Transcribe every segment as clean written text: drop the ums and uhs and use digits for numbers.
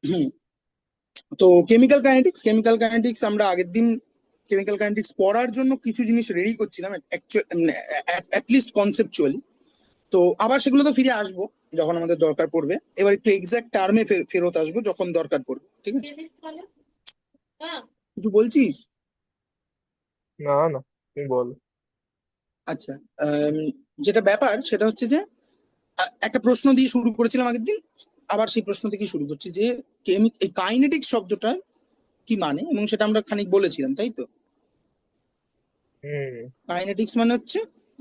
হুম। তো chemical kinetics আমরা আগের দিন কেমিক্যাল কাইনেটিক্স পড়ার জন্য কিছু জিনিস রেডি করছিলাম, অ্যাটলিস্ট কনসেপচুয়ালি। তো আবার সেগুলো তো ফিরে আসবো যখন আমাদের দরকার পড়বে। এবার একটু এক্সাক্ট টার্মে ফেরত আসবো যখন দরকার পড়বে, ঠিক আছে? কিছু বলছিস? না না, তুমি বলো। আচ্ছা। আম, যেটা ব্যাপার সেটা হচ্ছে যে একটা প্রশ্ন দিয়ে শুরু করেছিলাম আগের দিন, আবার সেই প্রশ্ন থেকে শুরু করছি যে এই কাইনেটিক্স শব্দটা কি মানে, এবং সেটা আমরা খানিক বলেছিলাম, তাই তো? হুম। কাইনেটিক্স মানে হচ্ছে,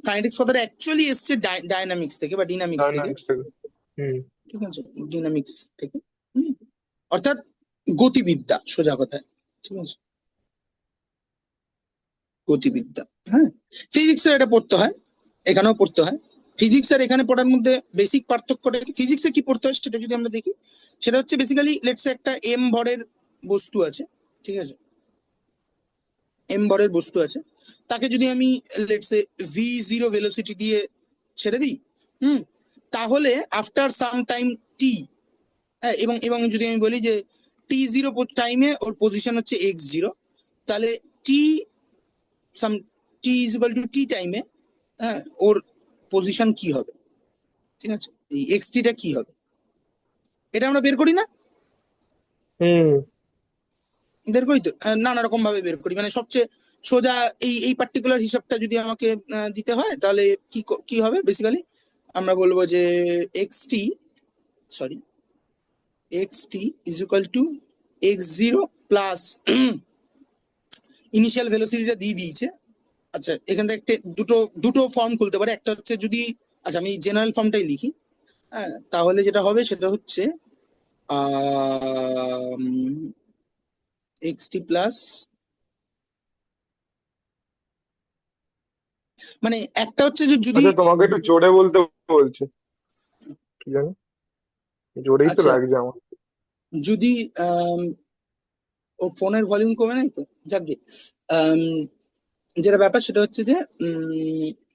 কাইনেটিক্স কথাটা অ্যাকচুয়ালি এসছে ডাইনামিক্স থেকে বা ডিনামিক্স থেকে। ডায়নামিক্স থেকে। হুম। ঠিক আছে, ডিনামিক্স থেকে। হুম। অর্থাৎ গতিবিদ্যা, সোজা কথায়। ঠিক আছে, গতিবিদ্যা। হ্যাঁ, ফিজিক্স এর এটা পড়তে হয়, এখানেও পড়তে হয়। ফিজিক্স আর এখানে পড়ার মধ্যে বেসিক পার্থক্যটা কি, ফিজিক্সে কি পড়তে হয় সেটা যদি আমরা দেখি, সেটা হচ্ছে বেসিক্যালি লেটস একটা এম ভরের বস্তু আছে, ঠিক আছে? এম ভরের বস্তু আছে, তাকে যদি আমি লেটস এ v0 ভেলোসিটি দিয়ে ছেড়ে দিই, হুম, তাহলে আফটার সাম টাইম টি, হ্যাঁ, এবং এবং যদি আমি বলি যে t0 টাইমে ওর পজিশন হচ্ছে x0, তাহলে টি সাম টি ইজ ইকুয়াল টু টি টাইমে, হ্যাঁ, ওর পজিশন কি হবে? ঠিক আছে, এই এক্স টিটা কি হবে, এটা আমরা বের করি না? হুম। বের করি তো, নানা রকম ভাবে বের করি, মানে সবচেয়ে সোজা এই পার্টিকুলার হিসাবটা যদি আমাকে দিতে হয়, তাহলে কি হবে বেসিক্যালি? আমরা বলবো যে x t, sorry, x t is equal to x0 plus initial ভেলোসিটিটা দিয়ে দিয়েছে। আচ্ছা, এখান থেকে একটা দুটো দুটো ফর্ম খুলতে পারে, একটা হচ্ছে যদি, আচ্ছা আমি জেনারেল ফর্মটাই লিখি। হ্যাঁ, তাহলে যেটা হবে সেটা হচ্ছে এক্স টি প্লাস, মানে একটা হচ্ছে যে যদি, আচ্ছা, তোমাকে একটু জোরে বলতে বলছে, কি জানি, জোরেই তো আচ্ছা লাগছে আমার। যদি আম, ও ফোনের ভলিউম কমে নাই তো, যাক গে। আম, যেটা ব্যাপার সেটা হচ্ছে যে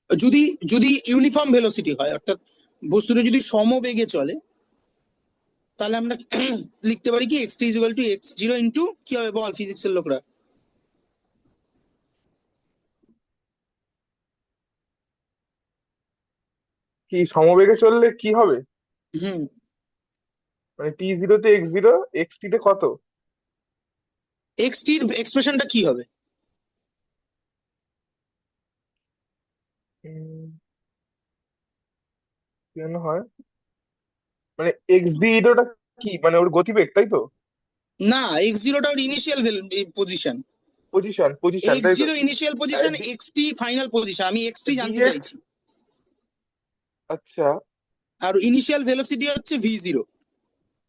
যদি যদি ইউনিফর্ম ভেলোসিটি হয়, অর্থাৎ বস্তুটা যদি সমবেগে চলে, তাহলে আমরা লিখতে পারি কি x T equal to x0 into কি হবে বল ফিজিক্সের লোকরা? কি সমবেগে চললে কি হবে? হুম। মানে t0 তে x0, x t তে কত? এক্স টির এক্সপ্রেশনটা কি হবে? কি যেন হয়, মানে x0টা কি, মানে ওর গতিবেগ তাই তো? না, x0টা ওর initial position. Position, position x তাই তো? Zero initial position, x t final position, আমি এক্স টি জানতে dx। চাইছি। আচ্ছা। আর ইনিশিয়াল ভেলোসিটি হচ্ছে v0,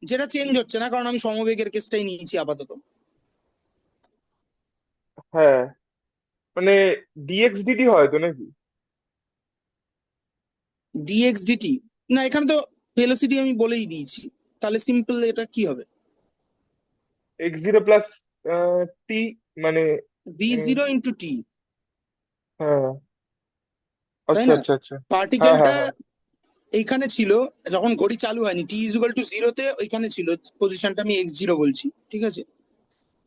যেটা চেঞ্জ হচ্ছে না কারণ আমি সমবেগের কেসটাই নিয়েছি আপাতত। হ্যাঁ, মানে dx dt হয় তো নাকি? ডিএক্স ডিটি, না এখানে তো ভেলোসিটি আমি বলেই দিয়েছি, তাহলে সিম্পল এটা কি হবে? x0 প্লাস t, মানে ভি উম, জিরো ইন্টু টি, হ্যাঁ। তাই আচ্ছা না? আচ্ছা আচ্ছা। হ্যাঁ পার্টিকেলটা হ্যাঁ হ্যাঁ। এইখানে ছিল যখন ঘড়ি চালু হয়নি, টি ইজুকাল টু জিরোতে ওইখানে ছিল পজিশনটা, আমি x0 বলছি, ঠিক আছে?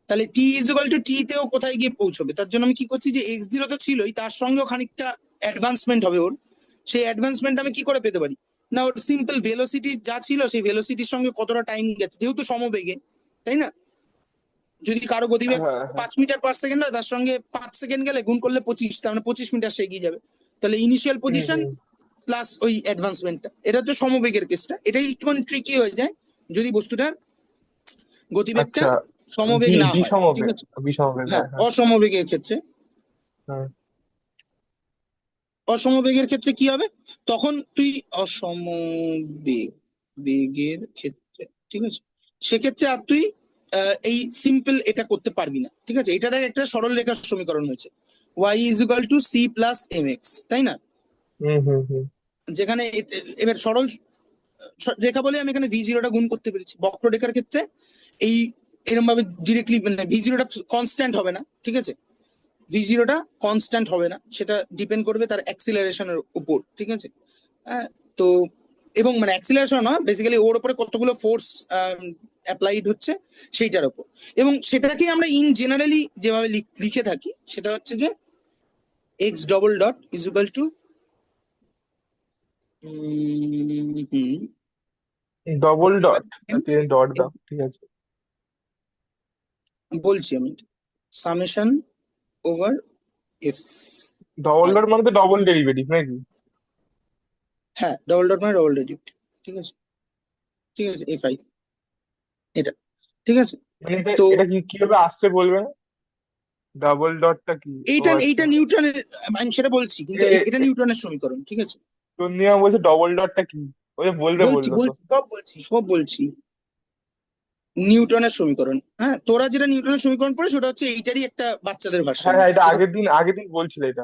তাহলে টি ইজুকাল টু টি তেও কোথায় গিয়ে পৌঁছবে, তার জন্য আমি কি করছি যে x0 তো ছিলই, তার সঙ্গেও খানিকটা অ্যাডভান্সমেন্ট হবে ওর। সেই অ্যাডভান্সমেন্ট আমি কি করে পেতে পারি? না, ওর সিম্পল ভেলোসিটি যা ছিল সেই ভেলোসিটির সঙ্গে কতটা টাইম গেছে, যেহেতু সমবেগে, তাই না? যদি কারো গতিবেগ হ্যাঁ হ্যাঁ। 5 মিটার পার সেকেন্ড হয়, তার সঙ্গে 5 সেকেন্ড গেলে গুণ করলে 25, তার মানে 25 মিটার সে এগিয়ে যাবে। তাহলে ইনিশিয়াল হুম পজিশন হুম। প্লাস ওই অ্যাডভান্সমেন্টটা, এটা হচ্ছে সমবেগের কেসটা, এটাই একটুখানি ট্রিকি হয়ে যায় যদি বস্তুটার গতিবেগটা আচ্ছা। সমবেগ না হয়, ঠিক বিষমবেগ, আছে? বিষমবেগ, হ্যাঁ, হ্যাঁ হ্যাঁ। অসমবেগের ক্ষেত্রে, হ্যাঁ। অসমবেগের ক্ষেত্রে কি হবে? তখন তুই অসমবেগ বেগের ক্ষেত্রে, ঠিক আছে, সেক্ষেত্রে আর তুই এই সিম্পল এটা করতে পারবি না, ঠিক আছে? এটা দেখ একটা সরল রেখার সমীকরণ হয়েছে, y is equal to c plus m x, তাই না? হুম হুম হুম। যেখানে এবার সরল রেখা বলে আমি এখানে v0টা গুণ করতে পেরেছি, বক্ররেখার ক্ষেত্রে এই এরকম ভাবে ডিরেক্টলি, মানে v0টা কনস্ট্যান্ট হবে না, ঠিক আছে? v0টা কনস্ট্যান্ট হবে না, সেটা ডিপেন্ড করবে তার অ্যাক্সিলারেশনের উপর, ঠিক আছে? হ্যাঁ, তো এবং মানে অ্যাক্সিলারেশন নয়, বেসিক্যালি ওর উপরে কতগুলো ফোর্স অ্যাপ্লাইড হচ্ছে সেইটার উপর। এবং সেটাকে আমরা ইন জেনারেলি যেভাবে লিখে থাকি সেটা হচ্ছে যে x double dot is equal two double dot, dot দাও, ঠিক আছে। বলছি আমি, summation over F double I. Dot মানে তো ডবল ডেরিভেটিভ নাকি? হ্যাঁ, ডবল ডট মানে ডবল ডেরিভেটিভ। ঠিক আছে, ঠিক আছে, এফ আই, এটা ঠিক আছে। মানে এটা তো এটা কি কিভাবে আসছে বলবে না? ডাবল ডটটা কি? ও এইটা আচ্ছা। এইটা নিউটনের, আমি সেটা বলছি, কিন্তু এটা নিউটনের সমীকরণ, ঠিক আছে। তন্নিয়া বলছে ডবল ডটটা কি, ওই যে বলবে বলছি বললো তো। বলছি সব বলছি, সব বলছি। নিউটনের সমীকরণ, হ্যাঁ, তোরা যেটা নিউটনের সমীকরণ পড়ে সেটা হচ্ছে এইটারই একটা বাচ্চাদের হ্যাঁ ভার্সন, হ্যাঁ, এটা যেটা, আগের দিন বলছিলে এটা।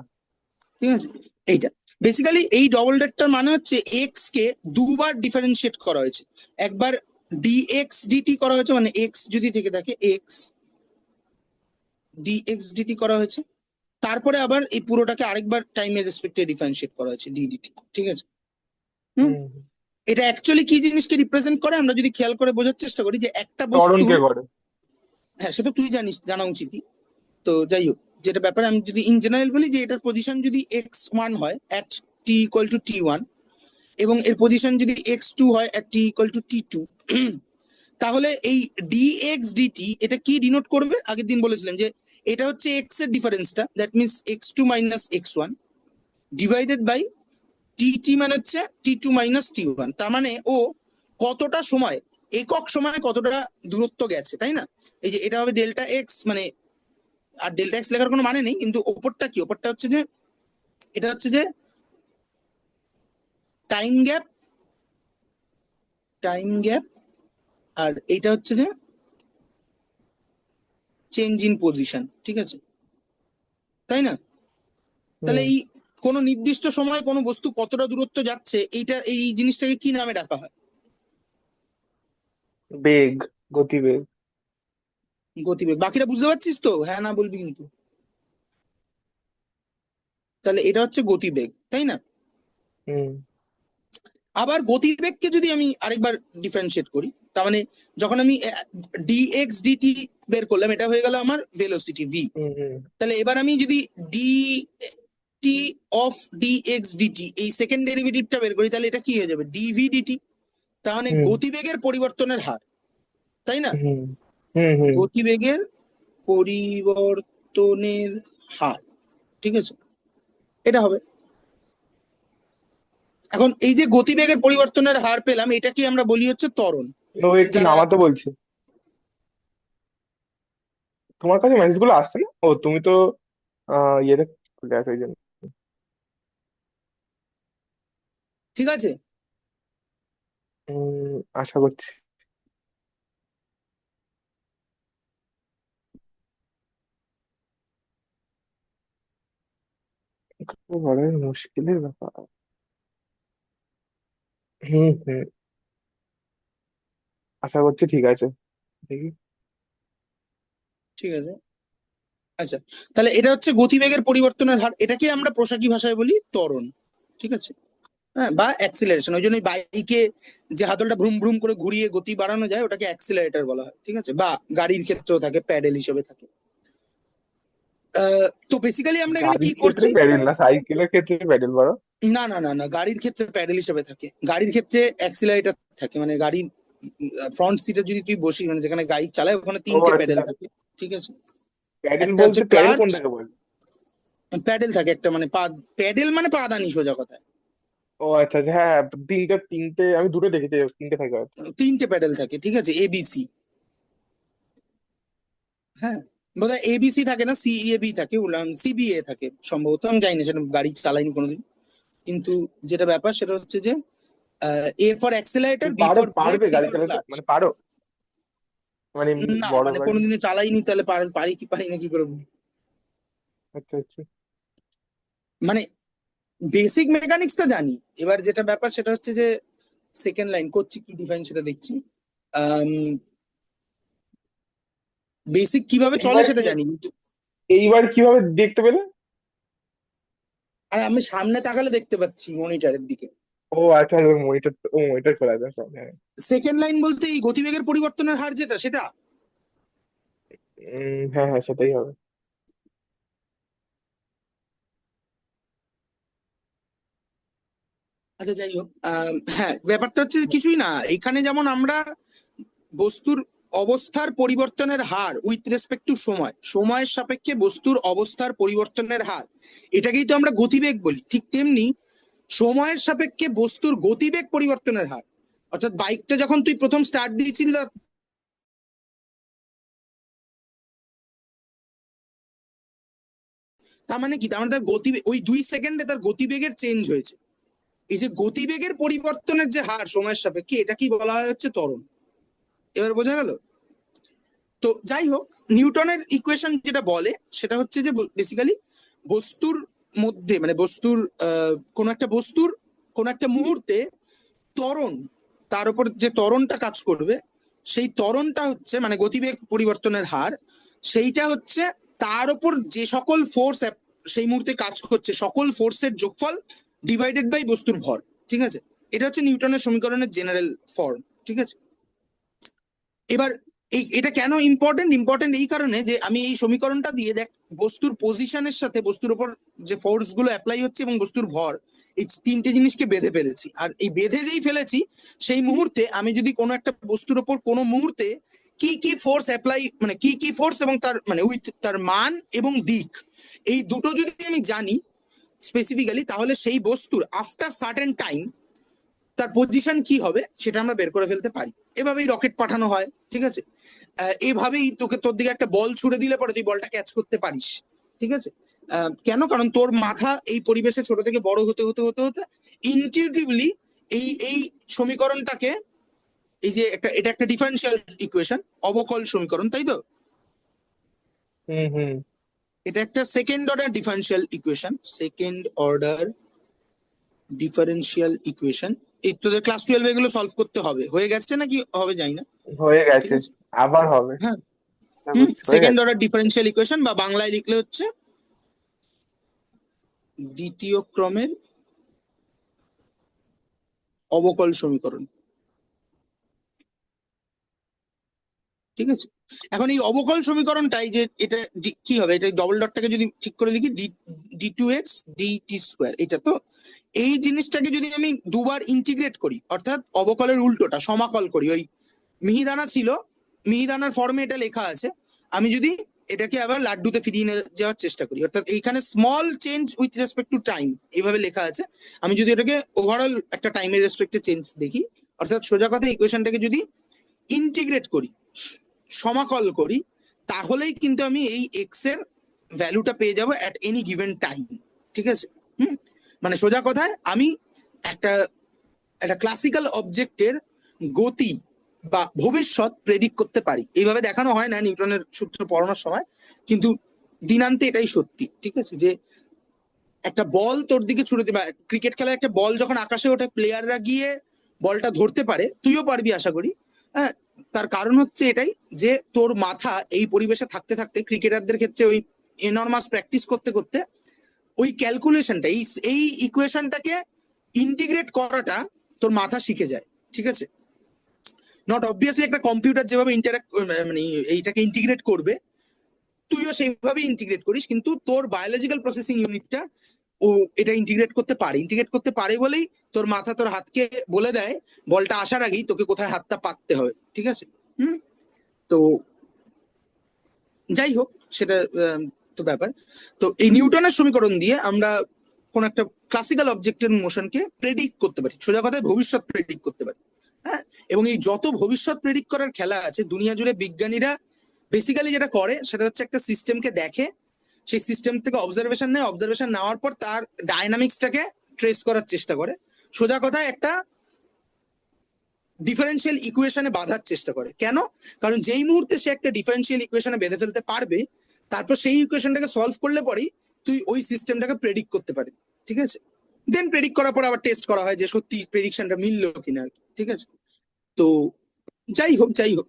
ঠিক আছে। এইটা বেসিক্যালি এই ডবল ডটটার মানে হচ্ছে এক্স কে দুবার ডিফারেন্সিয়েট করা হয়েছে। একবার ডিএক্স ডিটি করা হয়েছে, মানে এক্স যদি থেকে থাকে এক্স ডিএক্স ডিটি করা হয়েছে, তারপরে আবার এই পুরোটাকে আরেকবার টাইমের রেসপেক্টে ডিফারেন্সিয়েট করা হয়েছে ডিডিটি, ঠিক আছে। হুম। হুম। এটা অ্যাকচুয়ালি কি জিনিসকে রিপ্রেজেন্ট করে আমরা যদি খেয়াল করে বোঝার চেষ্টা করি, যে একটা ত্বরণ বস্তু, কে করে? হ্যাঁ সেটা তুই জানিস, জানা উচিতই। তো যাই হোক, যেটা ব্যাপারে আমি যদি ইন জেনারেল বলি, যে এটার পজিশন যদি x1 হয় অ্যাট t=t1, এবং এর পজিশন যদি x2 হয় অ্যাট t=t2, তাহলে এই ডিএক্স ডিটি এটা কি ডিনোট করবে? আগের দিন বলেছিলাম যে এটা হচ্ছে এক্স এর ডিফারেন্সটা, that means x2 minus x1 divided by t মানে হচ্ছে t2 মাইনাস t1। তার মানে ও কতটা সময়, একক সময় কতটা দূরত্ব গেছে, তাই না? এই যে এটা হবে ডেল্টা এক্স, মানে আর ডেল্টা এক্স লেখার কোনো মানে নেই, কিন্তু ওপরটা কি, ওপরটা হচ্ছে যে এটা হচ্ছে যে টাইম গ্যাপ, টাইম গ্যাপ, আর এইটা হচ্ছে যে চেঞ্জ ইন পজিশন, ঠিক আছে, তাই না? তাহলে হুম। এই কোনো নির্দিষ্ট সময়ে কোনো বস্তু কতটা দূরত্ব যাচ্ছে, এইটা এই জিনিসটাকে কি নামে ডাকা হয়? বেগ, গতিবেগ। গতিবেগ। বাকিটা বুঝতে পারছিস তো? হ্যাঁ না বলবি কিন্তু। তাহলে এটা হচ্ছে গতিবেগ, তাই না? হুম আবার গতিবেগকে যদি আমি আরেকবার ডিফারেন্সিয়েট করি, তার মানে যখন আমি ডিএক্স ডিটি বের করলাম, এটা হয়ে গেল আমার ভেলোসিটি ভি। হুম হুম তাহলে এবার আমি যদি d t of dx dt এই সেকেন্ড ডেরিভেটিভটা বের করি, তাহলে এটা কি হয়ে যাবে? Dv dt. তার মানে হুম গতিবেগের পরিবর্তনের হার, তাই না? হুম হুম হুম গতিবেগের পরিবর্তনের হার, ঠিক আছে, এটা হবে। এখন এই যে গতিবেগের পরিবর্তনের হার পেলাম, এটাকে আমরা বলি হচ্ছে ত্বরণ। ও একটু যারা, নামাতে বলছে। তোমার কাছে মেসেজ গুলো আসছে না? ও তুমি তো ইয়েতে চলে আসো ওই জন্য। ঠিক আছে, আশা করছি। একটু বড় মুশকিলের ব্যাপার। হুম, আশা করছি ঠিক আছে। দেখি। ঠিক আছে। আচ্ছা, তাহলে এটা হচ্ছে গতিবেগের পরিবর্তনের হার, এটাকে আমরা পোশাকি ভাষায় বলি ত্বরণ, ঠিক আছে। হ্যাঁ, বা অ্যাক্সিলারেশন, ওই জন্য বাইকে যে হাতলটা ভ্রুম ভ্রুম করে ঘুরিয়ে গতি বাড়ানো যায় ওটাকে অ্যাক্সিলারেটর বলা হয়, ঠিক আছে। বা গাড়ির ক্ষেত্রেও থাকে, প্যাডেল হিসেবে থাকে। তো বেসিক্যালি আমরা এখানে কি গাড়ির ক্ষেত্রে করছি? প্যাডেল না, সাইকেলের ক্ষেত্রে প্যাডেল বড়। না না না না, গাড়ির ক্ষেত্রে প্যাডেল হিসেবে থাকে, গাড়ির ক্ষেত্রে অ্যাক্সিলারেটর থাকে। মানে গাড়ির ফ্রন্ট সিটে যদি তুই বসি, মানে যেখানে গাড়ি চালায় ওখানে ও 3টে আচ্ছা, প্যাডেল থাকে, ঠিক আছে। প্যাডেল একটা হচ্ছে বলতে প্যাডেল ক্লাচ, কোনটাকে বলে? প্যাডেল থাকে একটা, মানে পা, প্যাডেল মানে পাদানি সোজা কথা। ও আচ্ছা আচ্ছা, হ্যাঁ হ্যাঁ, তিনটে তিনটে আমি দুটো দেখেছি, তিনটে থাকে হয়তো। 3টে প্যাডেল থাকে, ঠিক আছে, এবিসি। হ্যাঁ, বোধহয় এবিসি থাকে না, সিএবি থাকে, সিবিএ থাকে সম্ভবত, আমি জানি না, সেটা গাড়ি চালাইনি কোনোদিন। কিন্তু যেটা ব্যাপার সেটা হচ্ছে যে এ ফর অ্যাক্সেলারেটর, তুমি বি ফর ব্রেক, পারবে সি গাড়ি ফর চালাতে, ক্লাচ। মানে পারো, মানে এমনি না বড় মানে গাড়ি? কোনোদিনই চালাইনি, তাহলে পারি কি পারি না কি করে বলবো? আচ্ছা আচ্ছা। মানে বেসিক মেকানিক্সটা জানি। এবার যেটা ব্যাপার সেটা হচ্ছে যে সেকেন্ড লাইন করছি কি ডিফাইন সেটা দেখছি। বেসিক কিভাবে চলে এইবার সেটা কি, জানি কিন্তু, এইবার কিভাবে দেখতে পেলে? আর আমি সামনে তাকালে দেখতে পাচ্ছি মনিটরের দিকে। ও আচ্ছা, ওই মনিটর, ও মনিটর চলে আসবে সব, হ্যাঁ। সেকেন্ড লাইন বলতে এই গতিবেগের পরিবর্তনের হার যেটা সেটা। হ্যাঁ হ্যাঁ, সেটাই হবে। আচ্ছা যাই হোক, হ্যাঁ ব্যাপারটা হচ্ছে কিছুই না, এখানে যেমন আমরা বস্তুর অবস্থার পরিবর্তনের হার উইথ রেসপেক্ট টু সময়, সময়ের সাপেক্ষে বস্তুর অবস্থার পরিবর্তনের হার, এটাকেই তো আমরা গতিবেগ বলি। ঠিক তেমনি সময়ের সাপেক্ষে বস্তুর গতিবেগ পরিবর্তনের হার, অর্থাৎ বাইকটা যখন তুই প্রথম স্টার্ট দিয়েছিলি, তার মানে কি, তার মানে তার গতি ওই 2 সেকেন্ডে তার গতিবেগের চেঞ্জ হয়েছে। এই যে গতিবেগের পরিবর্তনের যে হার সময়ের সাপেক্ষে, এটা কি বলা হয় হচ্ছে ত্বরণ। এবার বোঝা গেল? তো যাই হোক, নিউটনের ইকুয়েশন যেটা বলে সেটা হচ্ছে যে বেসিক্যালি বস্তুর মধ্যে, মানে বস্তুর কোন একটা মুহূর্তে ত্বরণ, তার উপর যে ত্বরণটা কাজ করবে, সেই ত্বরণটা হচ্ছে মানে গতিবেগ পরিবর্তনের হার, সেইটা হচ্ছে তার উপর যে সকল ফোর্স সেই মুহূর্তে কাজ করছে, সকল ফোর্সের যোগফল ডিভাইডেড বাই বস্তুর ভর। ঠিক আছে, এটা হচ্ছে নিউটনের সমীকরণের জেনারেল ফর্ম। ঠিক আছে, এবার এটা কেন ইম্পর্টেন্ট, ইম্পর্টেন্ট এই কারণে যে আমি এই সমীকরণটা দিয়ে দেখ বস্তুর পজিশনের সাথে বস্তুর উপর যে ফোর্স গুলো অ্যাপ্লাই হচ্ছে এবং বস্তুর ভর, এই তিনটে জিনিসকে বেঁধে ফেলেছি। আর এই বেঁধে যেই ফেলেছি, সেই মুহূর্তে আমি যদি কোনো একটা বস্তুর উপর কোনো মুহূর্তে কি কি ফোর্স অ্যাপ্লাই, মানে কি কি ফোর্স এবং তার মানে উইথ তার মান এবং দিক, এই দুটো যদি আমি জানি স্পেসিফিক্যালি, তাহলে সেই বস্তুর আফটার সার্টেন টাইম তার পজিশন কি হবে সেটা আমরা বের করে ফেলতে পারি। এভাবেই রকেট পাঠানো হয়। ঠিক আছে, এভাবেই তোর দিকে একটা বল ছুড়ে দিলে পরে তুই বলটা ক্যাচ করতে পারিস। ঠিক আছে, কেন? কারণ তোর মাথা এই পরিবেশে ছোট থেকে বড় হতে হতে হতে হতে ইনটিউটিভলি এই সমীকরণটাকে, এই যে এটা একটা ডিফারেন্সিয়াল ইকুয়েশন, অবকল সমীকরণ, তাই তো? হুম হুম। এটা একটা second order differential equation, second order differential equation. এই তোদের ক্লাস 12 এগুলো সলভ করতে হবে, হয়ে গেছে নাকি হবে জানি না। হয়ে ঠিক গেছে, আছে, আবার হবে। হ্যাঁ, না, বলছি হয়ে সেকেন্ড গেছে। অর্ডার ডিফারেন্সিয়াল ইকুয়েশন, বা বাংলায় লিখলে হচ্ছে দ্বিতীয় ক্রমের অবকল সমীকরণ। ঠিক আছে, এখন এই অবকল সমীকরণটাই যে এটা কি হবে, এটা ডবল ডটটাকে যদি ঠিক করে লিখি, D 2 x D T square, এটা তো এই জিনিসটাকে যদি আমি দুবার ইন্টিগ্রেট করি, অর্থাৎ অবকলের উল্টোটা সমাকল করি, ওই মিহিদানা ছিল, মিহিদানার ফর্মে এটা লেখা আছে, আমি যদি এটাকে আবার লাড্ডুতে ফিরিয়ে নিয়ে যাওয়ার চেষ্টা করি, অর্থাৎ এইখানে small change with respect to time এইভাবে লেখা আছে, আমি যদি এটাকে ওভারঅল একটা টাইমের রেসপেক্টে চেঞ্জ দেখি, অর্থাৎ সোজা কথা ইকুয়েশনটাকে যদি ইন্টিগ্রেট করি, সমাকল করি, তাহলেই কিন্তু আমি এই এক্স এর ভ্যালুটা পেয়ে যাব অ্যাট এনি গিভেন টাইম। ঠিক আছে, হুম, মানে সোজা কথায় আমি একটা একটা ক্লাসিক্যাল অবজেক্টের গতি বা ভবিষ্যৎ প্রেডিক্ট করতে পারি। এইভাবে দেখানো হয় না নিউটনের সূত্র পড়ানোর সময়, কিন্তু দিনান্তে এটাই সত্যি। ঠিক আছে, যে একটা বল তোর দিকে ছুড়ে দিবে, ক্রিকেট খেলায় একটা বল যখন আকাশে ওঠে, প্লেয়াররা গিয়ে বলটা ধরতে পারে, তুইও পারবি আশা করি। হ্যাঁ, তার কারণ হচ্ছে এটাই, যে তোর মাথা এই পরিবেশে থাকতে থাকতে, ক্রিকেটারদের ক্ষেত্রে ওই এনর্মাস প্র্যাকটিস করতে করতে ওই ক্যালকুলেশনটা, এই ইকুয়েশনটাকে ইন্টিগ্রেট করাটা তোর মাথা শিখে যায়। ঠিক আছে, নট অবভিয়াসলি একটা কম্পিউটার যেভাবে ইন্টারাক্ট মানে এইটাকে ইন্টিগ্রেট করবে, তুইও সেইভাবে ইন্টিগ্রেট করিস, কিন্তু তোর বায়োলজিক্যাল প্রসেসিং ইউনিটটা ও এটা ইন্টিগ্রেট করতে পারে, ইন্টিগ্রেট করতে পারে বলেই তোর মাথা তোর হাতকে বলে দেয় বলটা আসার আগেই তোকে কোথায় হাতটা পাততে হবে। ঠিক আছে, হুম, তো যাই হোক সেটা তো ব্যাপার। তো এই নিউটনের সমীকরণ দিয়ে আমরা কোন একটা ক্লাসিক্যাল অবজেক্টের মোশনকে প্রেডিক্ট করতে পারি, সোজা কথায় ভবিষ্যৎ প্রেডিক্ট করতে পারি। হ্যাঁ, এবং এই যত ভবিষ্যৎ প্রেডিক্ট করার খেলা আছে দুনিয়া জুড়ে, বিজ্ঞানীরা বেসিক্যালি যেটা করে সেটা হচ্ছে একটা সিস্টেমকে দেখে, সেই সিস্টেম থেকে অবজারভেশন নেয়, অবজারভেশন নেওয়ার পর তার ডায়নামিক্সটাকে ট্রেস করার চেষ্টা করে, সোজা কথায় একটা ডিফারেন্সিয়াল ইকুয়েশনে বাঁধার চেষ্টা করে। কেন? কারণ যেই মুহূর্তে সে একটা ডিফারেন্সিয়াল ইকুয়েশনে বেঁধে ফেলতে পারবে, তারপর সেই ইকুয়েশনটাকে সলভ করলে পরেই তুই ওই সিস্টেমটাকে প্রেডিক্ট করতে পারবি। ঠিক আছে, দেন প্রেডিক্ট করার পর আবার টেস্ট করা হয় যে সত্যি প্রেডিকশনটা মিললো কিনা। ঠিক আছে, তো যাই হোক, যাই হোক,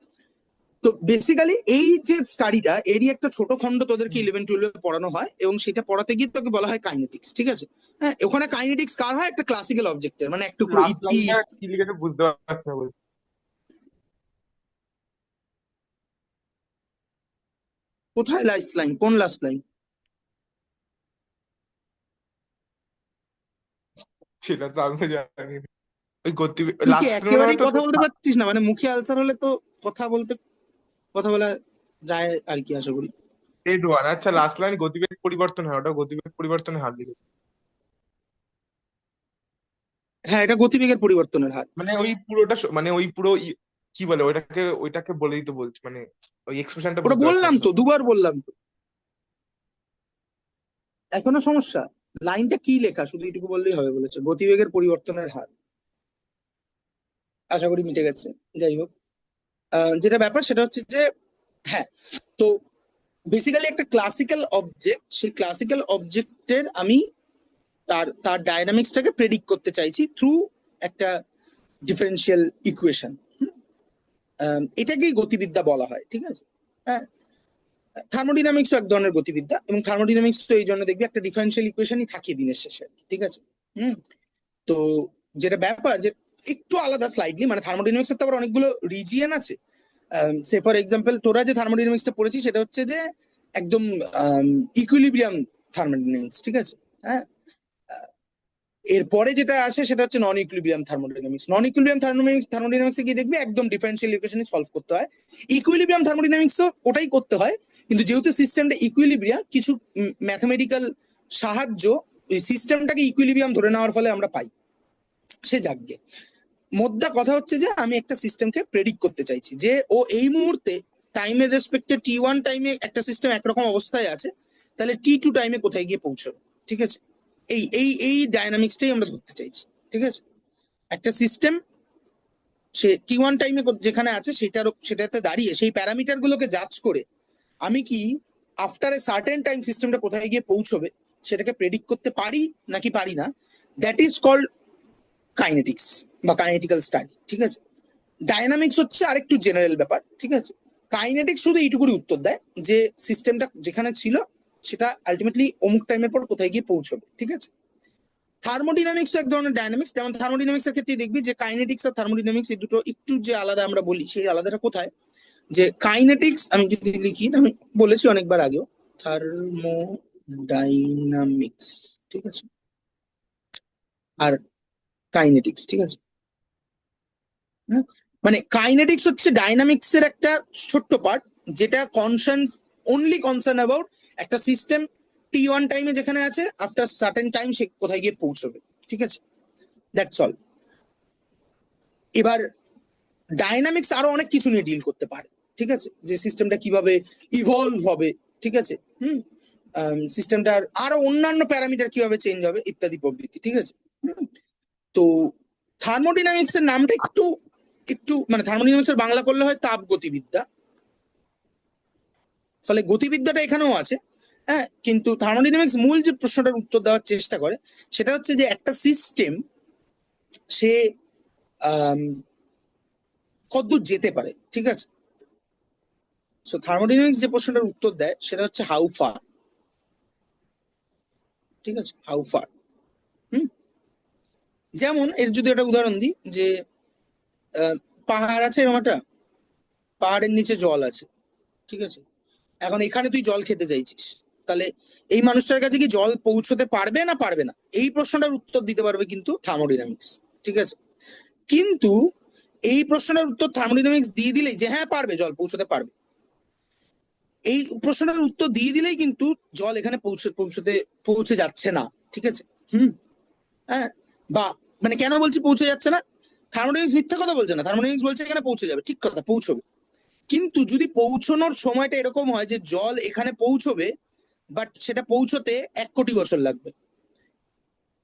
তো বেসিক্যালি এই যে স্টাডিটা, এরই একটা ছোট খণ্ড তোদেরকে 11-12 পড়ানো হয়, এবং সেটা পড়াতে গিয়ে তোকে বলা হয় কাইনেটিক্স, ঠিক আছে? হ্যাঁ, ওখানে কাইনেটিক্স কার হয়? একটা ক্লাসিক্যাল অবজেক্টের, মানে একটু করে লাস্ট লাইনটা কি লিখেছে বুঝতে পারছি না বলছি। কোথায় লাস্ট লাইন? কোন লাস্ট লাইন? সেটা তো আমিও জানি না। ওই গতি তুই কি লাস্ট মনে হয় একেবারেই তো কথা বলতে পারছিস না? মানে মুখে আলসার হলে তো কথা বলতে, কথা বলা যায় আর কি, আশা করি। Red one. আচ্ছা, লাস্ট লাইন গতিবেগ পরিবর্তন হয়, ওটা গতিবেগ পরিবর্তনের হার লিখেছে। হ্যাঁ, এটা গতিবেগের পরিবর্তনের হার। মানে ওই পুরোটা মানে ওই পুরো কি বলে ওইটাকে, ওইটাকে বলে দিতে বলছি, মানে ওই এক্সপ্রেশনটা ওটা বুঝতে বললাম পারছিলাম না। তো, দুবার বললাম তো। এখনো সমস্যা? লাইনটা কি লেখা শুধু এইটুকু বললেই হবে, বলেছে গতিবেগের পরিবর্তনের হার। আশা করি মিটে গেছে। যাই হোক, যেটা ব্যাপার সেটা হচ্ছে যে, হ্যাঁ, তো বেসিক্যালি একটা ক্লাসিক্যাল অবজেক্ট, সেই ক্লাসিক্যাল অবজেক্টের আমি তার তার ডায়নামিক্সটাকে প্রেডিক্ট করতে চাইছি থ্রু একটা ডিফারেন্সিয়াল ইকুয়েশন। এটাকেই গতিবিদ্যা বলা হয়, ঠিক আছে? হ্যাঁ, থার্মোডিনামিক্সও এক ধরনের গতিবিদ্যা, এবং থার্মোডিনামিক্স তো এই জন্য দেখবি একটা ডিফারেন্সিয়াল ইকুয়েশনই থাকে দিনের শেষে আর কি, ঠিক আছে? হুম। তো যেটা ব্যাপার যে একটু আলাদা স্লাইডলি, মানে থার্মোডিনামিক্স এর তো আবার অনেকগুলো রিজিয়ন আছে। সে ফর এক্সাম্পল তোরা যে থার্মোডিনামিক্সটা পড়েছিস সেটা হচ্ছে যে একদম ইকুইলিব্রিয়াম থার্মোডিনামিক্স, ঠিক আছে? হ্যাঁ, এরপরে যেটা আসে সেটা হচ্ছে নন ইকুইলিব্রিয়াম থার্মোডাইনামিক্স। নন ইকুইলিব্রিয়াম থার্মোডাইনামিক্সে গিয়ে দেখবি একদম ডিফারেন্সিয়াল ইকুয়েশনই সলভ করতে হয়। ইকুইলিব্রিয়াম থার্মোডাইনামিক্সও ওটাই করতে হয়, কিন্তু যেহেতু সিস্টেমটা ইকুইলিব্রিয়াম, কিছু ম্যাথমেটিক্যাল সাহায্য ওই সিস্টেমটাকে ইকুইলিব্রিয়াম ধরে নেওয়ার ফলে আমরা পাই। সে যাকগে, মোদ্দা কথা হচ্ছে যে আমি একটা সিস্টেমকে প্রেডিক্ট করতে চাইছি যে ও এই মুহূর্তে টাইমের রেসপেক্টে T1 টাইমে একটা সিস্টেম একরকম অবস্থায় আছে, তাহলে T2 টাইমে কোথায় গিয়ে পৌঁছবে, ঠিক আছে? এই ডায়নামিক্সটাই আমরা ধরতে চাইছি, ঠিক আছে? একটা সিস্টেম সে T1 টাইমে যেখানে আছে সেটাতে দাঁড়িয়ে সেই প্যারামিটার গুলোকে জাজ করে আমি কি আফটার এ সার্টেন টাইম সিস্টেমটা কোথায় গিয়ে পৌঁছবে সেটাকে প্রেডিক্ট করতে পারি নাকি পারি না, দ্যাট ইজ কল্ড কাইনেটিক্স বা কাইনেটিক্যাল স্টাডি, ঠিক আছে? ডায়নামিক্স হচ্ছে আরেকটু জেনারেল ব্যাপার, ঠিক আছে? কাইনেটিক্স শুধু এইটুকুই উত্তর দেয় যে সিস্টেমটা যেখানে ছিল সেটা আলটিমেটলি অমুক টাইমের পর কোথায় গিয়ে পৌঁছবে, ঠিক আছে? থার্মোডিনামিক্স এক ধরনের ডায়নামিক্স, যেমন থার্মোডিনামিক্স এর ক্ষেত্রে দেখবি যে কাইনেটিক্স আর থার্মোডিনামিক্স এই দুটো একটু যে আলাদা আমরা বলি, সেই আলাদাটা কোথায়? যে কাইনেটিক্স আমি যদি লিখি, আমি বলেছি অনেকবার আগেও, থার্মোডাইনামিক্স, ঠিক আছে, আর কাইনেটিক্স, ঠিক আছে? হ্যাঁ? মানে কাইনেটিক্স হচ্ছে ডাইনামিক্স এর একটা ছোট্ট পার্ট, যেটা অনলি কনসার্ন অ্যাবাউট একটা সিস্টেম T1 টাইমে যেখানে আছে, আফটার সার্টেন টাইম সে কোথায় গিয়ে পৌঁছবে, ঠিক আছে? That's all. এবার ডাইনামিক্স আরো অনেক কিছু নিয়ে ডিল করতে পারে, ঠিক আছে? যে সিস্টেমটা কিভাবে ইভলভ হবে, ঠিক আছে? হুম। সিস্টেমটার আরো অন্যান্য প্যারামিটার কিভাবে চেঞ্জ হবে ইত্যাদি প্রভৃতি, ঠিক আছে? হুম। তো থার্মোডিনামিক্স এর নামটা একটু একটু মানে থার্মোডিনামিক্স এর বাংলা করলে হয় তাপ গতিবিদ্যা, ফলে গতিবিদ্যাটা এখানেও আছে। হ্যাঁ, কিন্তু থার্মোডিনামিক্স মূল যে প্রশ্নটার উত্তর দেওয়ার চেষ্টা করে সেটা হচ্ছে যে একটা সিস্টেম সে আম, কতদূর যেতে পারে, ঠিক আছে? সো থার্মোডাইনামিক্স যে প্রশ্নটার উত্তর দেয় সেটা হচ্ছে হাউ ফার, ঠিক আছে? How far. হুম। যেমন এর যদি একটা উদাহরণ দিই যে আহ, পাহাড় আছে এরকম একটা, পাহাড়ের নিচে জল আছে, ঠিক আছে? এখন এখানে তুই জল খেতে চাইছিস, তাহলে এই মানুষটার কাছে কি জল পৌঁছতে পারবে না পারবে না, এই প্রশ্নটার উত্তর দিতে পারবে কিন্তু থার্মোডাইনামিক্স, ঠিক আছে? কিন্তু এই প্রশ্নটার উত্তর থার্মোডাইনামিক্স দিয়ে দিলেই যে হ্যাঁ পারবে, জল পৌঁছতে পারবে, এই প্রশ্নটার উত্তর দিয়ে দিলেই কিন্তু জল এখানে পৌঁছে যাচ্ছে না, ঠিক আছে? হুম। হ্যাঁ, বা মানে কেন বলছি পৌঁছে যাচ্ছে না? থার্মোডাইনামিক্স মিথ্যা কথা বলছে না, থার্মোডাইনামিক্স বলছে এখানে পৌঁছে যাবে, ঠিক কথা, পৌঁছবে। কিন্তু যদি পৌঁছানোর সময়টা এরকম হয় যে জল এখানে পৌঁছবে, বাট সেটা পৌঁছতে 1 কোটি বছর লাগবে,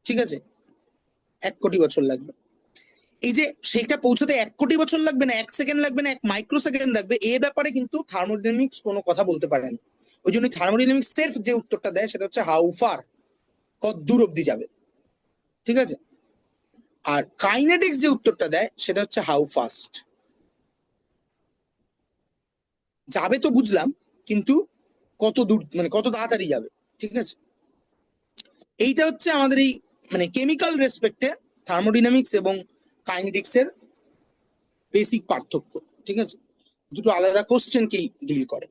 ঠিক আছে? 1 কোটি বছর লাগবে। এই যে সেটা পৌঁছতে 1 কোটি বছর লাগবে না, 1 সেকেন্ড লাগবে না, 1 মাইক্রো সেকেন্ড লাগবে, এ ব্যাপারে কিন্তু থার্মোডাইনামিক্স কোনো কথা বলতে পারে না। ওই জন্য থার্মোডাইনামিক্স সেলফ যে উত্তরটা দেয় সেটা হচ্ছে হাউ ফার, কত দূর অব্দি যাবে, ঠিক আছে? আর কাইনেটিক্স যে উত্তরটা দেয় সেটা হচ্ছে হাউ ফাস্ট। যাবে তো বুঝলাম, কিন্তু কত দূর, মানে কত তাড়াতাড়ি যাবে, ঠিক আছে। এইটা হচ্ছে আমাদের এই মানে কেমিক্যাল রেসপেক্টে থার্মোডিনামিক্স এবং কাইনেটিক্স এর বেসিক পার্থক্য, ঠিক আছে। দুটো আলাদা কোশ্চেনকেই ডিল করে।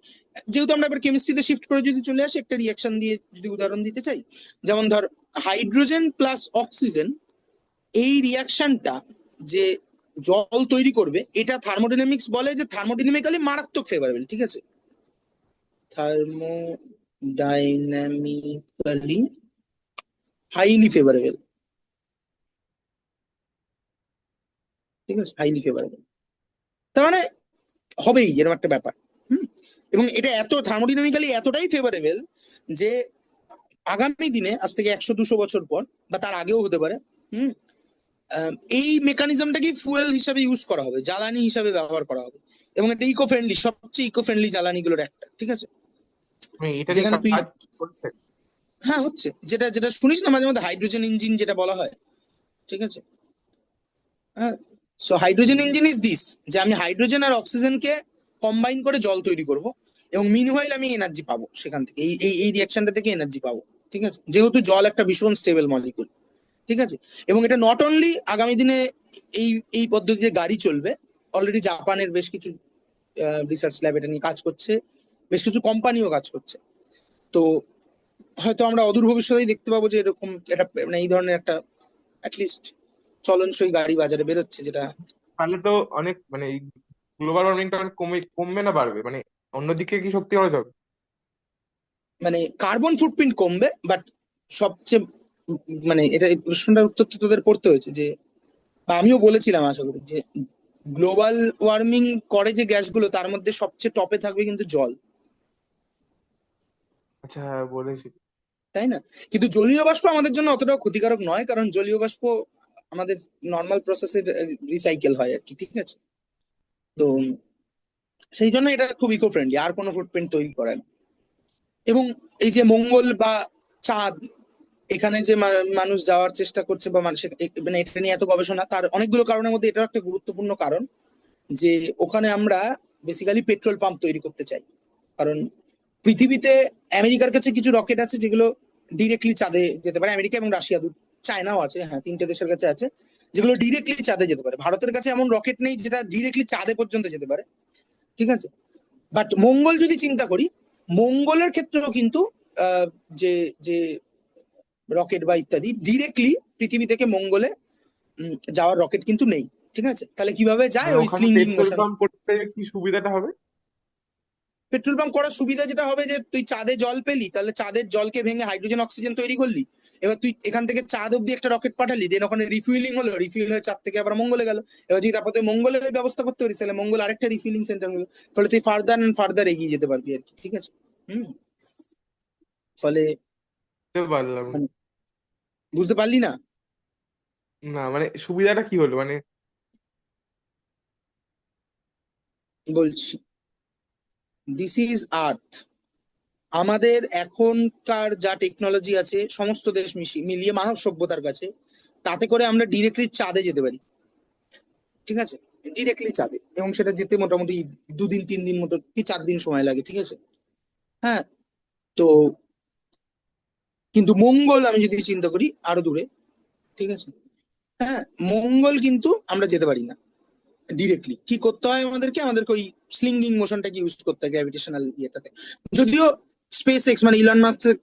যেহেতু আমরা এবার কেমিস্ট্রিতে শিফট করে যদি চলে আসি, একটা রিয়াকশন দিয়ে যদি উদাহরণ দিতে চাই, যেমন ধর হাইড্রোজেন প্লাস অক্সিজেন, এই রিয়াকশনটা যে জল তৈরি করবে, এটা থার্মোডাইনামিক্স বলে যে থার্মোডাইনামিক্যালি মারাত্মক ফেভারেবল, ঠিক আছে। থার্মোডাইনামিক্যালি হাইলি ফেভারেবল, ঠিক আছে, হাইলি ফেভারেবল। তার মানে হবেই এরকম একটা ব্যাপার। হুম। এবং এটা এত থার্মোডাইনামিক্যালি এতটাই ফেভারেবল যে আগামী দিনে, আজ থেকে 100-200 বছর পর বা তার আগেও হতে পারে, হুম, এই মেকানিজমটাকে ফুয়েল হিসাবে ইউজ করা হবে, জ্বালানি হিসাবে ব্যবহার করা হবে। এবং এটা ইকো ফ্রেন্ডলি, সবচেয়ে ইকো ফ্রেন্ডলি জ্বালানিগুলোর একটা, ঠিক আছে। মানে এটা নিয়ে যেখানে তুই, কাজ করছে। হ্যাঁ হচ্ছে, যেটা যেটা শুনিস না মাঝে মধ্যে, হাইড্রোজেন ইঞ্জিন যেটা বলা হয়, ঠিক আছে। হ্যাঁ। So hydrogen engine is this, যে আমি হাইড্রোজেন আর অক্সিজেনকে কম্বাইন করে জল তৈরি করব, এবং মিনওয়াইল আমি এনার্জি পাবো সেখান থেকে, এই রিয়াকশনটা থেকে এনার্জি পাবো, ঠিক আছে। যেহেতু জল একটা ভীষণ স্টেবল মলিকুল, ঠিক আছে। এবং এটা নট অনলি আগামী দিনে এই এই পদ্ধতিতে গাড়ি চলবে, অলরেডি জাপানের বেশ কিছু রিসার্চ ল্যাব এটা নিয়ে কাজ করছে, বেশ কিছু কোম্পানিও কাজ করছে। তো হয়তো আমরা অদূর ভবিষ্যতেই দেখতে পাবো যে এরকম একটা, মানে এই ধরনের একটা অ্যাটলিস্ট চলনসই গাড়ি বাজারে বেরোচ্ছে, যেটা তাহলে তো অনেক মানে গ্লোবাল ওয়ার্মিংটা অনেক কমবে না বাড়বে, মানে অন্যদিকে কি সত্যি করা যাবে? মানে কার্বন ফুটপ্রিন্ট কমবে, বাট সবচেয়ে মানে এটা, এই প্রশ্নটার উত্তর তো তোদের করতে হয়েছে যে, বা আমিও বলেছিলাম আশা করি, যে গ্লোবাল ওয়ার্মিং করে যে গ্যাসগুলো, তার মধ্যে সবচেয়ে টপে থাকবে কিন্তু জল, আচ্ছা, হ্যাঁ বলেছি। তাই না? কিন্তু জলীয় বাষ্প আমাদের জন্য অতটাও ক্ষতিকারক নয়, কারণ জলীয় বাষ্প আমাদের নর্মাল প্রসেসে রিসাইকেল হয় আর কি, ঠিক আছে। তো সেই জন্য এটা খুব ইকো ফ্রেন্ডলি, আর কোনো ফুটপ্রিন্ট তৈরি করে না। এবং এই যে মঙ্গল বা চাঁদ, এখানে যে মানুষ যাওয়ার চেষ্টা করছে, বা মানুষ মানে এটা নিয়ে এত গবেষণা, তার অনেকগুলো কারণের মধ্যে এটা একটা গুরুত্বপূর্ণ কারণ, যে ওখানে আমরা বেসিক্যালি পেট্রোল পাম্প তৈরি করতে চাই। কারণ পৃথিবীতে আমেরিকার কাছে কিছু রকেট আছে যেগুলো ডিরেক্টলি চাঁদে যেতে পারে, আমেরিকা এবং রাশিয়া, চায়নাও আছে, হ্যাঁ, 3টে দেশের কাছে আছে যেগুলো ডিরেক্টলি চাঁদে যেতে পারে। ভারতের কাছে এমন রকেট নেই যেটা ডিরেক্টলি চাঁদে পর্যন্ত যেতে পারে, ঠিক আছে। বাট মঙ্গল যদি চিন্তা করি, মঙ্গলের ক্ষেত্রেও কিন্তু আহ, যে যে রকেট বা ইত্যাদি ডিরেক্টলি পৃথিবী থেকে মঙ্গলে যাওয়ার রকেট কিন্তু নেই, ঠিক আছে। তাহলে কিভাবে যায়? মানে ওই ওখানে স্লিঙ্গিং পেট্রোল মোশন। পাম্প করতে কি সুবিধাটা হবে? পেট্রোল পাম্প করার সুবিধা যেটা হবে, যে তুই চাঁদে জল পেলি, তাহলে চাঁদের জলকে ভেঙে হাইড্রোজেন অক্সিজেন তৈরি করলি। এবার তুই এখান থেকে চাঁদ অব্দি একটা রকেট পাঠালি, দেন ওখানে রিফুয়েলিং হলো, রিফিল হয়ে চাঁদ থেকে আবার মঙ্গলে গেল। এবার যদি তারপর তুই মঙ্গলের ব্যবস্থা করতে পারিস, তাহলে মঙ্গল আরেকটা রিফিলিং সেন্টার হলো। ফলে তুই ফার্দার এন্ড ফার্দার এগিয়ে যেতে পারবি আর কি, ঠিক আছে। হুম। ফলে বুঝতে পারলাম না। মানে, বুঝতে পারলি না? না, মানে সুবিধাটা কি হলো মানে? বলছি, দিস ইজ আর্থ। আমাদের এখনকার যা টেকনোলজি আছে সমস্ত দেশ মিলিয়ে মানব সভ্যতার কাছে, তাতে করে আমরা ডিরেক্টলি চাঁদে যেতে পারি, ঠিক আছে। ডিরেক্টলি চাঁদে, এবং সেটা যেতে মোটামুটি 2 দিন 3 দিন মতো কি 4 দিন সময় লাগে, ঠিক আছে। হ্যাঁ। তো কিন্তু মঙ্গল আমি যদি চিন্তা করি আরো দূরে, ঠিক আছে। হ্যাঁ, মঙ্গল কিন্তু আমরা যেতে পারি না ডিরেক্টলি। কি করতে হয় আমাদেরকে? আমাদেরকে ওই স্লিঙ্গিং মোশনটাকে ইউজ করতে হয়, গ্র্যাভিটেশনাল ইয়েটাতে। যদিও স্পেস এক্স মানে ইলন মাস্কের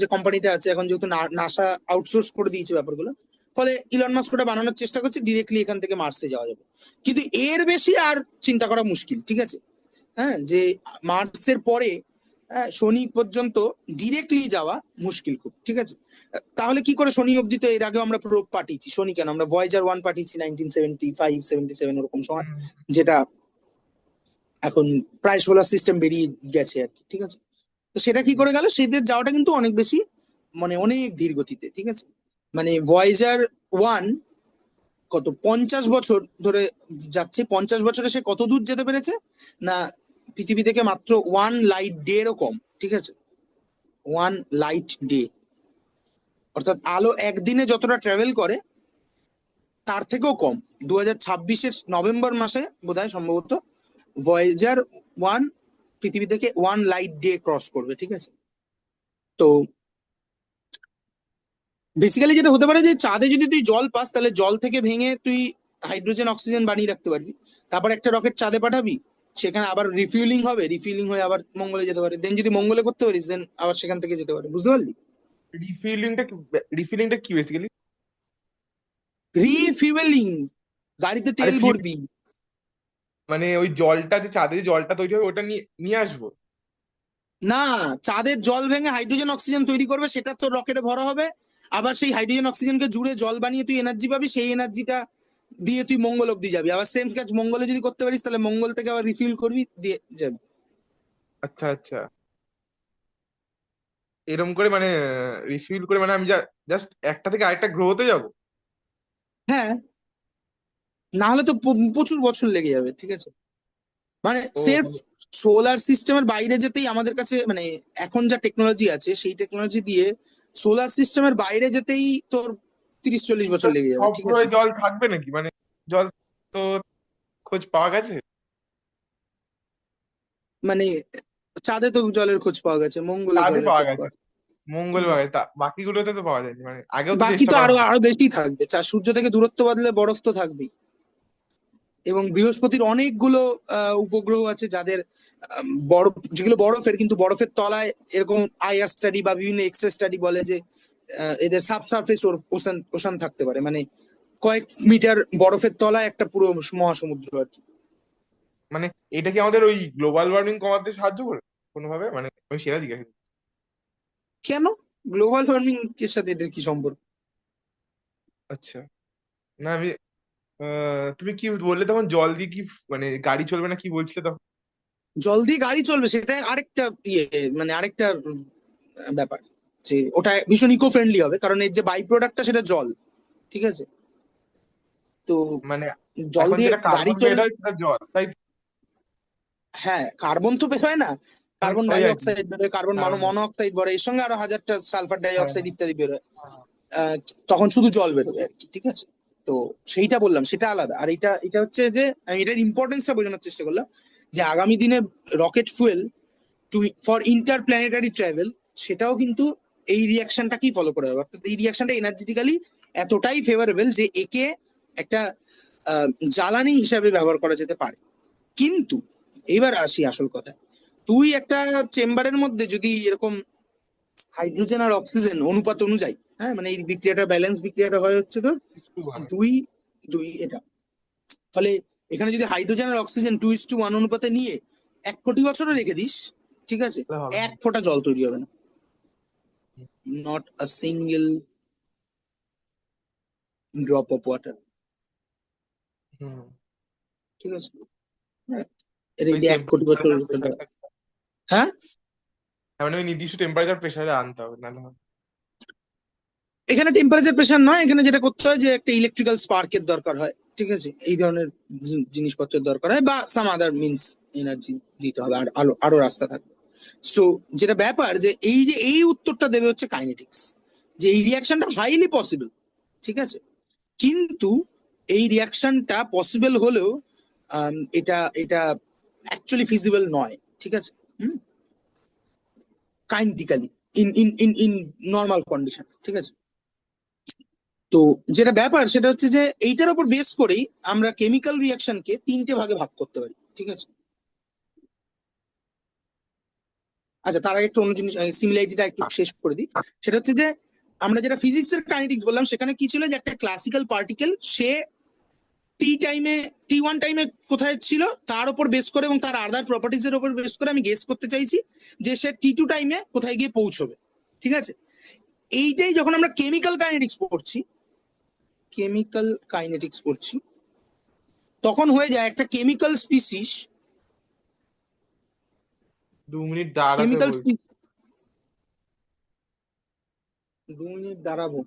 যে কোম্পানিটা আছে এখন, যেহেতু নাসা আউটসোর্স করে দিয়েছে ব্যাপারগুলো, ফলে ইলন মাস্ক ওটা বানানোর চেষ্টা করছে, ডিরেক্টলি এখান থেকে মার্সে যাওয়া যাবে। কিন্তু এর বেশি আর চিন্তা করা মুশকিল, ঠিক আছে। হ্যাঁ, যে মার্সের পরে, হ্যাঁ, শনি পর্যন্ত ডিরেক্টলি যাওয়া মুশকিল খুব, ঠিক আছে। তাহলে কি করে শনি অব্দি? তো এর আগেও আমরা প্রোব পাঠিয়েছি। শনি কেন, আমরা ভয়েজার 1 পাঠিয়েছি 1975-77 ওরকম সময়, হুম। যেটা এখন প্রায় সোলার সিস্টেম বেরিয়ে গেছে আর কি, ঠিক আছে। তো সেটা কি করে গেল? সেদের যাওয়াটা কিন্তু অনেক বেশি, মানে অনেক ধীর গতিতে, ঠিক আছে। মানে ভয়েজার 1 কত 50 বছর ধরে যাচ্ছে, 50 বছরে সে কত দূর যেতে পেরেছে না, পৃথিবী থেকে মাত্র 1 লাইট ডে এরও কম, ঠিক আছে। 1 লাইট ডে, অর্থাৎ আলো একদিনে যতটা ট্রাভেল করে তার থেকেও কম। 2026-এর নভেম্বর মাসে বোধহয় সম্ভবত ভয়েজার 1 পৃথিবী থেকে 1 লাইট ডে ক্রস করবে, ঠিক আছে? তো বেসিক্যালি যেটা হতে পারে যে চাঁদে যদি তুই জল পাস, তাহলে জল থেকে ভেঙে তুই হাইড্রোজেন অক্সিজেন বানিয়ে রাখতে পারবি। তারপর একটা রকেট চাঁদে পাঠাবি, সেখানে আবার রিফিউলিং হবে, রিফিউলিং হয়ে আবার মঙ্গলে যেতে পারে, দেন যদি মঙ্গলে করতে পারিস দেন আবার সেখান থেকে যেতে পারে, বুঝতে পারলি? রিফিলিংটা রিফিলিংটা কি বেসিক্যালি? রিফিউয়েলিং, গাড়িতে আরে তেল ফিউল, ভরবি। মানে ওই জলটা যে চাঁদে যে জলটা তৈরি হবে ওটা নিয়ে নিয়ে আসবো? না, চাঁদের জল ভেঙে হাইড্রোজেন অক্সিজেন তৈরি করবে, সেটা তো রকেটে ভরা হবে। আবার সেই হাইড্রোজেন অক্সিজেনকে জুড়ে জল বানিয়ে তুই এনার্জি পাবি, সেই এনার্জিটা দিয়ে তুই মঙ্গল অব্দি যাবি। আবার সেম কাজ মঙ্গলে যদি করতে পারিস, তাহলে মঙ্গল থেকে আবার রিফিল করবি, দিয়ে যাবি। আচ্ছা আচ্ছা, এরকম করে মানে রিফিল করে মানে আমি জাস্ট একটা থেকে আরেকটা গ্রহতে যাব? হ্যাঁ, না হলে তো প্রচুর বছর লেগে যাবে, ঠিক আছে? মানে ও সেলফ মানে, সোলার সিস্টেমের বাইরে যেতেই আমাদের কাছে, মানে এখন যা টেকনোলজি আছে সেই টেকনোলজি দিয়ে সোলার সিস্টেমের বাইরে যেতেই তোর 30-40 বছর লেগে যাবে, সব ঠিক আছে? গ্রহে জল থাকবে নাকি মানে? জল তো খোঁজ পাওয়া গেছে। মানে চাঁদে তো জলের খোঁজ পাওয়া গেছে, মঙ্গলে চাঁদে জলের পাওয়া খোঁজ গেছে, পাওয়া। মঙ্গল হুম। পাওয়া গেছে, বাকিগুলোতে তো পাওয়া যায়নি, মানে আগেও তো বাকি চেষ্টা তো করা আরো হয়েছে। আরো বেশি থাকবে, সূর্য থেকে দূরত্ব বাড়লে বরফ তো থাকবেই। এবং বৃহস্পতির অনেকগুলো উপগ্রহ আছে যাদের বরফ, যেগুলো বরফের, কিন্তু বরফের তলায় এরকম আইআর স্টাডি বা বিভিন্ন এক্সরে স্টাডি বলে যে এদের সাবসারফেস ওশান ওশান থাকতে পারে, মানে কয়েক মিটার বরফের তলায় একটা পুরো মহাসমুদ্র আর কি। মানে এটা কি আমাদের ওই গ্লোবাল ওয়ার্মিং কমাতে সাহায্য করে কোনোভাবে? মানে আমি সেটা জিজ্ঞাসা করছি। কেন? গ্লোবাল ওয়ার্মিং এর সাথে এদের কি সম্পর্ক? আচ্ছা, না আমি তুমি কি বললে তখন, জল দিয়ে কি মানে গাড়ি চলবে না কি বলছিলে তখন? জল দিয়ে গাড়ি চলবে সেটা আরেকটা ইয়ে, মানে আরেকটা ব্যাপার, যে ওটা ভীষণ ইকো ফ্রেন্ডলি হবে, কারণ এর যে বাই প্রোডাক্টটা সেটা জল, ঠিক আছে? তো মানে জল এখন দিয়ে যেটা গাড়ি কার্বন বের চলবে। হয় সেটা জল, তাই তো? হ্যাঁ, কার্বন তো বের হয় না, মানে কার্বন ওই ডাই আর কি, অক্সাইড বেরোয়, কার্বন কারণ মনোঅক্সাইড বেরোয়, এর সঙ্গে আরো হাজারটা সালফার ডাই হ্যাঁ অক্সাইড হ্যাঁ ইত্যাদি বেরোয়। হ্যাঁ। আহ, তখন শুধু জল বেরোবে আর কি, ঠিক আছে? তো সেইটা বললাম, সেটা আলাদা। আর এটা এটা হচ্ছে যে আমি এটার ইম্পর্টেন্সটা বোঝানোর চেষ্টা করলাম, যে আগামী দিনে rocket fuel two for inter planetary travel, সেটাও কিন্তু এই রিয়াকশনটাকেই ফলো করে হবে। অর্থাৎ এই রিয়াকশনটা এনার্জেটিক্যালি এতটাই ফেভারেবল যে একে একটা আহ, জ্বালানি হিসাবে ব্যবহার করা যেতে পারে। কিন্তু এবার আসি আসল কথা, তুই একটা চেম্বারের মধ্যে যদি এরকম হাইড্রোজেন আর অক্সিজেন অনুপাত অনুযায়ী, হ্যাঁ, মানে এই বিক্রিয়াটা ব্যালেন্স বিক্রিয়াটা হয় হচ্ছে তো একটু ভালো। দুই দুই এটা, ফলে এখানে যদি হাইড্রোজেন আর অক্সিজেন 2:1 অনুপাতে নিয়ে 1 কোটি বছরও রেখে দিস, ঠিক আছে, তাহলে হবে না। এক ফোঁটা জল তৈরি হবে না, not a single drop of water, হুম। ঠিক আছে? হ্যাঁ, এটা ওই যদি 1 কোটি বছর টেম্পারেচার হতে প্রেশারটা, হয়। হ্যাঁ, মানে ওই নির্দিষ্ট টেম্পারেচার প্রেশারে আনতে হবে, নাহলে হবে। এখানে টেম্পারেচার প্রেশার নয়, এখানে যেটা করতে হয় যে একটা ইলেকট্রিক্যাল স্পার্কের দরকার হয়, ঠিক আছে? এই ধরনের জিনিসপত্রের দরকার হয়, বা সাম আদার মিনস এনার্জি দিতে হবে, আর আরো আরো রাস্তা থাকবে। সো যেটা ব্যাপার, যে এই উত্তরটা দেবে হচ্ছে কাইনেটিক্স, যে এই রিয়াকশনটা হাইলি পসিবল, ঠিক আছে? কিন্তু এই রিয়াকশনটা পসিবল হলেও এটা এটা অ্যাকচুয়ালি ফিজিবল নয়, ঠিক আছে? হুম, কাইনেটিক্যালি, ইন নর্মাল কন্ডিশন, ঠিক আছে? তো যেটা ব্যাপার সেটা হচ্ছে যে এইটার উপর বেস করেই আমরা কেমিক্যাল রিয়াকশনকে 3টে ভাগে ভাগ করতে পারি, ঠিক আছে? আচ্ছা, তার আগে একটু অন্য জিনিস, সিমিলারিটিটা একটু শেষ করে দিই। সেটা হচ্ছে যে আমরা যেটা ফিজিক্সের কাইনেটিক্স বললাম, সেখানে কি ছিল, যে একটা ক্লাসিক্যাল পার্টিকেল সে টি টাইমে, T1 টাইমে কোথায় ছিল তার উপর বেস করে এবং তার আদার প্রপার্টিজ এর উপর বেস করে আমি গেস করতে চাইছি যে সে T2 টাইমে কোথায় গিয়ে পৌঁছবে, ঠিক আছে? এইটাই যখন আমরা কেমিক্যাল কাইনেটিক্স পড়ছি তখন হয়ে যায় একটা কেমিক্যাল স্পিসিস, 2 মিনিট দাঁড়াতে কেমিক্যাল বলছি। স্পিসিস। 2 মিনিট দাঁড়াবো?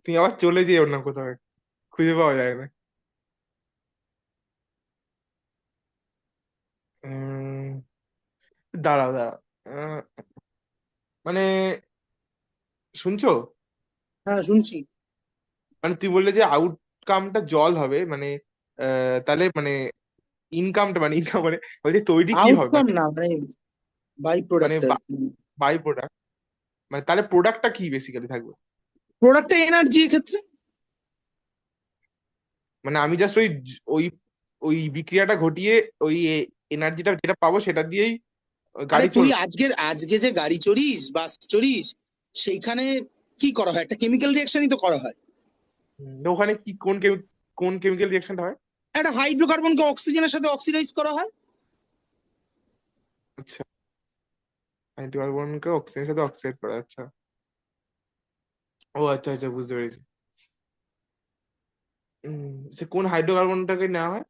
তুমি আবার চলে যেও না কোথাও, খুঁজে পাওয়া যায় না। উম, দাঁড়াও দাঁড়াও, মানে শুনছো? হ্যাঁ, শুনছি। মানে তুই বললে যে আউটকামটা জল হবে, মানে তাহলে মানে ইনকামটা মানে ইনকাম মানে বলছি তৈরি কি হবে আউটকাম মানে, না, মানে বাই মানে প্রোডাক্ট আর কি। বাই প্রোডাক্ট, মানে তাহলে প্রোডাক্টটা কি বেসিক্যালি থাকবে? প্রোডাক্টটা এনার্জি ক্ষেত্রে। মানে আমি জাস্ট ওই ওই বিক্রিয়াটা ঘটিয়ে ওই এনার্জিটা যেটা পাবো সেটা দিয়েই আরে গাড়ি তুই চলবে। আজকে যে গাড়ি চড়িস, বাস চড়িস, সেইখানে কি করা হয়? একটা কেমিক্যাল রিয়াকশনই তো করা হয়। তো ওখানে কি কোন কেমিক্যাল রিয়াকশনটা হয়? একটা হাইড্রোকার্বনকে অক্সিজেনের সাথে অক্সিডাইজ করা হয়। আচ্ছা, হাইড্রোকার্বনকে অক্সিজেনের সাথে অক্সাইড করা, আচ্ছা। ও আচ্ছা আচ্ছা, বুঝতে পেরেছি। উম, সে কোন হাইড্রোকার্বনটাকে নেওয়া হয়?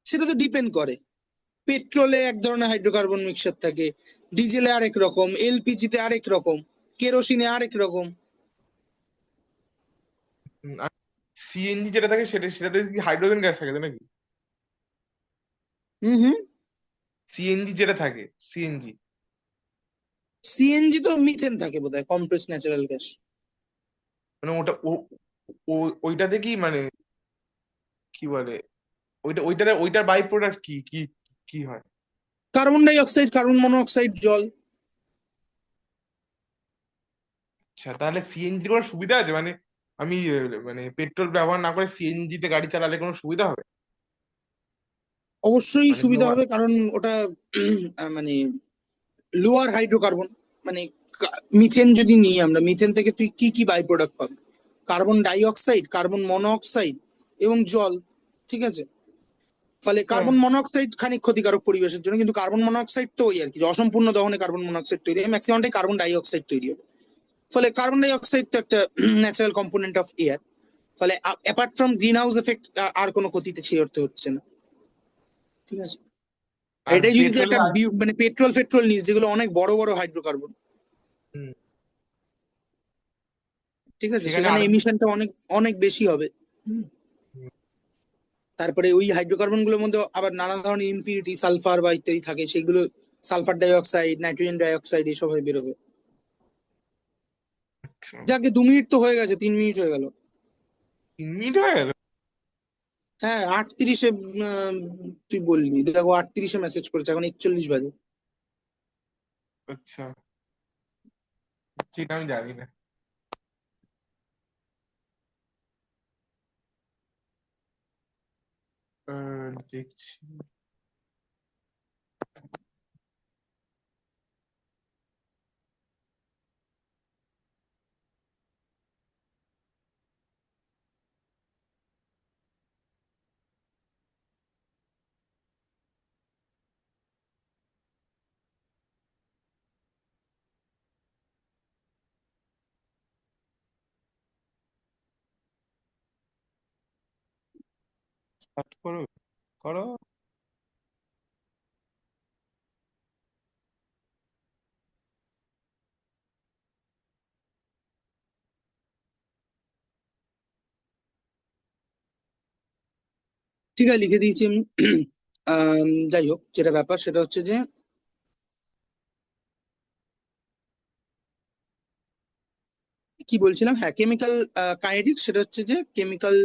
সেটা তো ডিপেন্ড করে। পেট্রোলে এক ধরনের হাইড্রোকার্বন মিক্সার থাকে, ডিজেলে আরেক রকম, এলপিজিতে আরেক রকম, কেরোসিনে আরেক রকম। আর সিএনজি যেটা থাকে সেটাতে কি হাইড্রোজেন গ্যাস থাকে তো নাকি? হুম হুম। সিএনজি যেটা থাকে, সিএনজি সিএনজি তো মিথেন থাকে বোধহয়, কমপ্রেস ন্যাচারাল গ্যাস। মানে ওটা ওইটাতে কি মানে কি বলে, ওইটার বাই প্রোডাক্ট কি কি কি হয়? Carbon die oxide, carbon monoxide, জল। আচ্ছা, তাহলে সিএনজি কোনো সুবিধা আছে মানে, আমি মানে পেট্রোল ব্যবহার না করে সিএনজি তে গাড়ি চালালে কোনো সুবিধা হবে? অবশ্যই মানে সুবিধা লোয়ার। হবে, কারণ ওটা মানে লোয়ার হাইড্রোকার্বন, মানে মিথেন যদি নিই আমরা, মিথেন থেকে তুই কি কি বাই প্রোডাক্ট পাবি? Carbon die oxide, carbon monoxide এবং জল। ঠিক আছে। ফলে হ্যাঁ। কার্বন মনোঅক্সাইড খানিক ক্ষতিকারক পরিবেশের জন্য, কিন্তু কার্বন মনোঅক্সাইড তো ওই আর কি, যে অসম্পূর্ণ দহনে কার্বন মনোঅক্সাইড তৈরি হয়, ম্যাক্সিমামটাই কার্বন ডাই অক্সাইড তৈরি হবে। ফলে কার্বন ডাই অক্সাইড তো একটা ন্যাচারাল কম্পোনেন্ট অফ এয়ার। ফলে apart from greenhouse effect আর কোনো ক্ষতিতে সে অর্থে হচ্ছে না। ঠিক আছে। আর আর এটাই যদি তুই পেট্রোলে একটা মানে পেট্রোল ফেট্রোল নিস, যেগুলো অনেক বড় বড় হাইড্রোকার্বন, ঠিক আছে, সেখানে সেখানে আরো এমিশনটা অনেক অনেক বেশি হবে। হুম। তারপরে ওই হাইড্রোকার্বন গুলোর মধ্যে আবার নানা ধরনের ইম্পিউরিটি, সালফার বা ইত্যাদি থাকে, সেগুলো sulphur die oxide, nitrogen die oxide এসব হয়ে বেরোবে। আচ্ছা, যাকে 2 মিনিট তো হয়ে গেছে, 3 মিনিট হয়ে গেল। 3 মিনিট হয়ে গেল? হ্যাঁ 38-এ। তুই বললি দেখো, 38-এ মেসেজ করেছে, এখন 41 বাজে। আচ্ছা, সেটা আমি জানি না। দেখছি। স্টার্ট করো, করো। ঠিক আছে, লিখে দিয়েছি আমি। যাই হোক, যেটা ব্যাপার সেটা হচ্ছে যে কি বলছিলাম, হ্যাঁ কেমিক্যাল কাইনেটিক্স, সেটা হচ্ছে যে কেমিক্যাল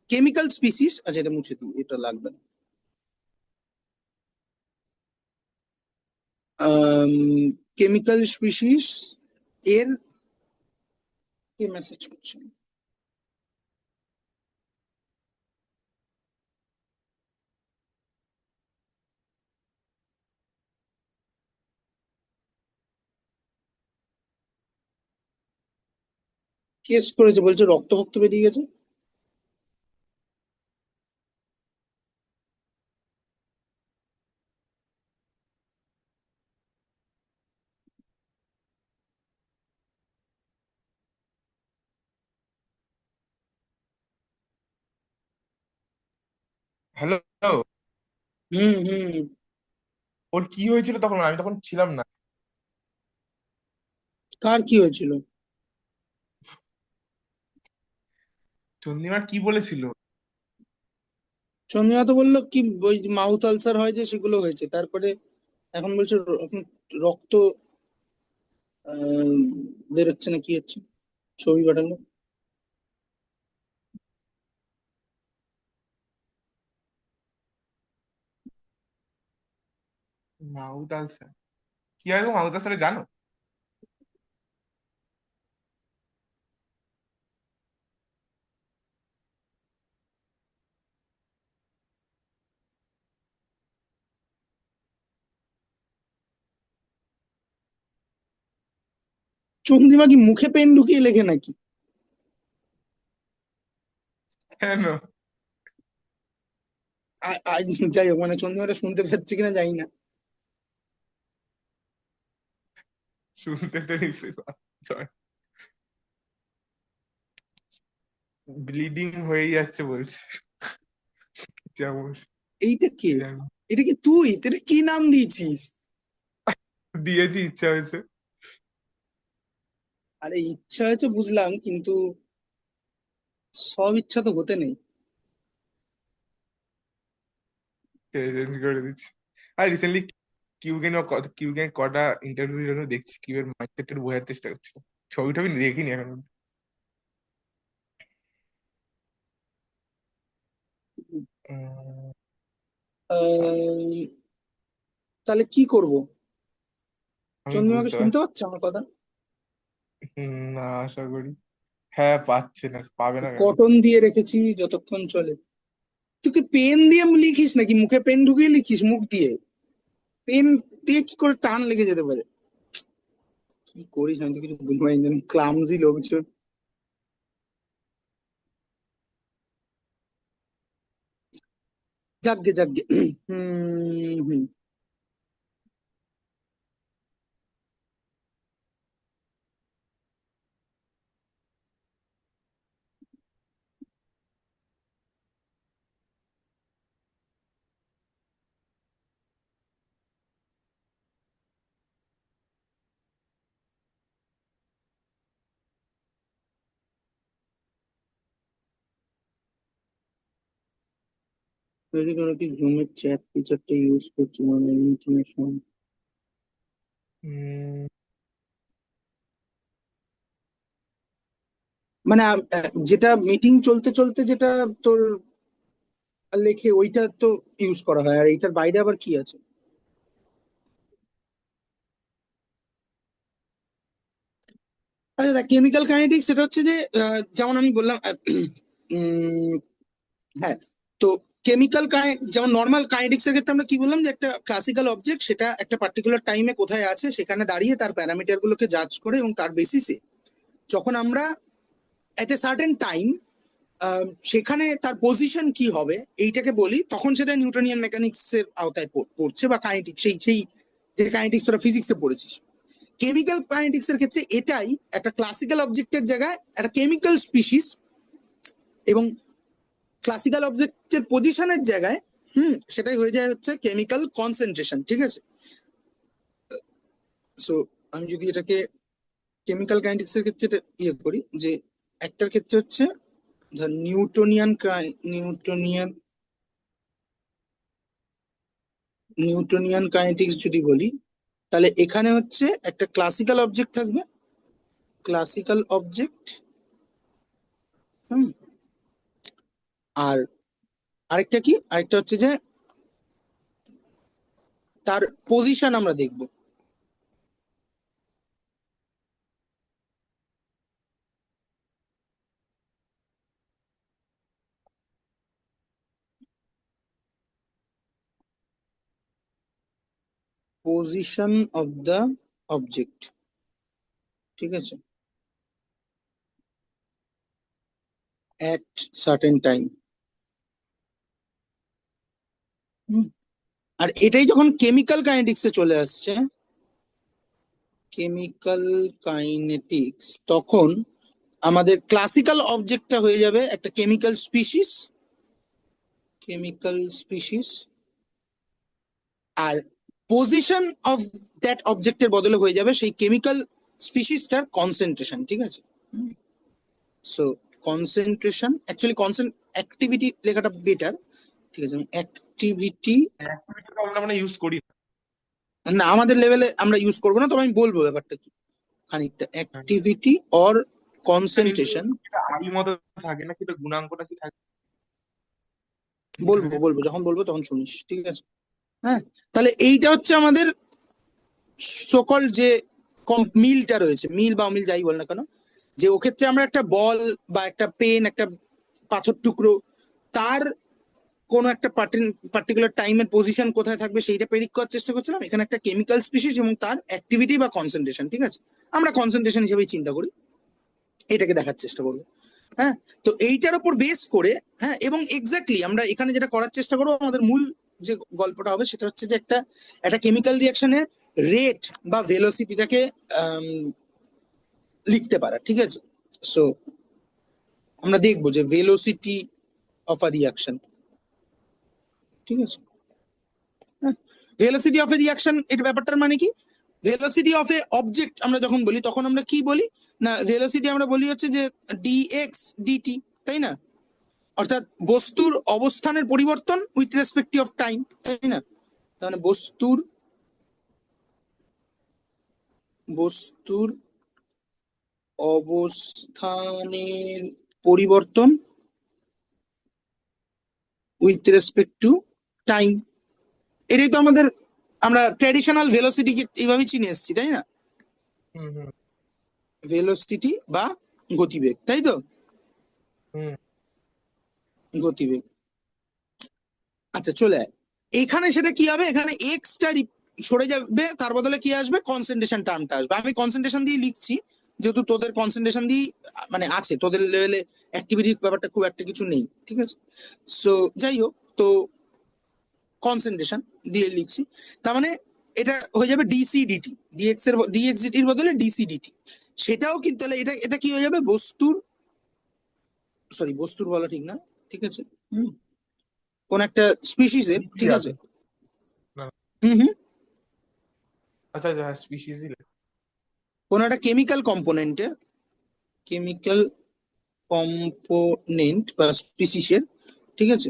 কেমিক্যাল স্পিসিস। আচ্ছা, এটা মুছে দিই, এটা লাগবে না। কেমিক্যাল স্পিসিস এর, কে মেসেজ করছে? কেস করেছে, বলছে রক্ত ভক্ত বেরিয়ে গেছে। হ্যালো। হুম হুম। ওর কি হয়েছিল তখন? আমি তখন ছিলাম না। কার কি হয়েছিল? চন্দ্রিমা কি বলেছিল? চন্দ্রিমা তো বললো কি, ওই মাউথ আলসার হয় যে, সেগুলো হয়েছে। তারপরে এখন বলছে এখন রক্ত আহ, বেরোচ্ছে না, কি হচ্ছে, ছবি পাঠালো। মাউথ আলসার কি হয় গো? মাউথ আলসারে জানো? চন্দ্রিমা কি মুখে পেন ঢুকিয়ে লেখে নাকি? কেন? যাই হোক, মানে চন্দ্রিমাটা শুনতে পাচ্ছি কিনা জানি না। শুনতে তো নিশ্চয়ই ব্লিডিং হয়ে যাচ্ছে বলছে। যেমন এইটা কে? কি জানি এটা কি তুই? এটা কি নাম দিয়েছিস? দিয়েছি, ইচ্ছা হয়েছে। আরে ইচ্ছা হয়েছে বুঝলাম, কিন্তু সব ইচ্ছা তো হতে নেই। চেঞ্জ করে দিচ্ছি। আর রিসেন্টলি কিউগেন কটা ইন্টারভিউ জন্য দেখছি, কিউ এর মাইন্ডসেটের বোঝার চেষ্টা করছি। ছবি টবি দেখিনি এখন। উম, আহ, তাহলে কি করব? আমি চন্দ্রিমাকে বুঝতে শুনতে পারছি। পাচ্ছে আমার কথা? না, আশা করি। হ্যাঁ, পাচ্ছে না, পাবে না কেন? কটন দিয়ে রেখেছি যতক্ষণ চলে। তুই কি পেন দিয়ে লিখিস নাকি মুখে পেন ঢুকিয়ে লিখিস মুখ দিয়ে? পেন দিয়ে কি করে টান লেগে যেতে পারে? কি করিস আমি তো কিছু বুঝতে পারি না, ক্লামজি লোকজন। যাকগে যাকগে। হুম। যদি কোনো কি জুমের চ্যাট ফিচারটা ইউজ করছি মানে ইন্টিমেশন, উম, মানে যেটা মিটিং চলতে চলতে যেটা তোর লেখে ওইটা তো ইউজ করা হয়, আর এইটার বাইরে আবার কি আছে? আচ্ছা দেখ, কেমিক্যাল কাইনেটিক্স সেটা হচ্ছে যে যেমন আমি বললাম, উম, হ্যাঁ। তো কেমিক্যাল যেমন নর্মাল কাইনেটিক্স এর ক্ষেত্রে আমরা কি বললাম, যে একটা ক্লাসিক্যাল অবজেক্ট সেটা একটা পার্টিকুলার টাইমে কোথায় আছে সেখানে দাঁড়িয়ে তার প্যারামিটার গুলোকে জাজ করে এবং তার বেসিসে যখন আমরা এট এ সার্টেন টাইম সেখানে তার পজিশন কি হবে এইটাকে বলি, তখন সেটা নিউটনিয়ান মেকানিক্স এর আওতায় পড়ছে, বা কাইনেটিক্স, সেই সেই যে কাইনেটিক্স তোরা ফিজিক্সে পড়েছিস। কেমিক্যাল কাইনেটিক্স এর ক্ষেত্রে এটাই একটা ক্লাসিক্যাল অবজেক্টের জায়গায় একটা কেমিক্যাল স্পিসিস, এবং ক্লাসিক্যাল অবজেক্টের পজিশনের জায়গায় সেটাই হয়ে যায় হচ্ছে কেমিক্যাল কনসেন্ট্রেশন, ঠিক আছে? সো আমি যদি এটাকে কেমিক্যাল কাইনেটিক্স এর ক্ষেত্রে এটা ইয়ে করি, যে একটার ক্ষেত্রে হচ্ছে ধর নিউটনিয়ান নিউটনিয়ান কাইনেটিক্স যদি বলি, তাহলে এখানে হচ্ছে একটা ক্লাসিক্যাল অবজেক্ট থাকবে, ক্লাসিক্যাল অবজেক্ট। হুম। আর আরেকটা কি, আরেকটা হচ্ছে যে তার পজিশন আমরা দেখব। পজিশন অফ দ্য অবজেক্ট, ঠিক আছে, অ্যাট সার্টেন টাইম। আর এটাই যখন কেমিক্যাল কাইনেটিক্সে চলে আসছে, কেমিক্যাল কাইনেটিক্স, তখন আমাদের ক্লাসিক্যাল অবজেক্টটা হয়ে যাবে একটা কেমিক্যাল স্পিসিস, কেমিক্যাল স্পিসিস। আর পজিশন অফ দ্যাট অবজেক্টের বদলে হয়ে যাবে সেই কেমিক্যাল স্পিসিসটার কনসেন্ট্রেশন, ঠিক আছে? সো কনসেন্ট্রেশন, অ্যাকচুয়ালি অ্যাক্টিভিটি লেখাটা বেটার, ঠিক আছে? অ্যাক্টিভিটি, অ্যাক্টিভিটি তো আমরা মানে ইউজ করি না। না আমাদের লেভেলে আমরা ইউজ করবো না, তবে আমি বলবো ব্যাপারটা কি, খানিকটা হ্যাঁ। Activity or concentration. এটা আই মতো থাকে না, কিন্তু গুণাঙ্কটা কি থাকে? বলবো বলবো, যখন বলবো তখন শুনিস, ঠিক আছে? হ্যাঁ, তাহলে এইটা হচ্ছে আমাদের সকল যে মিলটা রয়েছে, মিল বা অমিল যাই বল না কেন, যে ও ক্ষেত্রে আমরা একটা বল বা একটা পেন, একটা পাথর টুকরো, তার কোনো একটা পার্টিকুলার টাইমের পজিশন কোথায় থাকবে সেইটা প্রেডিক্ট করার চেষ্টা করছিলাম। এখানে একটা কেমিক্যাল স্পিসিস এবং তার অ্যাক্টিভিটি বা কনসেন্ট্রেশন, ঠিক আছে, আমরা কনসেন্ট্রেশন হিসেবেই চিন্তা করি, এটাকে দেখার চেষ্টা করবো। হ্যাঁ, তো এইটার উপর বেস করে, হ্যাঁ, এবং এক্স্যাক্টলি আমরা এখানে যেটা করার চেষ্টা করবো, আমাদের মূল যে গল্পটা হবে সেটা হচ্ছে যে একটা একটা কেমিক্যাল রিয়াকশনের রেট বা ভেলোসিটিটাকে লিখতে পারা, ঠিক আছে। সো আমরা দেখবো যে ভেলোসিটি অফ আ রিয়াকশন, ঠিক আছে। ভেলোসিটি অফ এ রিয়াকশন, এটা ব্যাপারটার মানে কি, ভেলোসিটি অফ এ অবজেক্ট আমরা যখন বলি তখন আমরা কি বলি না, ভেলোসিটি আমরা বলি হচ্ছে যে ডিএক্স ডিটি, তাই না, অর্থাৎ বস্তুর অবস্থানের পরিবর্তন উইথ রেসপেক্টিভ অফ টাইম, তাই না। তার মানে বস্তুর বস্তুর অবস্থানের পরিবর্তন উইথ রেসপেক্ট টু টাইম, এটাই তো আমাদের, আমরা ট্র্যাডিশনাল ভেলোসিটিকে এইভাবেই চিনে এসেছি, তাই না, হুম হুম ভেলোসিটি বা গতিবেগ, তাই তো, হুম গতিবেগ। আচ্ছা চলে আয়, এখানে সেটা কি হবে, এখানে এক্সটা সরে যাবে, তার বদলে কি আসবে, কনসেন্ট্রেশন টার্মটা আসবে। আমি কনসেন্ট্রেশন দিয়ে লিখছি, যেহেতু তোদের কনসেন্ট্রেশন দিয়ে মানে আছে, তোদের লেভেলে অ্যাক্টিভিটির ব্যাপারটা খুব একটা কিছু নেই, ঠিক আছে। সো যাই হোক, তো কনসেন্ট্রেশন দিয়ে লিখছি, তার মানে এটা হয়ে যাবে ডিসি ডিটি, ডিএক্স এর ডিএক্স ডিটির বদলে ডিসি ডিটি। সেটাও কিন্তু তাহলে এটা এটা কি হয়ে যাবে, বস্তুর, সরি বস্তুর বলা ঠিক না, ঠিক আছে, হুম, কোন একটা স্পিসিসের, কি ঠিক আছে, আছে না হুম হুম, আচ্ছা আচ্ছা হ্যাঁ স্পিসিসই কোন একটা কেমিক্যাল কম্পোনেন্টের, কেমিক্যাল কম্পোনেন্ট বা স্পিসিসের, ঠিক আছে,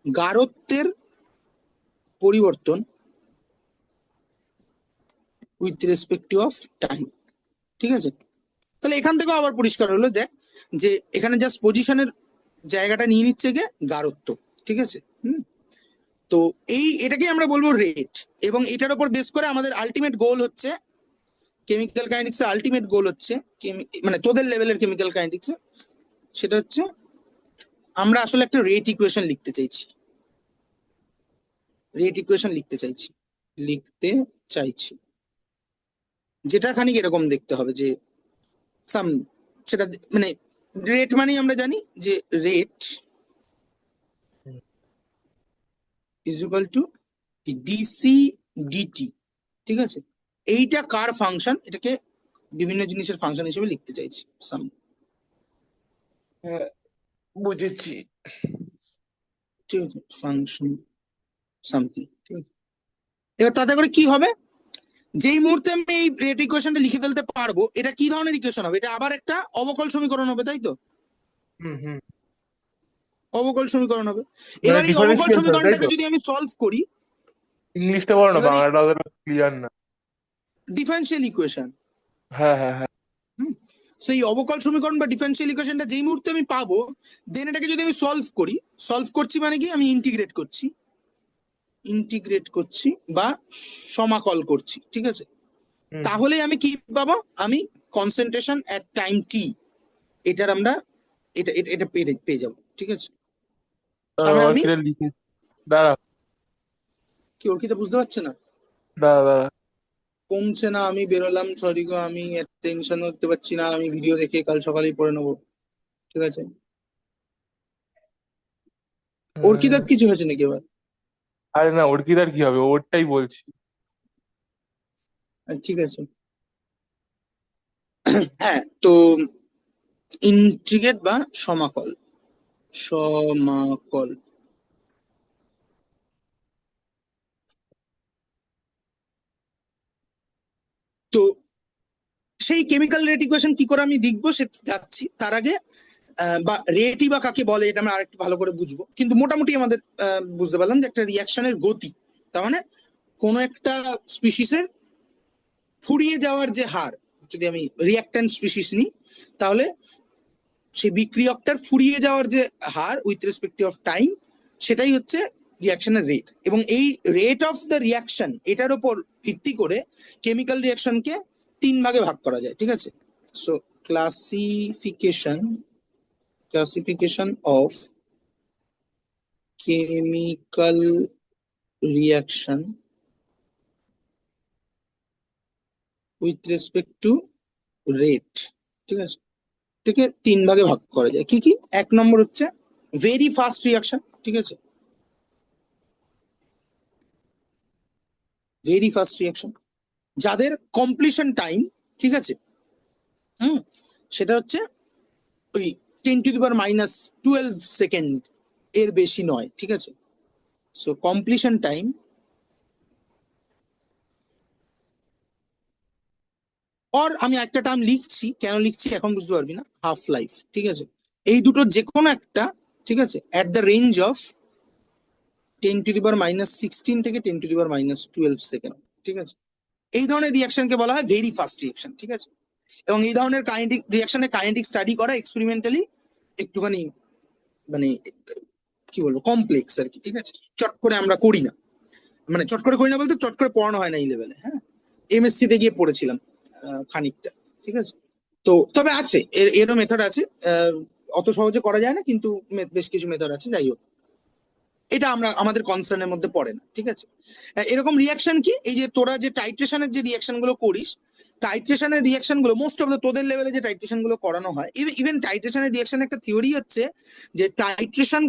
গাঢ়ত্বের পরিবর্তন উইথ রেসপেক্টিভ অফ টাইম, ঠিক আছে। তাহলে এখান থেকেও আবার পরিষ্কার হলো, দেখ যে এখানে জাস্ট পজিশনের জায়গাটা নিয়ে নিচ্ছে গে গাঢ়ত্ব, ঠিক আছে, হুম। তো এটাকে আমরা বলবো রেট, এবং এটার উপর বেস করে আমাদের আলটিমেট গোল হচ্ছে, কেমিক্যাল কাইনেটিক্স এর আলটিমেট গোল হচ্ছে, মানে তোদের লেভেলের কেমিক্যাল কাইনেটিক্স, সেটা হচ্ছে আমরা আসলে একটা রেট ইকুয়েশন লিখতে চাইছি, রেট ইকুয়েশন লিখতে চাইছি, যেটা খানিক এরকম দেখতে হবে যে সাম, সেটা মানে রেট মানেই আমরা জানি যে rate is equal to dc dt, ঠিক আছে। এইটা কার ফাংশন, এটাকে বিভিন্ন জিনিসের ফাংশন হিসেবে লিখতে চাইছি, সাম, হ্যাঁ বুঝেছি ঠিক আছে, ফাংশন সামথিং, ঠিক আছে। এবার তাতে করে কি হবে, যেই মুহূর্তে আমি এই রেট ইকুয়েশনটা লিখে ফেলতে পারবো, এটা কি ধরনের ইকুয়েশন হবে, এটা আবার একটা অবকল সমীকরণ হবে, তাই তো, হুম হুম অবকল সমীকরণ হবে। মানে এবার এই অবকল ডিফারেন্সিয়াল তাই সমীকরণটাকে তো যদি আমি সলভ করি, ইংলিশটা বলো না এবার এই বাংলাটা অতটা ক্লিয়ার না ডিফারেন্সিয়াল ইকুয়েশন, হ্যাঁ হ্যাঁ হ্যাঁ হুম, সেই অবকল সমীকরণ বা ডিফারেন্সিয়াল ইকুয়েশনটা যেই মুহূর্তে আমি পাবো, দেন এটাকে যদি আমি সলভ করছি মানে কি, আমি ইন্টিগ্রেট করছি বা সমাকল করছি, ঠিক আছে। হুম হুম তাহলে আমি কি পাবো, আমি কনসেন্ট্রেশন এট টাইম টি, এটার আমরা এটা এটা এটা পেয়ে যাবো, ঠিক আছে। তার মানে আমি অর্কিটা লিখে দাঁড়া কি, অর্কিতা বুঝতে পারছে না, দাঁড়া দাঁড়া কমছে না, আমি বেরোলাম, সরি গো, আমি টেনশন করতে পারছি না, আমি ভিডিও দেখে কাল সকালেই পড়ে নেবো, ঠিক আছে। অর্কিতার কিছু হয়েছে নাকি এবার, আরে না অর্কিতার কি হবে ওরটাই বলছি ঠিক আছে, হ্যাঁ, তো ইন্টিগ্রেট বা সমাকল, তো সেই কেমিক্যাল রেট ইকুয়েশন কি করে আমি লিখবো সে যাচ্ছি, তার আগে বা রেটই বা কাকে বলে এটা আমরা আরেকটু ভালো করে বুঝবো, কিন্তু মোটামুটি আমাদের বুঝতে পারলাম যে একটা রিয়াকশনের গতি, তার মানে কোন একটা স্পিসিসের ফুরিয়ে যাওয়ার যে হার, যদি আমি রিয়াক্ট্যান্ট স্পিসিস নিই, তাহলে সেই বিক্রিয়কটার ফুরিয়ে যাওয়ার যে her with respective of time, সেটাই হচ্ছে রিয়াকশনের রেট, এবং এই রেট অফ দ্য রিয়াকশন এটার উপর ভিত্তি করে কেমিক্যাল রিয়াকশনকে 3 ভাগে ভাগ করা যায়, ঠিক আছে? So classification of chemical reaction with respect to rate, ঠিক আছে? এটাকে 3 ভাগে ভাগ করা যায়। কি কি? 1 নম্বর হচ্ছে ভেরি ফাস্ট রিয়াকশন, ঠিক আছে? ভেরি ফাস্ট রিয়াকশন যাদের কমপ্লিশন টাইম, ঠিক আছে, হুম, সেটা হচ্ছে ওই 10⁻⁻12 সেকেন্ড এর বেশি নয়, ঠিক আছে? সো কমপ্লিশন টাইম, আর আমি একটা টার্ম লিখছি, কেন লিখছি এখন বুঝতে পারবি না, হাফ লাইফ, ঠিক আছে? এই দুটোর যে কোনো একটা, ঠিক আছে, অ্যাট দ্য রেঞ্জ অফ 10⁻16 থেকে 10⁻12 সেকেন্ড, ঠিক আছে? এই ধরনের রিয়াকশনকে বলা হয় ভেরি ফাস্ট রিয়াকশন, ঠিক আছে? এবং এই ধরনের কাইনেটিক রিয়াকশনের কাইনেটিক স্টাডি করা এক্সপেরিমেন্টালি একটুখানি মানে কি বলবো, কমপ্লেক্স আর কি, ঠিক আছে? চট করে আমরা করি না, মানে চট করে করি না বলতে চট করে পড়ানো হয় না এই লেভেলে, হ্যাঁ। এমএসসি তে গিয়ে পড়েছিলাম খানিকটা, ঠিক আছে? তো তবে আছে, এরও মেথড আছে, অত সহজে করা যায় না, কিন্তু বেশ কিছু মেথড আছে, যাই হোক, এটা আমরা আমাদের কনসার্নের মধ্যে পড়ে না, ঠিক আছে? এরকম রিয়াকশন কি, এই যে তোরা যে টাইট্রেশনের যে রিয়াকশন গুলো করিস, টাইট্রেশনের রিয়াকশন গুলো মোস্ট অফ দ্য তোদের লেভেলে যে টাইট্রেশন গুলো করানো হয়, ইভেন টাইট্রেশনের রিয়াকশন একটা থিওরি হচ্ছে যে টাইট্রেশন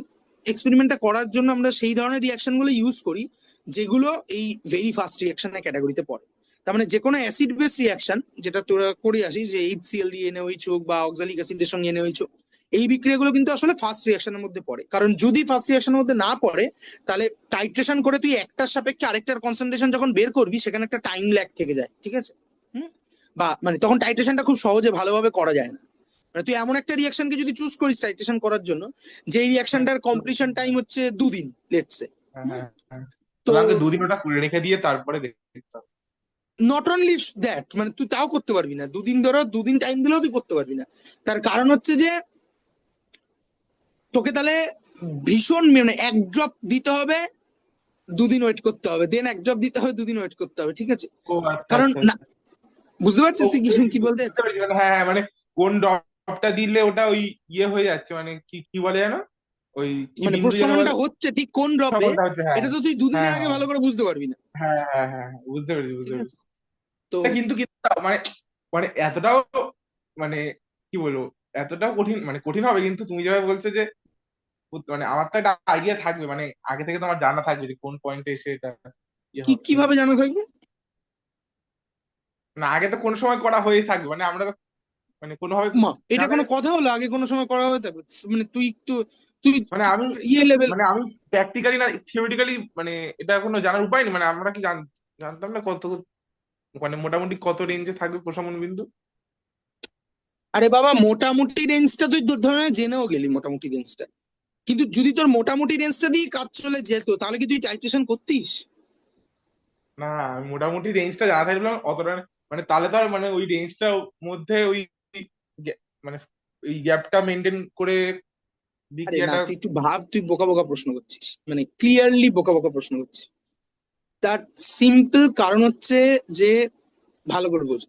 এক্সপেরিমেন্টটা করার জন্য আমরা সেই ধরনের রিয়াকশন গুলো ইউজ করি যেগুলো এই ভেরি ফাস্ট রিয়াকশনের ক্যাটাগরিতে পড়ে। তার মানে যে কোনো অ্যাসিড বেস রিয়াকশন যেটা তোরা করে আসিস, যে HCl দিয়ে NaOH হোক বা অক্সালিক অ্যাসিডের সঙ্গে NaOH হোক, এই বিক্রিয়াগুলো কিন্তু আসলে ফার্স্ট রিয়াকশনের মধ্যে পড়ে। কারণ যদি ফার্স্ট রিয়াকশনের মধ্যে না পড়ে, তাহলে টাইট্রেশন করে তুই একটার সাপেক্ষে আরেকটার কনসেন্ট্রেশন যখন বের করবি, সেখানে একটা টাইম ল্যাগ থেকে যায়, ঠিক আছে? হুম, বা মানে তখন টাইট্রেশনটা খুব সহজে ভালোভাবে করা যায় না। মানে তুই এমন একটা রিয়াকশনকে যদি চুজ করিস টাইট্রেশন করার জন্য, যে রিয়াকশনটার কমপ্লিশন টাইম হচ্ছে 2 দিন, লেটস সে, হ্যাঁ, হ্যাঁ, হ্যাঁ। তো তাহলে আমাকে 2 দিন ওটা করে রেখে দিয়ে তারপরে দেখতে হবে। নট অনলি দ্যাট, মানে তুই তাও করতে পারবি না, 2 দিন ধরো 2 দিন টাইম দিলেও তুই করতে পারবি না। তার কারণ হচ্ছে যে তোকে তাহলে ভীষণ মানে 1 ড্রপ দিতে হবে, 2 দিন ওয়েট করতে হবে, দেন 1 ড্রপ দিতে হবে, 2 দিন ওয়েট করতে হবে, ঠিক আছে? ও আচ্ছা, কারণ আচ্ছা, না, আচ্ছা। বুঝতে ও পারছিস তুই কি কি বলতে? বুঝতে পেরেছি, মানে হ্যাঁ, হ্যাঁ, মানে কোন ড্রপটা দিলে ওটা ওই ইয়ে হয়ে যাচ্ছে, মানে কি কি বলে জানো, ওই কি মানে বিন্দু যেন প্রশমনটা বলে, হচ্ছে ঠিক কোন ড্রপে, সমানটা হচ্ছে, হ্যাঁ, এটা তো তুই 2 দিনের হ্যাঁ, আগে হ্যাঁ, ভালো করে বুঝতে পারবি না, হ্যাঁ, হ্যাঁ, হ্যাঁ, হ্যাঁ, বুঝতে পেরেছি, বুঝতে ঠিক আছে? পেরেছি। তো এটা কিন্তু কিন্তু মানে মানে এতটাও মানে কি বলবো, এতটাও কঠিন, মানে কঠিন হবে কিন্তু তুমি যেভাবে বলছো যে মানে আমার তো একটা আইডিয়া থাকবে, মানে আগে থেকে তো আমার জানা থাকবে যে কোন পয়েন্টে এসে এটা ইয়ে কি হবে। কিভাবে জানা থাকবে? না, আগে তো কোন সময় করা হয়ে থাকবে, মানে আমরা তো মানে কোনোভাবে মা, এটা জানা, কোনো কথা হলো? আগে কোনো সময় করা হয়ে থাকবে? মানে তুই একটু, তুই মানে আমি ইয়ে লেভেল, মানে আমি প্র্যাকটিক্যালি না থিওরিটিক্যালি, মানে এটা কোনো জানার উপায় নেই, মানে আমরা কি জানতাম না কত, মানে মোটামুটি কত রেঞ্জে থাকবে প্রশমন বিন্দু। আরে বাবা, মোটামুটি রেঞ্জটা তুই ধরে জেনেও গেলি মোটামুটি রেঞ্জটা, কিন্তু যদি তোর মোটামুটি রেঞ্জটা দিয়ে কাজ চলে যেত, তাহলে কি তুই টাইট্রেশন করতিস? না, আমি মোটামুটি রেঞ্জটা জানা থাকলে অতটা, মানে তাহলে তো আর মানে ওই রেঞ্জটার মধ্যে ওই মানে ওই গ্যাপটা মেনটেন করে আরে না, বিক্রিয়াটা। তুই একটু ভাব, তুই বোকা বোকা প্রশ্ন করছিস, মানে ক্লিয়ারলি বোকা বোকা প্রশ্ন করছিস। তার সিম্পল কারণ হচ্ছে যে, ভালো করে বোঝ,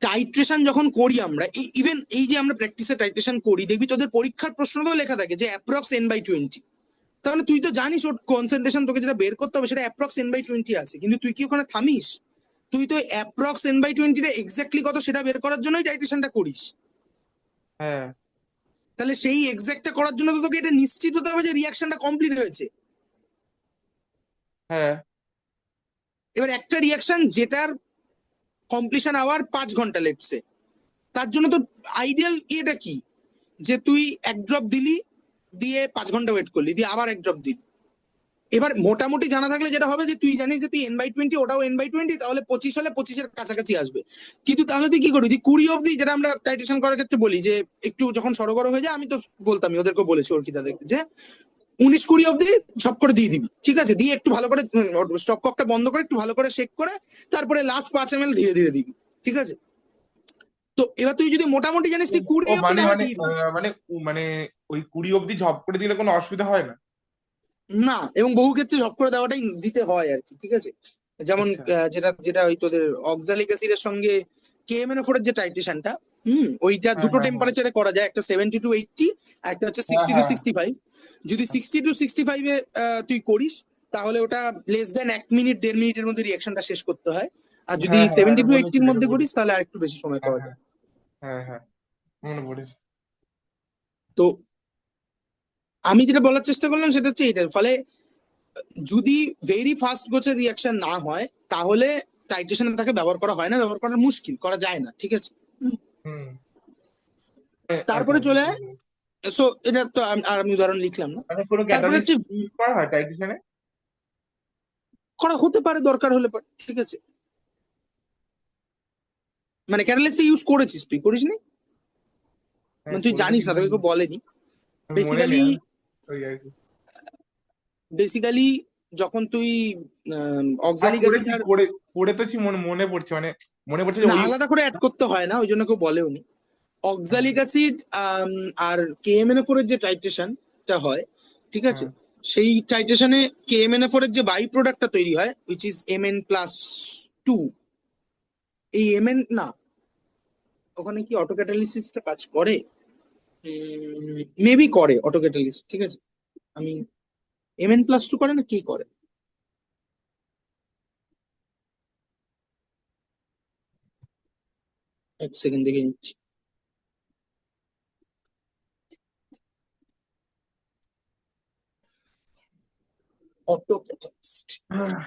টাইট্রেশন যখন করি আমরা, ইভেন এই যে আমরা প্র্যাকটিসে টাইট্রেশন করি, দেখবি তোদের পরীক্ষার প্রশ্নতেও লেখা থাকে যে অ্যাপ্রক্স N/20। তাহলে তুই তো জানিস ওর কনসেন্ট্রেশন তোকে যেটা বের করতে হবে সেটা অ্যাপ্রক্স N/20 আছে, কিন্তু তুই কি ওখানে থামিস? তুই তো অ্যাপ্রক্স N/20 টা এক্স্যাক্টলি কত সেটা বের করার জন্যই টাইট্রেশনটা করিস। হ্যাঁ, তাহলে সেই এক্স্যাক্টটা করার জন্য তো তোকে এটা নিশ্চিত হতে হবে যে রিয়াকশনটা কমপ্লিট হয়েছে। হ্যাঁ, এবার একটা রিয়াকশন যেটার কমপ্লিশন আওয়ার 5 ঘন্টা লেটসে, তার জন্য তো আইডিয়াল ইয়েটা কি, যে তুই 1 ড্রপ দিলি, দিয়ে 5 ঘন্টা ওয়েট করলি, দিয়ে আবার 1 ড্রপ দিলি। এবার মোটামুটি জানা থাকলে যেটা হবে যে তুই জানিস যে তুই N/20, ওটাও N/20, তাহলে 25 হলে 25-এর কাছাকাছি আসবে। কিন্তু তাহলে তুই কি করবি, তুই 20 অব্দি, যেটা আমরা টাইট্রেশন করার ক্ষেত্রে বলি যে একটু যখন সরগর হয়ে যায়, আমি তো বলতামই, ওদেরকে বলেছি অর্কিতাদেরকে, যে 19-20 অব্দি ঝপ করে দিয়ে দিবি, ঠিক আছে? দিয়ে একটু ভালো করে স্টপ ককটা বন্ধ করে একটু ভালো করে শেক করে, তারপরে লাস্ট 5 ml ধীরে ধীরে দিবি, ঠিক আছে? তো এবার তুই যদি মোটামুটি জানিস, তুই কুড়ি ও অব্দি মানে না হয় মানে দিয়ে দিবি। মানে মানে ওই 20 অব্দি ঝপ করে দিলে কোনো অসুবিধা হয় না? না, এবং বহু ক্ষেত্রে সব করে দেওয়াটাই দিতে হয় আর কি, ঠিক আছে। যেমন আচ্ছা। যেটা যেটা ওই তোদের অক্সালিক অ্যাসিডের সঙ্গে কেএমএনএফ এর যে টাইট্রেশনটা, ওইটা হ্যাঁ দুটো হ্যাঁ হ্যাঁ টেম্পারেচারে করা যায়, একটা 70 to 80, একটা হচ্ছে হ্যাঁ 60 to 65। যদি হ্যাঁ 60 to 65-এ তুই করিস, তাহলে ওটা লেস দেন 1 মিনিট 1.5 মিনিটের মধ্যে রিয়াকশনটা শেষ করতে হয়। আর যদি হ্যাঁ হ্যাঁ, 70 to 80-র বলেছিল, এটা মধ্যে করিস বলেছিল। তাহলে আরেকটু বেশি সময় হ্যাঁ পাওয়া হ্যাঁ যায়। হ্যাঁ হ্যাঁ, মনে পড়েছে। তো আমি যেটা বলার চেষ্টা করলাম সেটা হচ্ছে এটার ফলে যদি ভেরি ফাস্ট গোছের রিয়াকশন না হয়, তাহলে টাইট্রেশন তাকে ব্যবহার করা হয় না, ব্যবহার করা মুশকিল, করা যায় না, ঠিক আছে। হুম। আচ্ছা, তারপরে চলে আয়। বুঝতে পেরেছি। সো এটা তো আর আমি উদাহরণ লিখলাম না। মানে কোনো তারপরে ক্যাটালিস্ট হচ্ছে ইউজ করা হয় টাইট্রেশনে? করা হতে পারে, দরকার হলে পারে, ঠিক আছে। মানে ক্যাটালিস্ট ইউজ করেছিস, তুই করিসনি? হ্যাঁ, মানে তুই করেছি জানিস না, কিন্তু তোকে কেউ বলেনি। মনে নেই বেসিক্যালি আমি, ওই আর কি। বেসিক্যালি যখন তুই হ্যাঁ অক্সালিক অ্যাসিড করেছি, আর, করে তো মনে মনে পড়ছে, মানে মনে পড়ছে যে না ওই। আলাদা করে অ্যাড করতে হয় না, ওই জন্য কেউ বলেওনি। হ্যাঁ অক্সালিক অ্যাসিড আর কেএমএনএ4 এর যে টাইট্রেশনটা হয়, ঠিক আছে, হ্যাঁ সেই টাইট্রেশনে কেএমএনএ4 এর যে বাই প্রোডাক্টটা তৈরি হয়, উইচ ইজ Mn+2। এই এমএন না, ওখানে কি অটো ক্যাটালিসিসটা কাজ করে? মেবি করে অটো ক্যাটালিস্ট, ঠিক আছে। আমি Mn+2 করে না কি করে, এক সেকেন্ড দেখে নিচ্ছি। অটো ক্যাটালিস্ট, হ্যাঁ।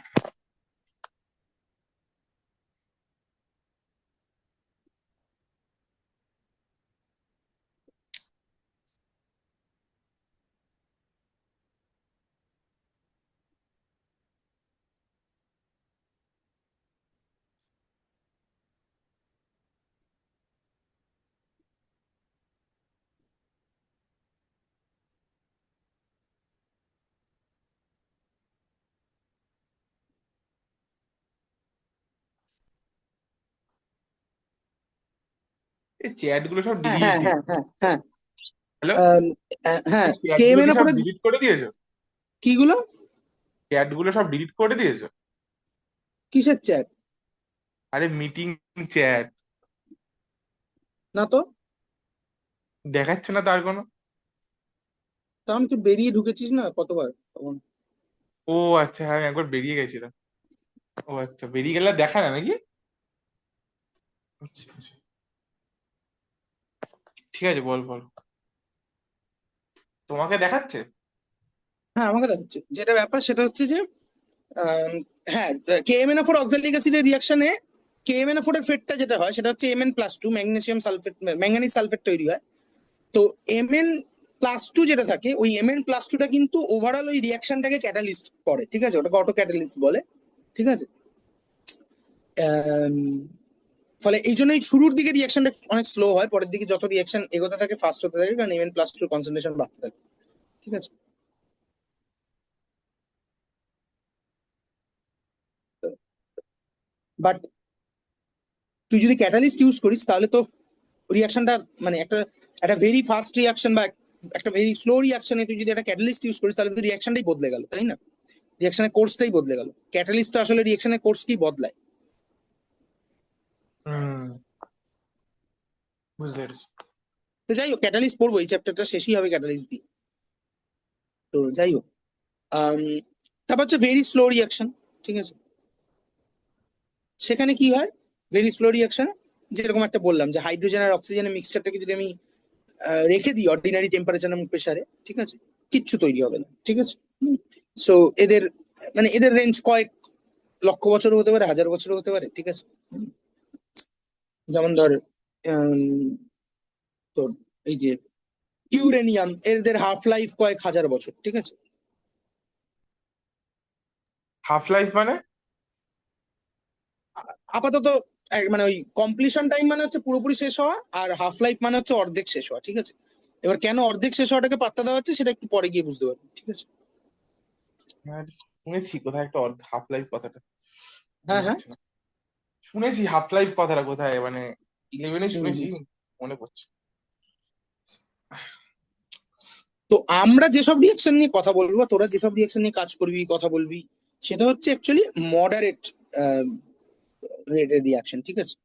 এই চ্যাট গুলো সব হ্যাঁ ডিলিট হ্যাঁ দিই। হ্যাঁ হ্যাঁ হ্যাঁ। হ্যালো, আম, হ্যাঁ, এই চ্যাট গুলো কি কেএমএনএ4 সব এর ডিলিট করে দিয়েছো? কিগুলো? চ্যাট গুলো সব ডিলিট করে দিয়েছো? কিসের চ্যাট? আরে মিটিং চ্যাট, না তো, দেখাচ্ছে না তার কোনো? তখন তুই বেরিয়ে ঢুকেছিস না কতবার তখন। ও আচ্ছা, হ্যাঁ আমি একবার বেরিয়ে গেছিলাম। ও আচ্ছা, বেরিয়ে গেলে আর দেখায় না নাকি? আচ্ছা আচ্ছা, ঠিক আছে, বল বল। তোমাকে দেখাচ্ছে? হ্যাঁ, আমাকে দেখাচ্ছে। যেটা ব্যাপার সেটা হচ্ছে যে আম, হ্যাঁ, কেএমএনএ4 অক্সালিক অ্যাসিডের রিয়াকশনে কেএমএনএ4 এর ফেটটা যেটা হয় সেটা হচ্ছে Mn+2, magnesium sulphate, manganese sulphate তৈরি হয়। তো Mn+2 যেটা থাকে, ওই Mn+2টা কিন্তু ওভারঅল ওই রিয়াকশনটাকে ক্যাটালিস্ট করে, ঠিক আছে, ওটাকে অটো ক্যাটালিস্ট বলে, ঠিক আছে। আম, ফলে এই জন্যই শুরুর দিকে রিয়াকশনটা অনেক স্লো হয়, পরের দিকে যত রিয়াকশন এগোতে থাকে ফাস্ট হতে থাকে, কারণ Mn+2 কনসেন্ট্রেশন বাড়তে থাকে, ঠিক আছে। বাট তুই যদি ক্যাটালিস্ট ইউজ করিস তাহলে তো রিয়াকশনটা, মানে একটা একটা ভেরি ফাস্ট রিয়াকশন বা একটা ভেরি স্লো রিয়াকশনে তুই যদি একটা ক্যাটালিস্ট ইউজ করিস, তাহলে তো রিয়াকশনটাই বদলে গেল, তাই না? রিয়াকশনের কোর্সটাই বদলে গেল। ক্যাটালিস্ট তো আসলে রিয়াকশনের কোর্সকেই বদলায়। হুম, বুঝতে পেরেছি। তো যাই হোক, ক্যাটালিস্ট পড়বো, এই চ্যাপ্টারটা শেষই হবে ক্যাটালিস্ট দিয়ে। তো যাই হোক, আম, তারপর হচ্ছে ভেরি স্লো রিয়াকশন, ঠিক আছে। সেখানে কি হয়, ভেরি স্লো রিয়াকশনে যেরকম একটা বললাম যে হাইড্রোজেন আর অক্সিজেনের মিক্সচারটাকে যদি আমি রেখে দিই অর্ডিনারি টেম্পারেচার এবং প্রেসারে, ঠিক আছে, কিচ্ছু তৈরি হবে না, ঠিক আছে। সো এদের, মানে এদের রেঞ্জ কয়েক লক্ষ বছরও হতে পারে, হাজার বছরও হতে পারে, ঠিক আছে। যেমন ধর উম, তোর এই যে ইউরেনিয়াম, এদের হাফ লাইফ কয়েক হাজার বছর, ঠিক আছে। হাফ লাইফ মানে? আপাতত মানে ওই কমপ্লিশন টাইম মানে হচ্ছে পুরোপুরি শেষ হওয়া, আর হাফ লাইফ মানে হচ্ছে অর্ধেক শেষ হওয়া, ঠিক আছে। এবার কেন অর্ধেক শেষ হওয়াটাকে পাত্তা দেওয়া হচ্ছে সেটা একটু পরে গিয়ে বুঝতে পারবি, ঠিক আছে। হ্যাঁ, শুনেছি কোথায় একটা হাফ লাইফ কথাটা, হ্যাঁ মনে হ্যাঁ। পড়ছে না। শুনেছি হাফ লাইফ কথাটা কোথায়, মানে 11-এ হম শুনেছি, হম। মনে পড়ছে। তো আমরা যেসব রিয়াকশন নিয়ে কথা বলবো, তোরা যেসব রিয়াকশন নিয়ে কাজ করবি, কথা বলবি, সেটা হচ্ছে অ্যাকচুয়ালি মডারেট রেটের রিয়াকশন, ঠিক আছে?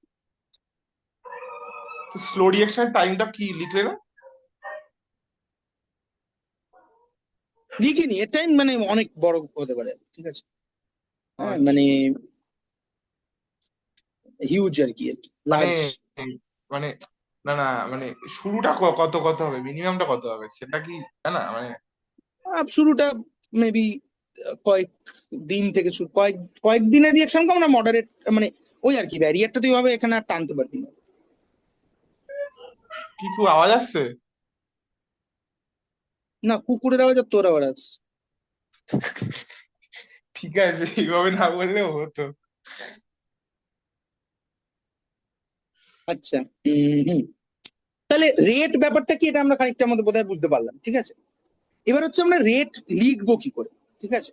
তো স্লো রিঅ্যাকশনের টাইমটা কি লিখলে না? লিখিনি, এর টাইম মানে অনেক বড় হতে পারে, ঠিক আছে? হ্যাঁ, আচ্ছা, মানে হিউজ আর কি, মানে লার্জ। মানে না না, মানে শুরুটা কত কত হবে, মিনিমামটা কত হবে সেটা কি জানা মানে? শুরুটা মেবি কয়েক দিন থেকে শুরু, কয়েক কয়েক দিনের রিয়াকশন কম না, মডারেট মানে ওই আর কি, ব্যারিয়ারটা তুই ভাবে এখানে আর টানতে পারবি না। কি খুব আওয়াজ আসছে? না, কুকুরের আওয়াজ আর তোর আওয়াজ আসছে। ঠিক আছে, এইভাবে না বললেও হতো। আচ্ছা, হুম। তাহলে রেট ব্যাপারটা কি, এটা আমরা খানিকটা মধ্যে বোধহয় বুঝতে পারলাম, ঠিক আছে? এবার হচ্ছে আমরা রেট লিখবো কি করে, ঠিক আছে?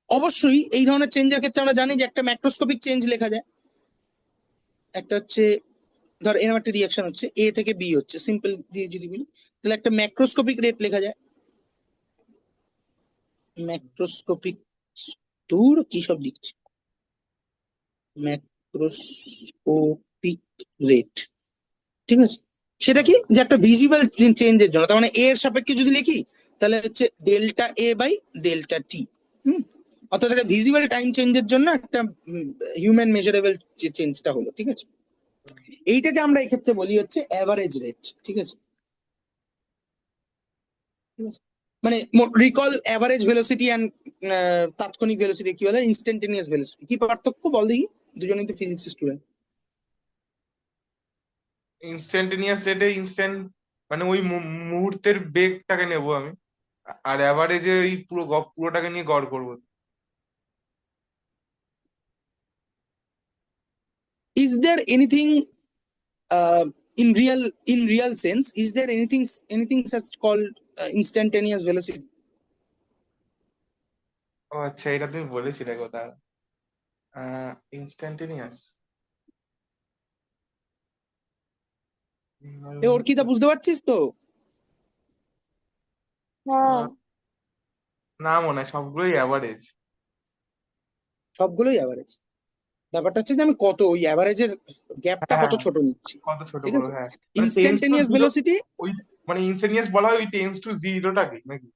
অবশ্যই এই ধরনের চেঞ্জের ক্ষেত্রে আমরা জানি যে একটা ম্যাক্রোস্কোপিক চেঞ্জ লেখা যায়। একটা হচ্ছে, ধর এরকম একটা রিয়াকশন হচ্ছে, এ থেকে বি হচ্ছে, সিম্পল দিয়ে যদি বলি, তাহলে একটা ম্যাক্রোস্কোপিক রেট লেখা যায়। ম্যাক্রোস্কোপিক, দূর কি সব লিখছি, ম্যাক্রোস্কোপিক রেট, ঠিক আছে? সেটা কি, যে একটা ভিজিবল চেঞ্জের জন্য, তার মানে এ এর সাপেক্ষে যদি লিখি, তাহলে হচ্ছে ডেল্টা এ বাই ডেল্টা টি। হুম। অর্থাৎ একটা ভিজিবল টাইম চেঞ্জের জন্য একটা হিউম্যান মেজারেবল যে চেঞ্জটা হলো, ঠিক আছে? এইটাকে আমরা এক্ষেত্রে বলি হচ্ছে অ্যাভারেজ রেট, ঠিক আছে? ঠিক আছে, মানে রিকল অ্যাভারেজ ভেলোসিটি অ্যান্ড তাৎক্ষণিক ভেলোসিটি কি বলে, ইনস্ট্যান্টেনিয়াস ভেলোসিটি, কি পার্থক্য বল দেখি? দুজনেই তো ফিজিক্স স্টুডেন্ট। ইনস্ট্যান্টেনিয়াস রেটে ইনস্ট্যান্ট মানে ওই মুহূর্তের বেগটাকে নেবো আমি, আর অ্যাভারেজে ওই পুরোটাকে নিয়ে গড় করবো। Is there anything in real sense? Is there anything such called instantaneous velocity? ও আচ্ছা, এটা তুমি বলেছিলে কথা। ইনস্ট্যান্টেনিয়াস। অর্কিতা, বুঝতে পারছিস তো? হ্যাঁ। না, মনে হয় সবগুলোই অ্যাভারেজ। সবগুলোই অ্যাভারেজ। ব্যাপারটা হচ্ছে যে আমি কত ওই অ্যাভারেজের গ্যাপটা হ্যাঁ কত হ্যাঁ, ছোট নিচ্ছি, কত ছোট ঠিক বড়, আছে? হ্যাঁ। মানে tends to instantaneous zero, velocity, ওই মানে ইনস্ট্যান্টেনিয়াস বলা হয় ওই টেন্স টু জিরোটাকে নাকি?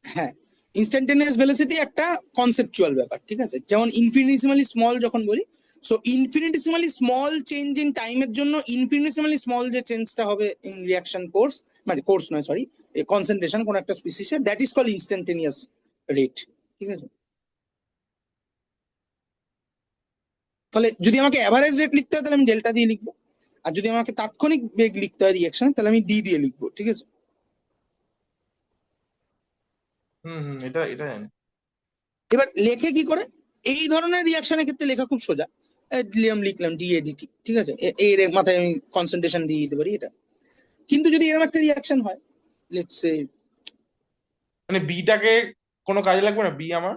হ্যাঁ, ইনস্ট্যান্টেনিয়াস ভেলোসিটি একটা কনসেপচুয়াল ব্যাপার, ঠিক আছে? যেমন ইনফিনিটেসিমালি স্মল যখন বলি, so infinitesimally small change in টাইমের জন্য ইনফিনিটেসিমালি স্মল যে চেঞ্জটা হবে ইন রিয়াকশন কোর্স, মানে কোর্স নয় সরি, কনসেন্ট্রেশন কোন একটা স্পিসিসের, that is called instantaneous rate, ঠিক আছে? ফলে যদি আমাকে অ্যাভারেজ রেট লিখতে হয় তাহলে আমি ডেল্টা দিয়ে লিখবো, আর যদি আমাকে তাৎক্ষণিক বেগ লিখতে হয় রিয়াকশন, তাহলে আমি ডি দিয়ে লিখবো, ঠিক আছে? হুম হুম, এটা এটা জানি। এবার লেখে কি করে, এই ধরনের রিয়াকশনের ক্ষেত্রে লেখা খুব সোজা। লিখলাম লিখলাম ডিএডিটি, ঠিক আছে? এর মাথায় আমি কনসেন্ট্রেশন দিয়ে দিতে পারি এটা। কিন্তু যদি এরকম একটা রিয়াকশন হয়, লেটস সে, মানে বিটাকে কোনো কাজে লাগবে না, বি আমার?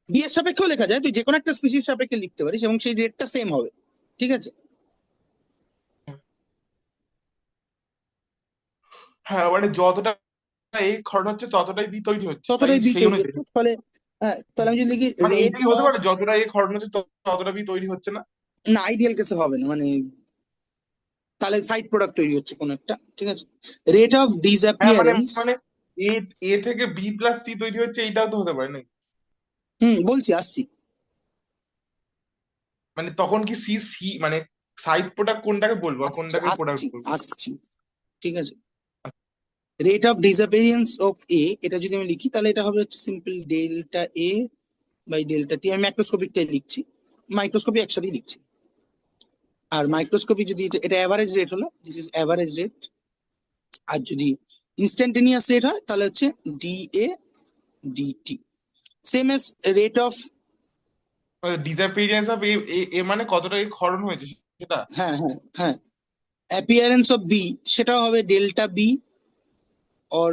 বি এর সাপেক্ষেও লেখা যায়, তুই যে কোনো একটা স্পিসিস সাপেক্ষে লিখতে পারিস এবং সেই রেটটা সেম হবে, ঠিক আছে? হ্যাঁ, মানে যতটা এই খরচ হচ্ছে ততটাই বি তৈরি হচ্ছে, তাই ততটাই বি সেই তৈরি অনুযায়ী। হচ্ছে, ফলে হ্যাঁ, তাহলে আমি যদি লিখি মানে রেট এইটাই হতে অফ, পারে, যতটা এই খরচ হচ্ছে ততটা বি তৈরি হচ্ছে না? না আইডিয়াল কেসে হবে না, মানে তাহলে সাইড প্রোডাক্ট তৈরি হচ্ছে কোন একটা, ঠিক আছে? রেট অফ হ্যাঁ, মানে ডিসঅ্যাপিয়ারেন্স, মানে এ এ থেকে বি প্লাস সি তৈরি হচ্ছে, এইটাও তো হতে পারে নাকি? বলছি আসছি। মানে তখন কি সি সি মানে সাইড প্রোডাক্ট কোনটাকে বলবো আর আসছি কোনটাকে প্রোডাক্ট আসছি বলবো? আসছি, ঠিক আছে? Rate of disappearance of A, এটা যদি আমি লিখি তাহলে এটা হবে হচ্ছে simple delta A by delta t. আমি ম্যাক্রোস্কোপিকটাই লিখছি, মাইক্রোস্কোপি একসাথেই লিখছি। আর মাইক্রোস্কোপি যদি এটা অ্যাভারেজ রেট হলো, দিস ইজ অ্যাভারেজ রেট। আর যদি ইনস্ট্যান্টেনিয়াস রেট হয় তাহলে হচ্ছে d A dt, same as rate of, disappearance of A A মানে কতটা এই ক্ষরণ হয়েছে সেটা? হ্যাঁ হ্যাঁ হ্যাঁ, অ্যাপিয়ারেন্স অফ বি, সেটাও হবে delta B or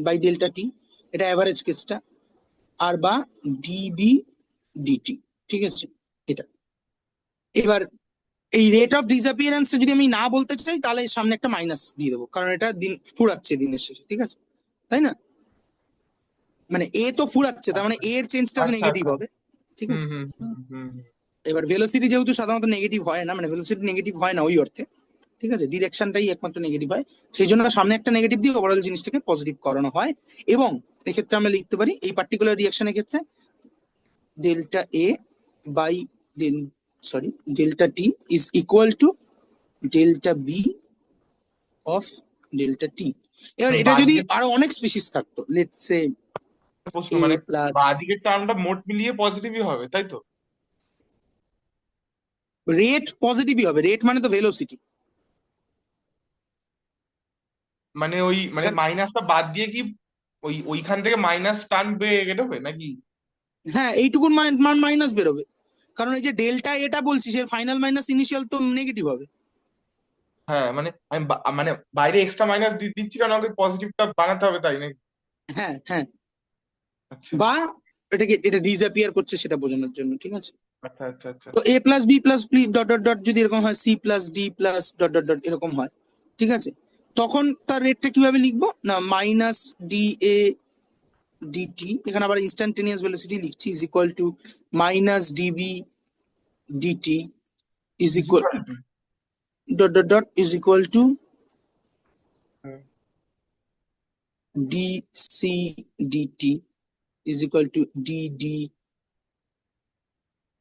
by delta t, এটা অ্যাভারেজ কেসটা। আর বা ডিবি ডিটি, ঠিক আছে? এটা, এবার এই রেট অফ ডিসঅ্যাপিয়ারেন্স যদি আমি না বলতে চাই তাহলে সামনে একটা মাইনাস দিয়ে দেবো, কারণ এটা দিন ফুরাচ্ছে দিনের শেষে, ঠিক আছে? তাই না? মানে এ তো ফুরাচ্ছে, তার মানে আচ্ছা এর চেঞ্জটা আচ্ছা নেগেটিভ আচ্ছা। হবে, ঠিক হুম আছে? হুম হুম হুম হুম। এবার ভেলোসিটি যেহেতু সাধারণত নেগেটিভ হয় না, মানে ভেলোসিটি নেগেটিভ হয় না ওই অর্থে, ঠিক আছে, ডিরেকশনটাই একমাত্র নেগেটিভ হয়, সেই জন্য সামনে একটা নেগেটিভ দিয়ে ওভারঅল জিনিসটাকে পজিটিভ করানো হয়। এবং এক্ষেত্রে আমরা লিখতে পারি এই পার্টিকুলার রিয়াকশনের ক্ষেত্রে delta A by del sorry delta t is equal to delta B of delta t. এবার এটা যদি বাঁদিকের আরো অনেক স্পিসিস থাকতো, লেটস সে প্রশ্ন এ মানে প্লাস, বাঁদিকের টার্মটা মোট মিলিয়ে পজিটিভই হবে তাই তো? রেট পজিটিভই হবে, রেট মানে তো ভেলোসিটি। মানে ওই মানে মাইনাসটা বাদ দিয়ে কি ওইখান থেকে মাইনাস টার্ম বেরোবে নাকি? হ্যাঁ, এইটুকুন মান মাইনাস বেরোবে, কারণ এই যে ডেল্টা এটা বলছি সে ফাইনাল মাইনাস ইনিশিয়াল তো নেগেটিভ হবে। হ্যাঁ মানে আমি মানে বাইরে এক্সট্রা মাইনাস দিচ্ছি কারণ আমাকে পজিটিভটা বানাতে হবে তাই নাকি? হ্যাঁ হ্যাঁ, আচ্ছা বা এটাকে এটা ডিসঅ্যাপিয়ার করছে সেটা বোঝানোর জন্য, ঠিক আছে? আচ্ছা আচ্ছা আচ্ছা। তো A plus B plus B dot dot dot যদি এরকম হয়, C plus D plus dot dot dot এরকম হয়, ঠিক আছে, তখন তার রেটটা কিভাবে লিখবো না, মাইনাস ডি এ ডিটি, এখানে আবার ইনস্ট্যান্টেনিয়াস ভেলোসিটি লিখছি, is equal to minus db dt is equal difficult. Dot dot dot is equal to dc dt is equal to dd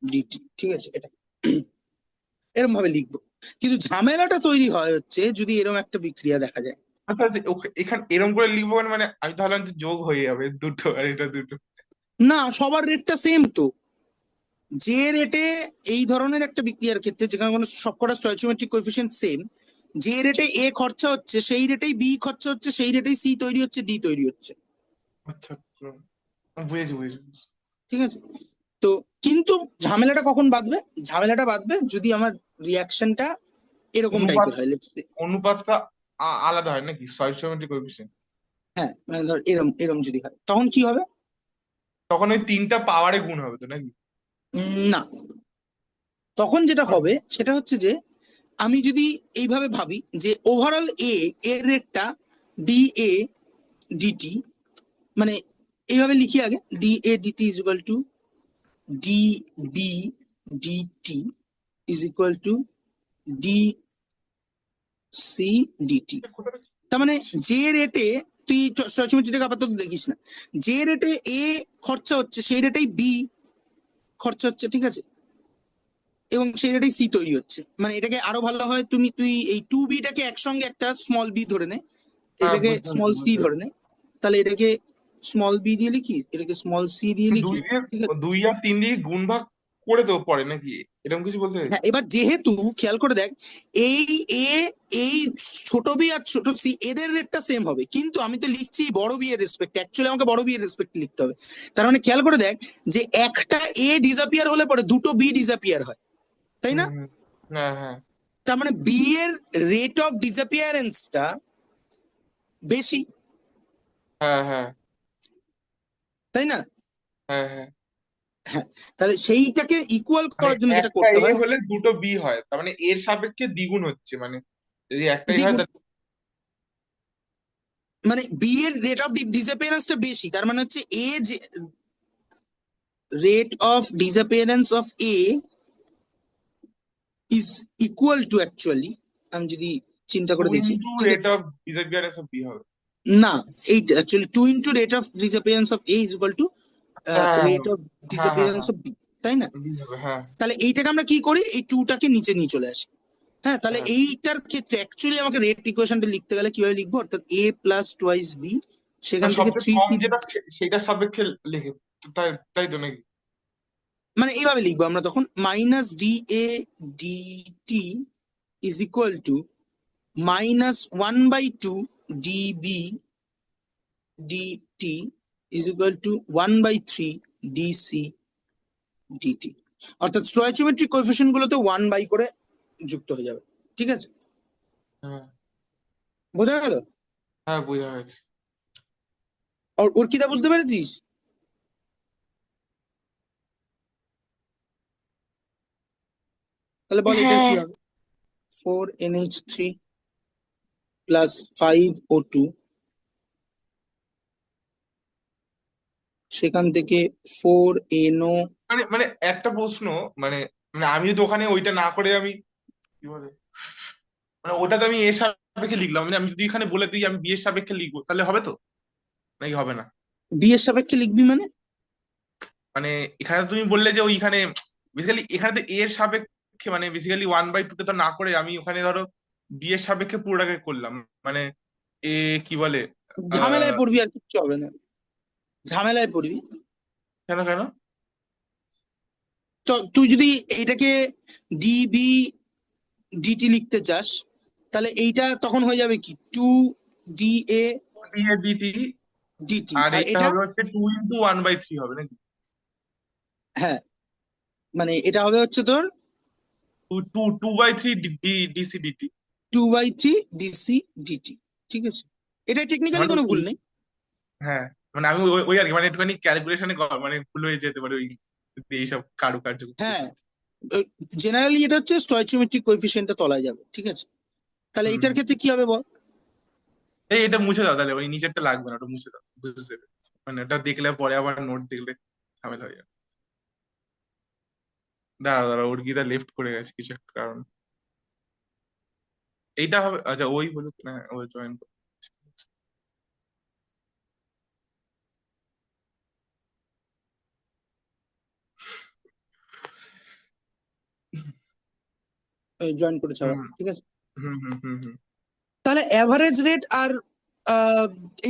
dt, ঠিক আছে, এটা এরকম ভাবে লিখবো। কিন্তু ঝামেলাটা তৈরি হয় হচ্ছে যদি এরকম একটা বিক্রিয়া দেখা যায়। আচ্ছা এখানে এরকম করে লিখবো মানে মানে আমি তাহলে যে যোগ হয়ে যাবে দুটো আর এটা দুটো। না, সবার রেটটা সেম তো, যে রেটে এই ধরনের একটা বিক্রিয়ার ক্ষেত্রে যেখানে কোনো সবকটা স্টয়চিওমেট্রিক কোএফিসিয়েন্ট সেম, যে রেটে এ খরচা হচ্ছে সেই রেটেই বি খরচা হচ্ছে, সেই রেটেই সি তৈরি হচ্ছে, ডি তৈরি হচ্ছে, আচ্ছা আচ্ছা, বুঝেছি বুঝেছি। ঠিক আছে? তো কিন্তু ঝামেলাটা কখন বাঁধবে? ঝামেলাটা বাঁধবে যদি আমার রিয়াকশনটা এরকম অনুপাত টাইপের হয়, লেটস সে। অনুপাতটা আলাদা হয় নাকি স্টয়চিওমেট্রিক কোএফিসিয়েন্ট? হ্যাঁ, মানে ধর এরম এরম যদি হয় তখন কি হবে? তখন ওই তিনটা পাওয়ারে গুণ হবে তো নাকি? না, তখন যেটা হবে সেটা হচ্ছে যে আমি যদি এইভাবে ভাবি যে ওভারঅল এ এর রেটটা ডি এ ডিটি, মানে এইভাবে লিখি আগে, d A dt is equal to d B dt is equal to d C dt. তার মানে যে রেটে তুই স্টয়চিওমেট্রিটাকে আপাতত দেখিস না, যে রেটে এ খরচা হচ্ছে সেই রেটেই বি খরচা হচ্ছে, ঠিক আছে, এবং সেই রেটেই সি তৈরি হচ্ছে। মানে এটাকে আরো ভালো হয়, তুই এই টু বিটাকে একসঙ্গে একটা স্মল বি ধরে নে, হ্যাঁ এটাকে বুঝতে স্মল পেরেছি সি বুঝতে ধরে পেরেছি। নে, তাহলে এটাকে স্মল বি দিয়ে লিখি, এটাকে স্মল সি দিয়ে দুই লিখি, দিয়ে ঠিক আছে? দুই আর তিন দিয়ে গুণ ভাগ করে দেবো পরে নাকি এরকম কিছু বলতে হ্যাঁ, চাইছো? এবার যেহেতু খেয়াল করে দেখ, এই এ এই ছোট বি আর ছোট সি এদের রেটটা সেম হবে, কিন্তু আমি তো লিখছি বড় বি এর রেসপেক্ট, অ্যাকচুয়ালি আমাকে বড় বি এর রেসপেক্ট লিখতে হবে। তার মানে খেয়াল করে দেখ যে একটা এ ডিসঅ্যাপিয়ার হলে পরে দুটো বি ডিসঅ্যাপিয়ার হয়, তাই হুম না? হুম। হ্যাঁ হ্যাঁ তার মানে বি এর রেট অফ ডিসঅ্যাপিয়ারেন্সটা বেশি, হ্যাঁ হ্যাঁ তাই না? হ্যাঁ হ্যাঁ। হ্যাঁ, তাহলে সেইটাকে ইকুয়াল মানে করার জন্য যেটা একটা করতে এ হয়, হলে দুটো বি হয় তার মানে এর সাপেক্ষে দ্বিগুণ হচ্ছে মানে যদি একটাই হয় দ্বিগুণ, মানে বি এর রেট অফ ডিসঅ্যাপিয়ারেন্সটা বেশি, তার মানে হচ্ছে এ যে rate of disappearance of A is equal two, actually আমি যদি চিন্তা টু করে দেখি, ইন্টু ঠিক রেট আছে, অফ ডিসঅ্যাপিয়ারেন্স অফ বি হবে। না, এইটা actually two into rate of disappearance of A is equal to হ্যাঁ রেট অফ হ্যাঁ হ্যাঁ ডিসঅ্যাপিয়ারেন্স হ্যাঁ। অফ বি, তাই না? বি হবে হ্যাঁ তাহলে এইটাকে আমরা কি করি, এই টুটাকে নিচে নিয়ে চলে আসি। হ্যাঁ, তাহলে হ্যাঁ। এইটার ক্ষেত্রে অ্যাকচুয়ালি আমাকে রেট ইকুয়েশনটা লিখতে গেলে কিভাবে লিখবো, অর্থাৎ এ প্লাস টুয়াইস বি, সেখান আর থেকে সবচেয়ে থ্রি কম পি, যেটা সেটার সাপেক্ষে লিখে তাই তাই তো নাকি? মানে এইভাবে লিখবো আমরা তখন, minus d A dt is equal to minus one by two db dt is equal to one by three dc dt. অর্থাৎ স্টয়চিওমেট্রিক কোএফিসিয়েন্ট গুলোতে ওয়ান বাই করে যুক্ত হয়ে যাবে, ঠিক আছে? হ্যাঁ বোঝা গেল? হ্যাঁ বোঝা হয়েছে। ওর কিটা বুঝতে পেরেছিস? তাহলে বল এটার কি হ্যাঁ হবে, 4NH3 প্লাস 5O2 সেখান থেকে 4NO। মানে মানে একটা প্রশ্ন, মানে মানে আমি যদি ওখানে ওইটা না করে আমি কি বলে, মানে ওটা তো আমি এর সাপেক্ষে লিখলাম, মানে আমি যদি এখানে বলে দিই আমি বি এর সাপেক্ষে লিখবো তাহলে হবে তো, নাকি হবে না? বি এর সাপেক্ষে লিখবি মানে? মানে এখানে তুমি বললে যে ওইখানে বেসিক্যালি এখানে তো এ এর সাপেক্ষে, মানে বেসিক্যালি 1/2 তে তো না করে আমি ওখানে ধরো বি এর সাপেক্ষে পুরোটাকে করলাম, মানে এ কি বলে, ঝামেলায় আহ পড়বি, আর কিচ্ছু হবে না, ঝামেলায় পড়বি। কেন কেন? তো তুই যদি এইটাকে ডিবি ডিটি লিখতে চাস, তাহলে এইটা তখন হয়ে যাবে কি 2DA d A dt, dt, আর আর এটা এটা, হবে হচ্ছে 2 × 1/3 হবে নাকি? হ্যাঁ, মানে এটা হবে হচ্ছে তোর two two 2/3 dc dt. 2/3 DC ঠিক আছে, এটা টেকনিক্যালি মানে কোনো ভুল নেই। হ্যাঁ, মানে আমি ওই ওই আর কি, মানে একটুখানি ক্যালকুলেশনে মানে ভুল হয়ে যেতে পারে ওই, যদি এইসব কারুকার্য করতে হ্যাঁ, যাই। জেনারেলি এটা হচ্ছে স্টয়চিওমেট্রিক কোএফিসিয়েন্টটা তলায় যাবে, ঠিক আছে। তাহলে হুম এটার হুম। ক্ষেত্রে কি হবে বল? এটা মুছে দাও তাহলে, ওই নিচেরটা লাগবে না, ওটা মুছে দাও, বুঝতে পেরেছি। মানে ওটা দেখলে পরে আবার নোট দেখলে ঝামেলা হয়ে যাবে। দাঁড়া দাঁড়া, ওর গিটা লেফট করে গেছে কিছু একটা কারণ। এইটা হবে, আচ্ছা ওই হলো না, ও জয়েন। জয়েন করেছে আবার, হুম ঠিক আছে। হুম হুম হুম হুম। তাহলে অ্যাভারেজ রেট আর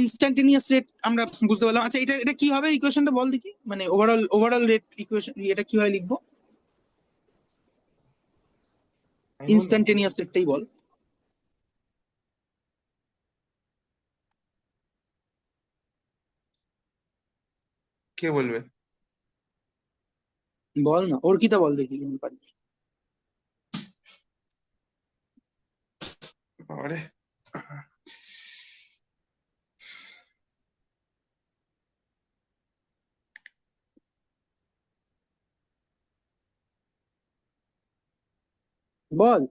ইনস্ট্যান্টেনিয়াস রেট আমরা বুঝতে পারলাম। আচ্ছা, এটা এটা কি হবে ইকুয়েশনটা বল দেখি, মানে ওভারঅল রেট ইকুয়েশন এটা কিভাবে লিখবো? আমি বলবো, ইনস্ট্যান্টেনিয়াস রেটটাই বল। কে বলবে? বল না, অর্কিতা বল দেখি আমি পারি। আরে বল।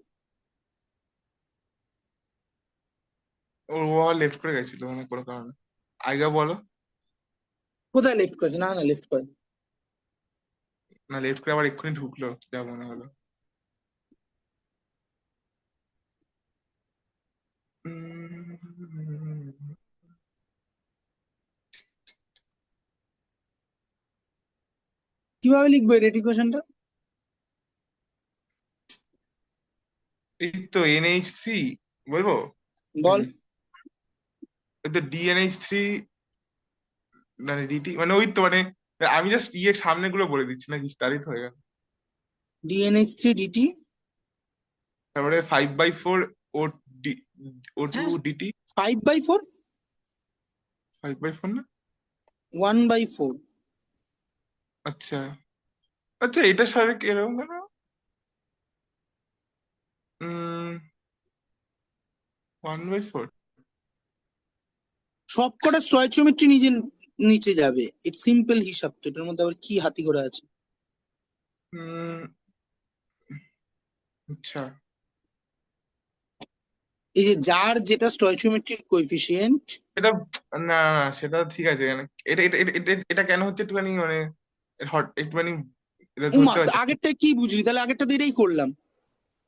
ওর ওভার লেফট করে গেছিল মানে কোনো কারণে। আইগা বলো। কোথায় লেফট করেছে? না না, লেফট করে। না, লেফট করে আবার এক্ষুনি ঢুকলো যা মনে হলো। উম, কিভাবে লিখবো এই রেট ইকুয়েশনটা? এই তো NH3 বলবো বল। নাকি? ওই তো DNH3, মানে ডিটি, মানে ওই তো মানে আমি জাস্ট এর সামনে গুলো বলে দিচ্ছি নাকি, স্টারিত হয়ে গেল। DNH3 DT। তারপরে 5/4 ও ডি, O2 হ্যাঁ, ডিটি। 5/4, 5/4 না? 1/4। আচ্ছা আচ্ছা, এটার সাথে এরকম কেন? উম 1/4। সবকটা স্টয়চিওমেট্রি নিজে নিচে যাবে, ইটস সিম্পল হিসাব তো, এটার মধ্যে আবার কি হাতি ঘোড়া আছে? উম আচ্ছা। এই যে যার যেটা স্টয়চিওমেট্রিক কোএফিসিয়েন্ট। এটা না না, সেটা ঠিক আছে, মানে এটা এটা এটা এটা এটা কেন হচ্ছে একটুখানি মানে হট একটুখানি, এটা উমা, ধরতে পারছি না। আগেরটা কি বুঝলি? তাহলে আগেরটা দিয়েই করলাম।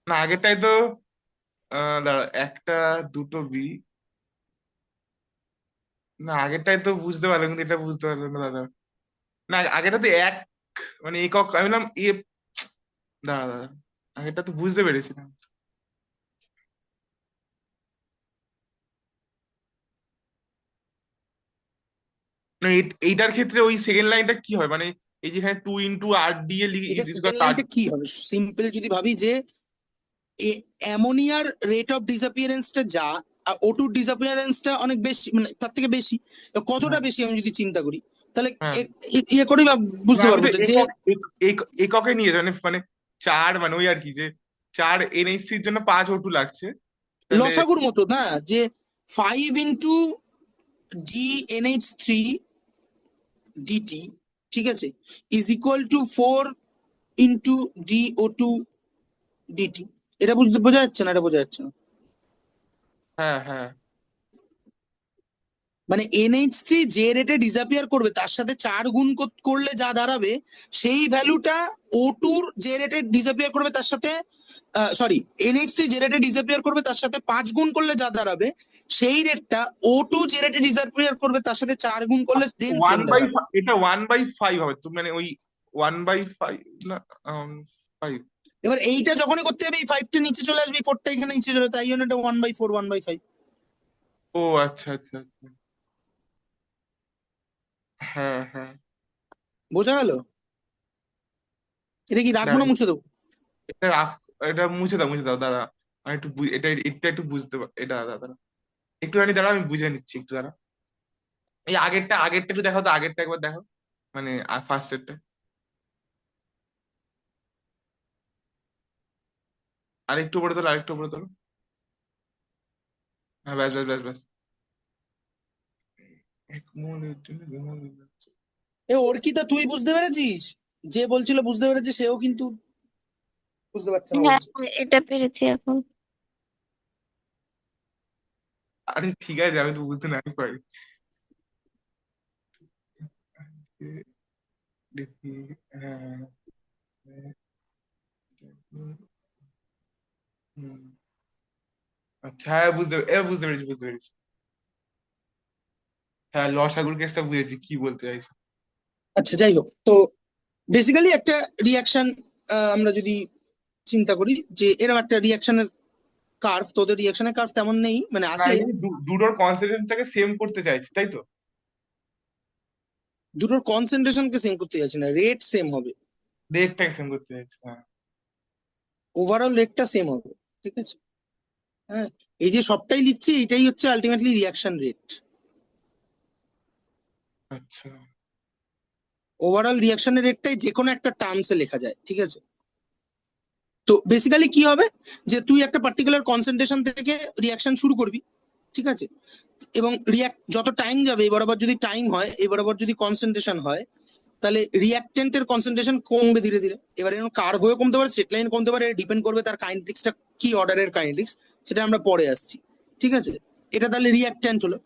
না, আগেরটাই তো দাঁড়া, একটা দুটো বি, না আগেরটাই তো বুঝতে পারলাম কিন্তু এটা বুঝতে পারলাম না দাদা। না, আগেটা তো এক, মানে একক, আমি বললাম এ, দাঁড়া দাঁড়া, আগেরটা তো বুঝতে পেরেছিলাম। না এইটার ক্ষেত্রে ওই সেকেন্ড লাইনটা কি হয়, মানে এই যেখানে 2 × RD এ এটা ইজ সেকেন্ড কার। লাইনটা কি হবে? সিম্পল যদি ভাবি যে অ্যামোনিয়ার রেট অফ ডিসঅ্যাপিয়ারেন্সটা যা, আর O2 ডিসঅ্যাপিয়ারেন্সটা অনেক বেশি, মানে তার থেকে বেশি। তো কতটা হ্যাঁ বেশি আমি যদি চিন্তা করি, তাহলে হ্যাঁ। ইয়ে করেই বা না, বুঝতে আমি পারবো তো যে যে এককে নিয়ে যাই, মানে মানে চার, মানে ওই আর কি, যে 4 NH3 জন্য 5 O2 লাগছে তাহলে। লসাগুর মতো না, যে 5 × DNH3 DT, ঠিক আছে, is equal two 4 × DO2 DT। এটা বুঝতে বোঝা যাচ্ছে না? এটা বোঝা যাচ্ছে না? হ্যাঁ হ্যাঁ। মানে NH3 যে রেটে ডিসঅ্যাপিয়ার করবে তার সাথে 4 গুণ করলে যা দাঁড়াবে, সেই ভ্যালুটা O2 যে রেটে ডিসঅ্যাপিয়ার করবে তার সাথে, সরি, NH3 যে রেটে ডিসঅ্যাপিয়ার করবে তার সাথে 5 গুণ করলে যা দাঁড়াবে, সেই রেটটা O2 যে রেটে ডিসঅ্যাপিয়ার করবে তার সাথে 4 গুণ করলে দেন ওয়ান সেম বাই দাঁড়াবে। এটা 1/5 হবে তো, মানে ওই 1/5 না, 5। এবার এইটা যখনই করতে হবে এই 5টা নিচে চলে আসবে, এই 4টা এখানে নিচে চলে আসবে, তাই জন্য এটা 1/4 1/5। ও আচ্ছা আচ্ছা আচ্ছা। হ্যাঁ হ্যাঁ। বোঝা গেল? এটা কি রাখবো না দাঁড়া, মুছে দেবো? এটা রাখ, এটা মুছে দাও দাদা। আমি একটু এটা একটু বুঝতে এটা দাদা একটুখানি দাঁড়া, আমি বুঝে নিচ্ছি একটু দাঁড়া। এই আগেরটা একটু দেখো তো, আগেরটা একবার দেখো, মানে ফার্স্ট এরটা। আরেকটু উপরে তোলো, আরেকটু উপরে তোলো। হ্যাঁ, ব্যাস ব্যাস ব্যাস ব্যাস। এক মুহূর্তের জন্য ঘুমাবে যাচ্ছে। অর্কিতা, তুই বুঝতে পেরেছিস? যে বলছিল বুঝতে পেরেছে, সেও কিন্তু বুঝতে পারছে না হ্যাঁ, বলছে। এটা পেরেছি এখন। আরে ঠিক আছে, আমি তো বুঝতে নাই পারি। দেখি। হ্যাঁ হ্যাঁ, হুম, হুম। আচ্ছা, হ্যাঁ বুঝতে পেরেছি বুঝতে পেরেছি। হ্যাঁ, লসাগুর কেসটা বুঝেছি, কি বলতে চাইছো। আচ্ছা, যাই হোক, তো বেসিক্যালি একটা রিয়াকশন আমরা যদি চিন্তা করি যে এরকম একটা রিয়াকশনের কার্ভ, তোদের রিয়াকশনের কার্ভ তেমন নেই, মানে না, আছে। এখানে দুটোর কনসেন্ট্রেশনটাকে সেম করতে চাইছি, তাই তো? দুটোর কনসেন্ট্রেশনকে সেম করতে যাচ্ছি না, রেট সেম হবে। রেটটাকে সেম করতে চাইছি, হ্যাঁ। ওভারঅল রেটটা সেম হবে। ঠিক আছে? হ্যাঁ, এই যে সবটাই লিখছি এটাই হচ্ছে আলটিমেটলি রিয়াকশন রেট। আচ্ছা। ওভারঅল রিয়াকশনের রেটটাই যে কোনো একটা টার্মসে লেখা যায়। ঠিক আছে? তো বেসিক্যালি কি হবে, যে তুই একটা পার্টিকুলার কনসেন্ট্রেশন থেকে রিয়াকশন শুরু করবি। ঠিক আছে? এবং রিয়াক্ট যত টাইম যাবে, এবার আবার যদি টাইম হয়, এবার আবার যদি কনসেন্ট্রেশন হয়, তাহলে রিয়াক্টেন্টের কনসেন্ট্রেশন কমবে ধীরে ধীরে। এবার এরকম কার্ভ হয়ে কমতে পারে, স্ট্রেট লাইন কমতে পারে, ডিপেন্ড করবে তার কাইনেটিক্সটা কি অর্ডারের কাইনেটিক্স, সেটা আমরা পরে আসছি। ঠিক আছে? এটা তাহলে রিয়াক্ট্যান্ট হলো।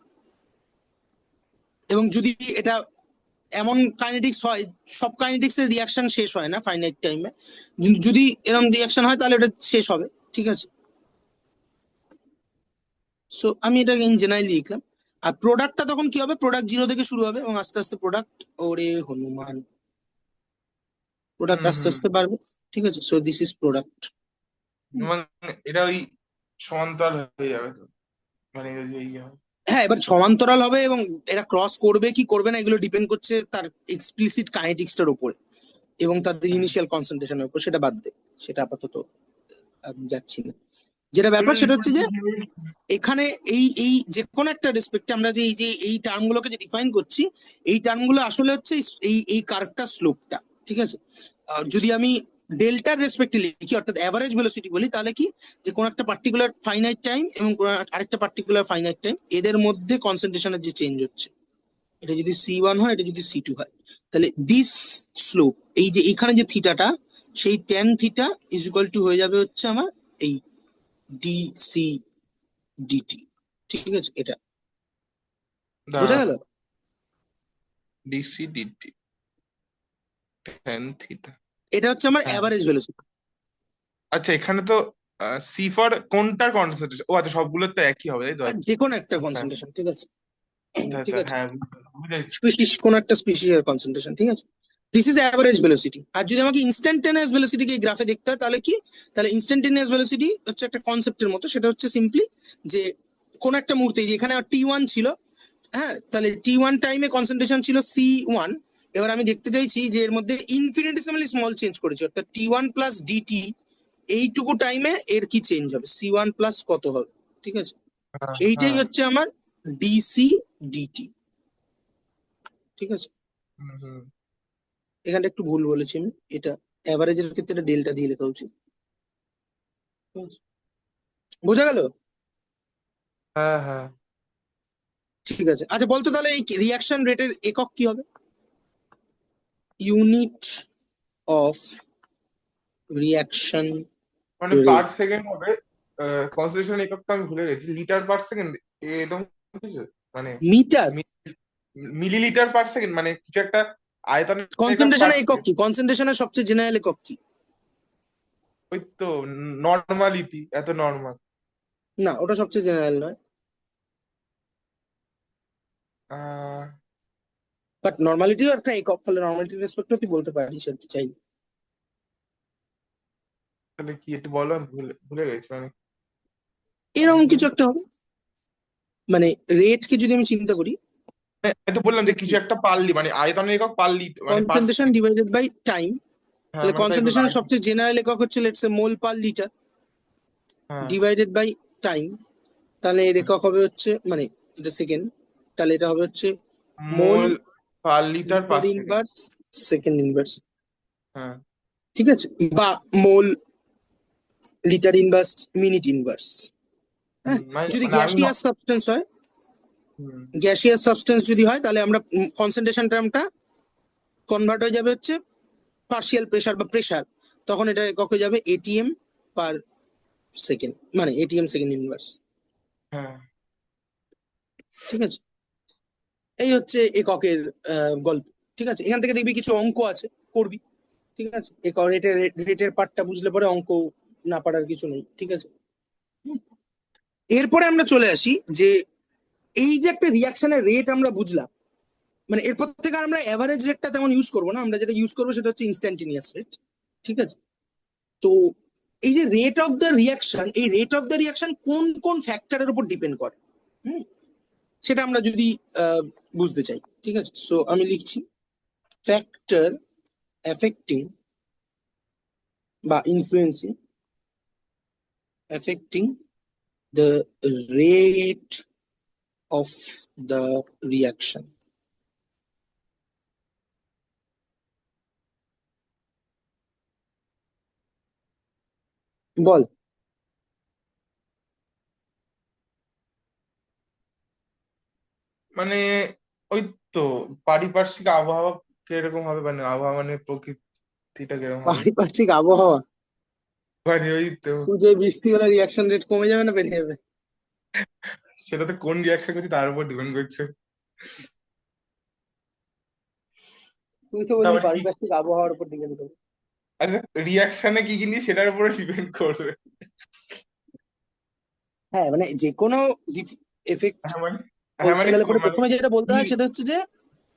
এবং যদি এটা এমন কাইনেটিক্স হয়, সব কাইনেটিক্স এর রিয়াকশন শেষ হয় না ফাইনাইট টাইমে, যদি এরকম রিয়াকশন হয় তাহলে এটা শেষ হবে। ঠিক আছে? সো আমি এটা ইন জেনারেলি লিখলাম। আর প্রোডাক্টটা তখন কি হবে, প্রোডাক্ট 0 থেকে শুরু হবে এবং আস্তে আস্তে প্রোডাক্ট, ওরে হনুমান, প্রোডাক্ট হুম আস্তে হুম। আস্তে বাড়বে। ঠিক আছে? So this is product. এবং এটা ওই সমান্তরাল হয়ে যাবে তো, মানে ওই যে ইয়ে হবে। হ্যাঁ, এবার সমান্তরাল হবে এবং এরা ক্রস করবে কি করবে না এগুলো ডিপেন্ড করছে তার এক্সপ্লিসিট কাইনেটিক্সটার উপরে এবং তাদের হ্যাঁ। ইনিশিয়াল কনসেন্ট্রেশনের উপর। সেটা বাদ দে, সেটা আপাতত আমি যাচ্ছি না। যেটা ব্যাপার এবার সেটা হচ্ছে যে এখানে এই যে কোনো একটা রেসপেক্টে আমরা যে এই টার্ম গুলোকে যে ডিফাইন করছি, এই টার্ম গুলো আসলে হচ্ছে এই কার্ভটা, স্লোপটা। ঠিক আছে? যদি আমি ডেল্টার রেসপেক্টে লিখি, অর্থাৎ অ্যাভারেজ ভেলোসিটি বলি, তাহলে কি, যে কোনো একটা পার্টিকুলার ফাইনাইট টাইম এবং আরেকটা পার্টিকুলার ফাইনাইট টাইম, এদের মধ্যে কনসেন্ট্রেশনের যে চেঞ্জ হচ্ছে, এটা যদি C1 হয়, এটা যদি C2 হয়, তাহলে দিস স্লোপ, এই যে এখানে যে থিটাটা, সেই tan theta is equal two হয়ে যাবে হচ্ছে আমার এই ডিসি ডিটি। ঠিক আছে? এটা বোঝা দাঁড়া, গেল? Dc dt tan theta. এটা হচ্ছে আমার হ্যাঁ। Average velocity. আচ্ছা, এখানে তো সি ফর কোনটার কনসেন্ট্রেশন, ও আচ্ছা, সবগুলোর তো একই হবে, তাই তো? আচ্ছা যে কোনো একটা আচ্ছা কনসেন্ট্রেশন। ঠিক আছে? আচ্ছা ঠিক আচ্ছা, আছে? হ্যাঁ বুঝেছি। স্পিসিস, কোন একটা স্পিসিসের কনসেন্ট্রেশন। ঠিক আছে? This is average velocity. আর যদি আমাকে ইনস্ট্যান্টেনিয়াস ভেলোসিটিকে এই গ্রাফে দেখতে হয়, তাহলে কি, তাহলে ইনস্ট্যান্টেনিয়াস ভেলোসিটি হচ্ছে একটা কনসেপ্টের মতো। সেটা হচ্ছে সিম্পলি যে কোন একটা মুহূর্তে, যেখানে T1 ছিল, হ্যাঁ, তাহলে T1 টাইমে কনসেন্ট্রেশন ছিল C1। এবার আমি দেখতে চাইছি যে এর মধ্যে ইনফিনিটেসিমালি স্মল চেঞ্জ করেছে, অর্থাৎ T1 প্লাস ডিটি, এইটুকু টাইমে এর কি চেঞ্জ হবে, C1 প্লাস কত হবে। ঠিক আছে? হ্যাঁ এইটাই হ্যাঁ। হচ্ছে আমার ডিসি ডিটি। ঠিক আছে? হুম হুম। এখানটা একটু ভুল বলেছি আমি, এটা অ্যাভারেজের ক্ষেত্রে এটা ডেল্টা দিয়ে লেখা উচিত। ঠিক আছে? বোঝা গেল? হ্যাঁ হ্যাঁ। ঠিক আছে, আচ্ছা বলতো তাহলে এই রিয়াকশন রেটের একক কি হবে? ইউনিট অফ রিয়াকশন মানে পার রেট। সেকেন্ড হবে। কনসেন্ট্রেশন এককটা আমি ভুলে গেছি, লিটার পার সেকেন্ড এরকম কিছু। মানে মিটার মিলিলিটার পার সেকেন্ড, মানে কিছু একটা আয়তনের একক কনসেন্ট্রেশনের একক কি? কনসেন্ট্রেশনের সবচেয়ে জেনারেল একক কি? ওই তো নর্মালিটি, এত নর্মাল। না, ওটা সবচেয়ে জেনারেল নয়। আহ বাট নর্মালিটিও একটা একক, ফলে নর্মালিটির রেসপেক্টও তুই বলতে পারিস আর কি চাই। তাহলে কি একটু বলো, আমি ভুলে ভুলে গেছি মানে। এরকম কিছু একটা হবে, মানে রেটকে যদি আমি চিন্তা করি, আমি তো বললাম যে যে কিছু একটা পারলি, মানে আয়তনের একক পারলি, মানে per concentration second. Divided by time. হ্যাঁ তাহলে মানে তাই বললাম কনসেন্ট্রেশনের সবচেয়ে জেনারেল একক হচ্ছে let's say mole per litre হ্যাঁ। Divided by time. তাহলে এর একক হবে হচ্ছে, মানে এটা সেকেন্ড, তাহলে এটা হবে হচ্ছে mole mole per litre litre per second. Inverse second inverse, হ্যাঁ। ঠিক আছে, বা mole litre inverse minute inverse. হ্যাঁ, মানে যদি মানে আমি গ্যাসিয়াস সাবস্টেন্স হয়, হুম, গ্যাসিয়াস সাবস্টেন্স যদি হয়, তাহলে আমরা কনসেন্ট্রেশন টার্মটা কনভার্ট হয়ে যাবে হচ্ছে পার্শিয়াল প্রেসার বা প্রেসার, তখন এটা একক হয়ে যাবে এটিএম পার সেকেন্ড, মানে এটিএম সেকেন্ড ইনভার্স। হ্যাঁ। ঠিক আছে, এই হচ্ছে এককের গল্প। ঠিক আছে, এখান থেকে দেখবি কিছু অঙ্ক আছে, করবি। ঠিক আছে, একক রেটের রেটের পার্টটা বুঝলে পরে অঙ্ক না পারার কিছু নেই। ঠিক আছে, এরপরে আমরা চলে আসি যে এই যে একটা রিয়াকশনের রেট আমরা বুঝলাম, মানে এরপর থেকে আর আমরা এভারেজ রেটটা তেমন ইউজ করবো না, আমরা যেটা ইউজ করবো সেটা হচ্ছে ইনস্ট্যান্টিনিয়াস রেট। ঠিক আছে, তো এই যে রেট অফ দ্য রিয়াকশন, এই রেট অফ দ্য রিয়াকশন কোন কোন ফ্যাক্টরের উপর ডিপেন্ড করে, হুম, সেটা আমরা যদি বুঝতে চাই। ঠিক আছে, সো আমি লিখছি ফ্যাক্টর এফেক্টিং বা influencing affecting the rate of the reaction. বল। মানে ওই তো পারিপার্শ্বিক আবহাওয়া কিরকম হবে, মানে আবহাওয়া মানে প্রকৃতিটা কিরকম হবে, পারিপার্শ্বিক আবহাওয়া, মানে ওই তো। তুই যে বৃষ্টি হলে রিয়াকশন রেট কমে যাবে না বেড়ে যাবে? সেটা তো কোন রিয়াকশন করছি তার উপর ডিপেন্ড করছে। তুই তো তার বললি মানে কি, পারিপার্শ্বিক আবহাওয়ার উপর ডিপেন্ড করবে। আরে রিয়াকশনে কি কি নিয়ে সেটার উপরে ডিপেন্ড করবে। হ্যাঁ, মানে যে কোনো এফেক্ট হ্যাঁ মানে, হ্যাঁ বলতে মানে গেলে পরে মানে প্রথমে যেটা বলতে কি, হয় সেটা হচ্ছে যে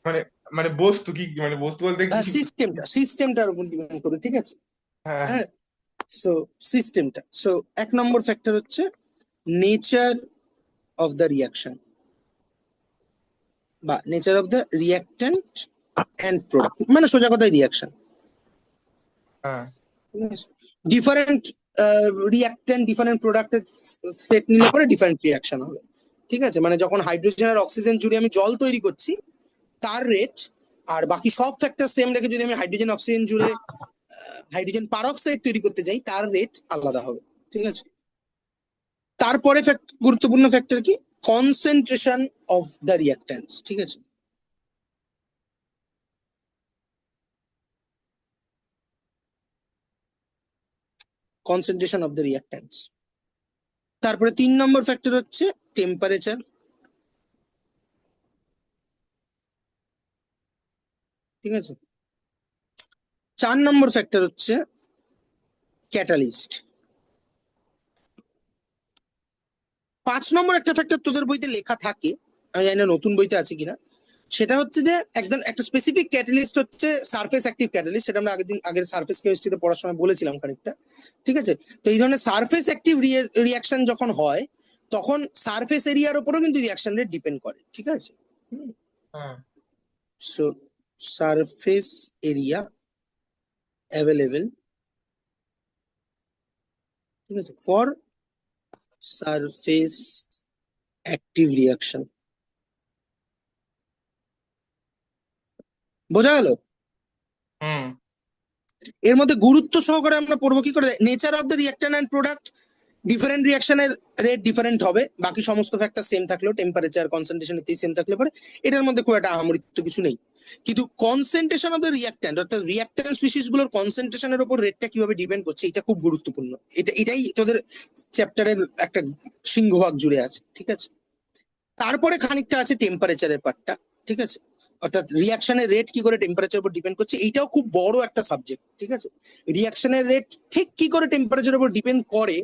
মানে মানে বস্তু কি, মানে বস্তু বলতে কি। সিস্টেমটার উপর ডিপেন্ড করবে। ঠিক আছে, হ্যাঁ। হ্যাঁ, সো সিস্টেমটা, সো এক নম্বর ফ্যাক্টর হচ্ছে নেচার অফ দ্য রিয়াকশন বা nature of the reactant and product, মানে সোজা কথায় রিয়াকশন। হ্যাঁ। ডিফারেন্ট রিয়াক্ট্যান্ট ডিফারেন্ট প্রোডাক্টের সেট নিলে পরে ডিফারেন্ট রিয়াকশন হবে। ঠিক আছে, মানে যখন হাইড্রোজেন আর অক্সিজেন জুড়ে আমি জল তৈরি করছি, তার রেট আর বাকি সব ফ্যাক্টর সেম রেখে যদি আমি হাইড্রোজেন অক্সিজেন জুড়ে হাইড্রোজেন পারঅক্সাইড তৈরি করতে যাই, তার রেট আলাদা হবে। ঠিক আছে, তারপরে গুরুত্বপূর্ণ ফ্যাক্টর কি? Concentration of the reactants. ঠিক আছে, কনসেন্ট্রেশন অফ দ্য রিয়াক্ট্যান্টস। তারপরে 3 নম্বর ফ্যাক্টর হচ্ছে টেম্পারেচার। ঠিক আছে, 4 নম্বর ফ্যাক্টর হচ্ছে ক্যাটালিস্ট। 5 নম্বর একটা ফ্যাক্টর তোদের বইতে লেখা থাকে, আমি জানি না নতুন বইতে আছে কিনা, সেটা হচ্ছে যে একদম একটা স্পেসিফিক ক্যাটালিস্ট হচ্ছে সারফেস অ্যাক্টিভ ক্যাটালিস্ট। সেটা আমরা আগের সারফেস কেমিস্ট্রিতে পড়ার সময় বলেছিলাম খানিকটা। ঠিক আছে, তো এই ধরনের সারফেস অ্যাক্টিভ রিয়াকশন যখন হয়, তখন সারফেস এরিয়ার উপরও কিন্তু রিয়াকশন রেট ডিপেন্ড করে। ঠিক আছে, হ্যাঁ। সো সারফেস এরিয়া অ্যাভেলেবেল, ঠিক আছে, ফর সারফেস অ্যাক্টিভ রিয়াকশন। বোঝা গেল? হুম। এর মধ্যে গুরুত্ব সহকারে আমরা পড়বো কি করে nature of the reactant and product, different রিয়াকশনের রেট ডিফারেন্ট হবে, বাকি সমস্ত ফ্যাক্টর সেম থাকলেও টেম্পারেচার কনসেন্ট্রেশন ইত্যাদি সেম থাকলে পরে এটার মধ্যে খুব একটা আহামরিত্ব কিছু নেই। কিন্তু কনসেন্ট্রেশন অফ দ্য রিয়াক্ট্যান্ট, অর্থাৎ রিয়াক্ট্যান্ট স্পিসিস গুলোর কনসেন্ট্রেশনের উপর রেটটা কিভাবে ডিপেন্ড করছে, এটা খুব গুরুত্বপূর্ণ। এটাই তোদের চ্যাপ্টারের একটা সিংহভাগ জুড়ে আছে। ঠিক আছে, তারপরে খানিকটা আছে টেম্পারেচারের পার্টটা, ঠিক আছে, অর্থাৎ রিয়াকশনের রেট কি করে টেম্পারেচার উপর ডিপেন্ড করছে, এইটাও খুব বড় একটা সাবজেক্ট, ঠিক আছে। রিয়াকশনের রেট ঠিক কি করে টেম্পারেচারের উপর ডিপেন্ড করে,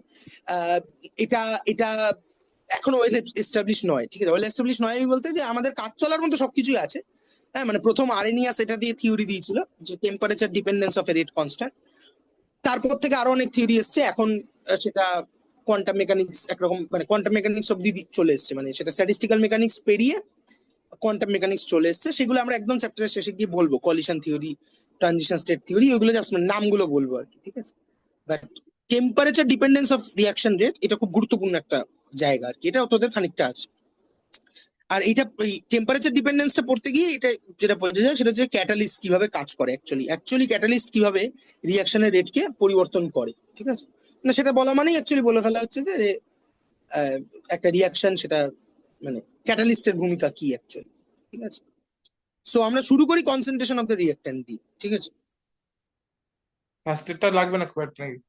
আহ, এটা এটা এখনো ওয়েল এস্টাবলিশ নয়, ঠিক আছে। ওয়েল এস্টাবলিশ নয় বলতে যে আমাদের কাজ চলার মতো সবকিছুই আছে। হ্যাঁ, মানে প্রথম আরেনিয়াস এটা দিয়ে থিওরি দিয়েছিল যে temperature dependence of a rate constant. তারপর থেকে আরো অনেক থিওরি এসছে এখন, সেটা কোয়ান্টাম মেকানিক্স একরকম, মানে কোয়ান্টাম মেকানিক্স অব্দি চলে এসছে, মানে সেটা স্ট্যাটিস্টিক্যাল মেকানিক্স পেরিয়ে কোয়ান্টাম মেকানিক্স চলে এসছে। সেগুলো আমরা একদম চ্যাপ্টারের শেষে গিয়ে বলবো, collision theory, transition state theory, ওইগুলো জাস্ট নামগুলো বলবো আর কি, ঠিক আছে। But temperature dependence of reaction rate এটা খুব গুরুত্বপূর্ণ একটা জায়গা আর কি, এটা তোদের খানিকটা আছে। আর এটা টেম্পারেচার ডিপেন্ডেন্সটা পড়তে গিয়ে এটা যেটা বোঝা যায় সেটা হচ্ছে ক্যাটালিস্ট কিভাবে কাজ করে, অ্যাকচুয়ালি ক্যাটালিস্ট কিভাবে রিয়াকশনের রেটকে পরিবর্তন করে, ঠিক আছে। না সেটা বলা মানেই অ্যাকচুয়ালি বলে ফেলা হচ্ছে যে আহ, একটা রিয়াকশন সেটা মানে ক্যাটালিস্টের ভূমিকা কি অ্যাকচুয়ালি, ঠিক আছে। সো আমরা শুরু করি কনসেন্ট্রেশন অফ দ্য রিয়াক্ট্যান্ট দিয়ে, ঠিক আছে। ফার্স্ট এডটা লাগবে না খুব একটা নাকি?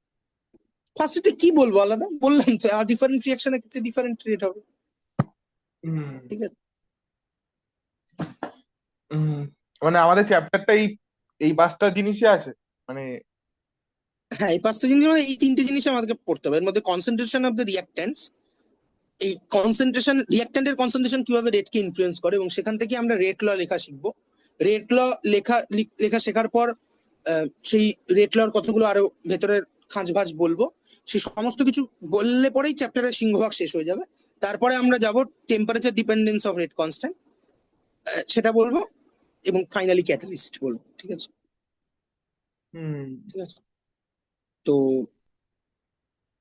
ফার্স্ট এটা কি বলবো, আলাদা বললাম তো, আর ডিফারেন্ট রিয়াকশনের ক্ষেত্রে ডিফারেন্ট রেট হবে, হুম। ঠিক আছে। হুম। মানে আমাদের চ্যাপ্টারটা এই পাঁচটা জিনিসই আছে মানে। হ্যাঁ, এই পাঁচটা জিনিস মানে এই তিনটে জিনিস আমাদেরকে পড়তে হবে। এর মধ্যে কনসেন্ট্রেশন অফ দ্য রিয়াক্ট্যান্টস, এই কনসেন্ট্রেশন, রিয়াক্ট্যান্টের কনসেন্ট্রেশন কিভাবে রেটকে ইনফ্লুয়েন্স করে, এবং সেখান থেকে আমরা রেট ল লেখা শিখবো। রেট ল লেখা শেখার পর সেই রেট লর কতগুলো আরো ভেতরের খাঁজ ভাঁজ বলবো। সেই সমস্ত কিছু বললে পরেই চ্যাপ্টারের সিংহভাগ শেষ হয়ে যাবে। তারপরে আমরা যাব temperature dependence of rate constant, সেটা বলবো, এবং ফাইনালি ক্যাটালিস্ট বলবো, ঠিক আছে। হুম। ঠিক আছে, তো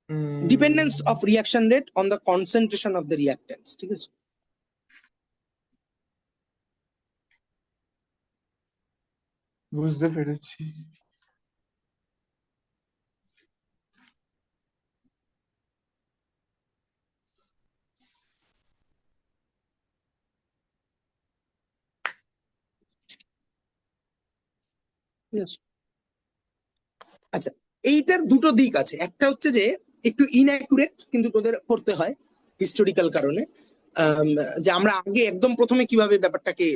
হুম। Dependence of reaction rate on the concentration of the reactants, ঠিক আছে। বুঝতে পেরেছি। ঠিক আছে, আচ্ছা, এইটার দুটো দিক আছে। একটা হচ্ছে যে একটু ইনঅ্যাকুরেট কিন্তু তোদের পড়তে হয় হিস্টোরিক্যাল কারণে, আম, যে আমরা আগে একদম প্রথমে কিভাবে ব্যাপারটাকে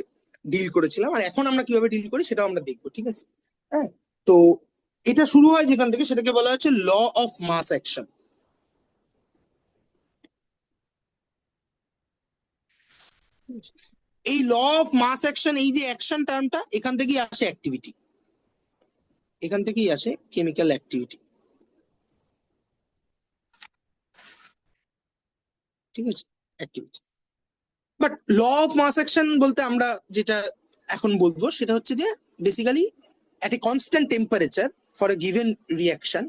ডিল করেছিলাম আর এখন আমরা কিভাবে ডিল করি সেটাও আমরা দেখবো, ঠিক আছে। হ্যাঁ, তো এটা শুরু হয় যেখান থেকে, সেটাকে বলা হচ্ছে ল অফ মাস অ্যাকশন। এই ল অফ মাস অ্যাকশন, এই যে অ্যাকশন টার্মটা, এখান থেকেই আসে অ্যাক্টিভিটি, এখান থেকেই আসে কেমিক্যাল অ্যাক্টিভিটি, ঠিক আছে, activity. But law of mass action বলতে আমরা যেটা এখন বলবো সেটা হচ্ছে যে basically at a constant temperature for a given reaction,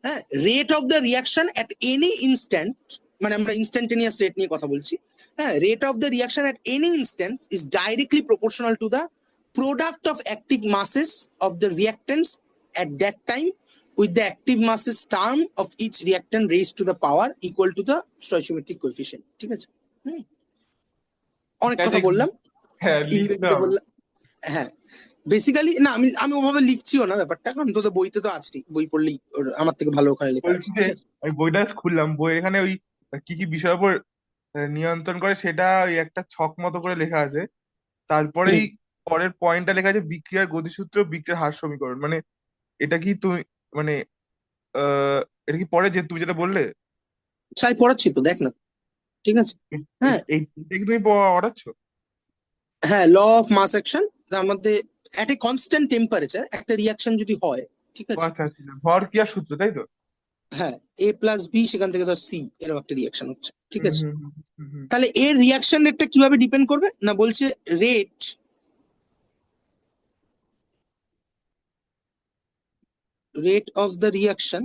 হ্যাঁ, rate of the reaction at any instant, মানে আমরা ইনস্ট্যান্টেনিয়াস রেট নিয়ে কথা বলছি, হ্যাঁ, rate of the reaction at any instance is directly proportional to the product of active masses of the reactants at that time with the active masses term of each reactant raised to the power equal to the stoichiometric coefficient, ঠিক আছে। হুম, ঠিক অনেক আছে। কথা বললাম, হ্যাঁ, লিখতে ইংরেজিতে হবে। বললাম। হ্যাঁ, বেসিক্যালি না, আমি আমি ওভাবে লিখছিও না ব্যাপারটা, কারণ তোদের বইতে তো আছেই, বই পড়লেই আমার থেকে ভালো ওখানে লেখা বলছি আছে, যে ঠিক আছে। আমি বইটা খুললাম, বই এখানে ওই কি কি বিষয়ের উপর নিয়ন্ত্রণ করে সেটা ওই একটা ছক মতো করে লেখা আছে। তারপরেই হুম, পরের পয়েন্টটা লেখা আছে বিক্রিয়ার গতিসূত্র, বিক্রিয়ার হার সমীকরণ। মানে এটা কি তুমি মানে আহ এটা কি পরে যে তুমি যেটা বললে সাই পড়াচ্ছি তো, দেখ না, ঠিক আছে। হ্যাঁ, এইটা কি তুমি পড়াচ্ছ? হ্যাঁ, ল অফ মাস অ্যাকশন, তার মধ্যে এট এ কনস্ট্যান্ট টেম্পারেচার একটা রিয়াকশন যদি হয়, ঠিক ও আছে। আচ্ছা আচ্ছা, ভর ক্রিয়ার সূত্র তাই তো? হ্যাঁ, এ প্লাস বি, সেখান থেকে ধর সি, এরকম একটা রিয়াকশন হচ্ছে, ঠিক হুম আছে। হুম হুম হুম হুম। তাহলে এর রিয়াকশন রেটটা কিভাবে ডিপেন্ড করবে না, বলছে rate, rate of the reaction,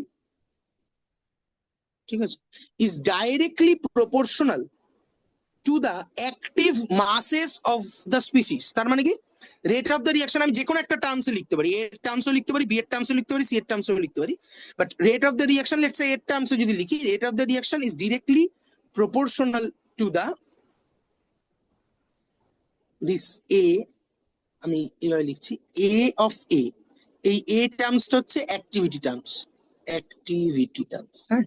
ঠিক আছে, is directly proportional to the active masses of the species. তার মানে কি, রেট অফ দ্য রিয়াকশন আমি যে কোনো একটা টার্মসে লিখতে পারি, এর টার্মসও লিখতে পারি, বি এর টার্মসও লিখতে পারি, সি এর টার্মসও লিখতে পারি। But rate of the reaction, let's say এর টার্মসে যদি লিখি, rate of the reaction is directly proportional to the this এ, আমি এভাবে লিখছি, এ অফ এ, এই এ টার্মসটা হচ্ছে অ্যাক্টিভিটি টার্মস, অ্যাক্টিভিটি টার্মস, হ্যাঁ।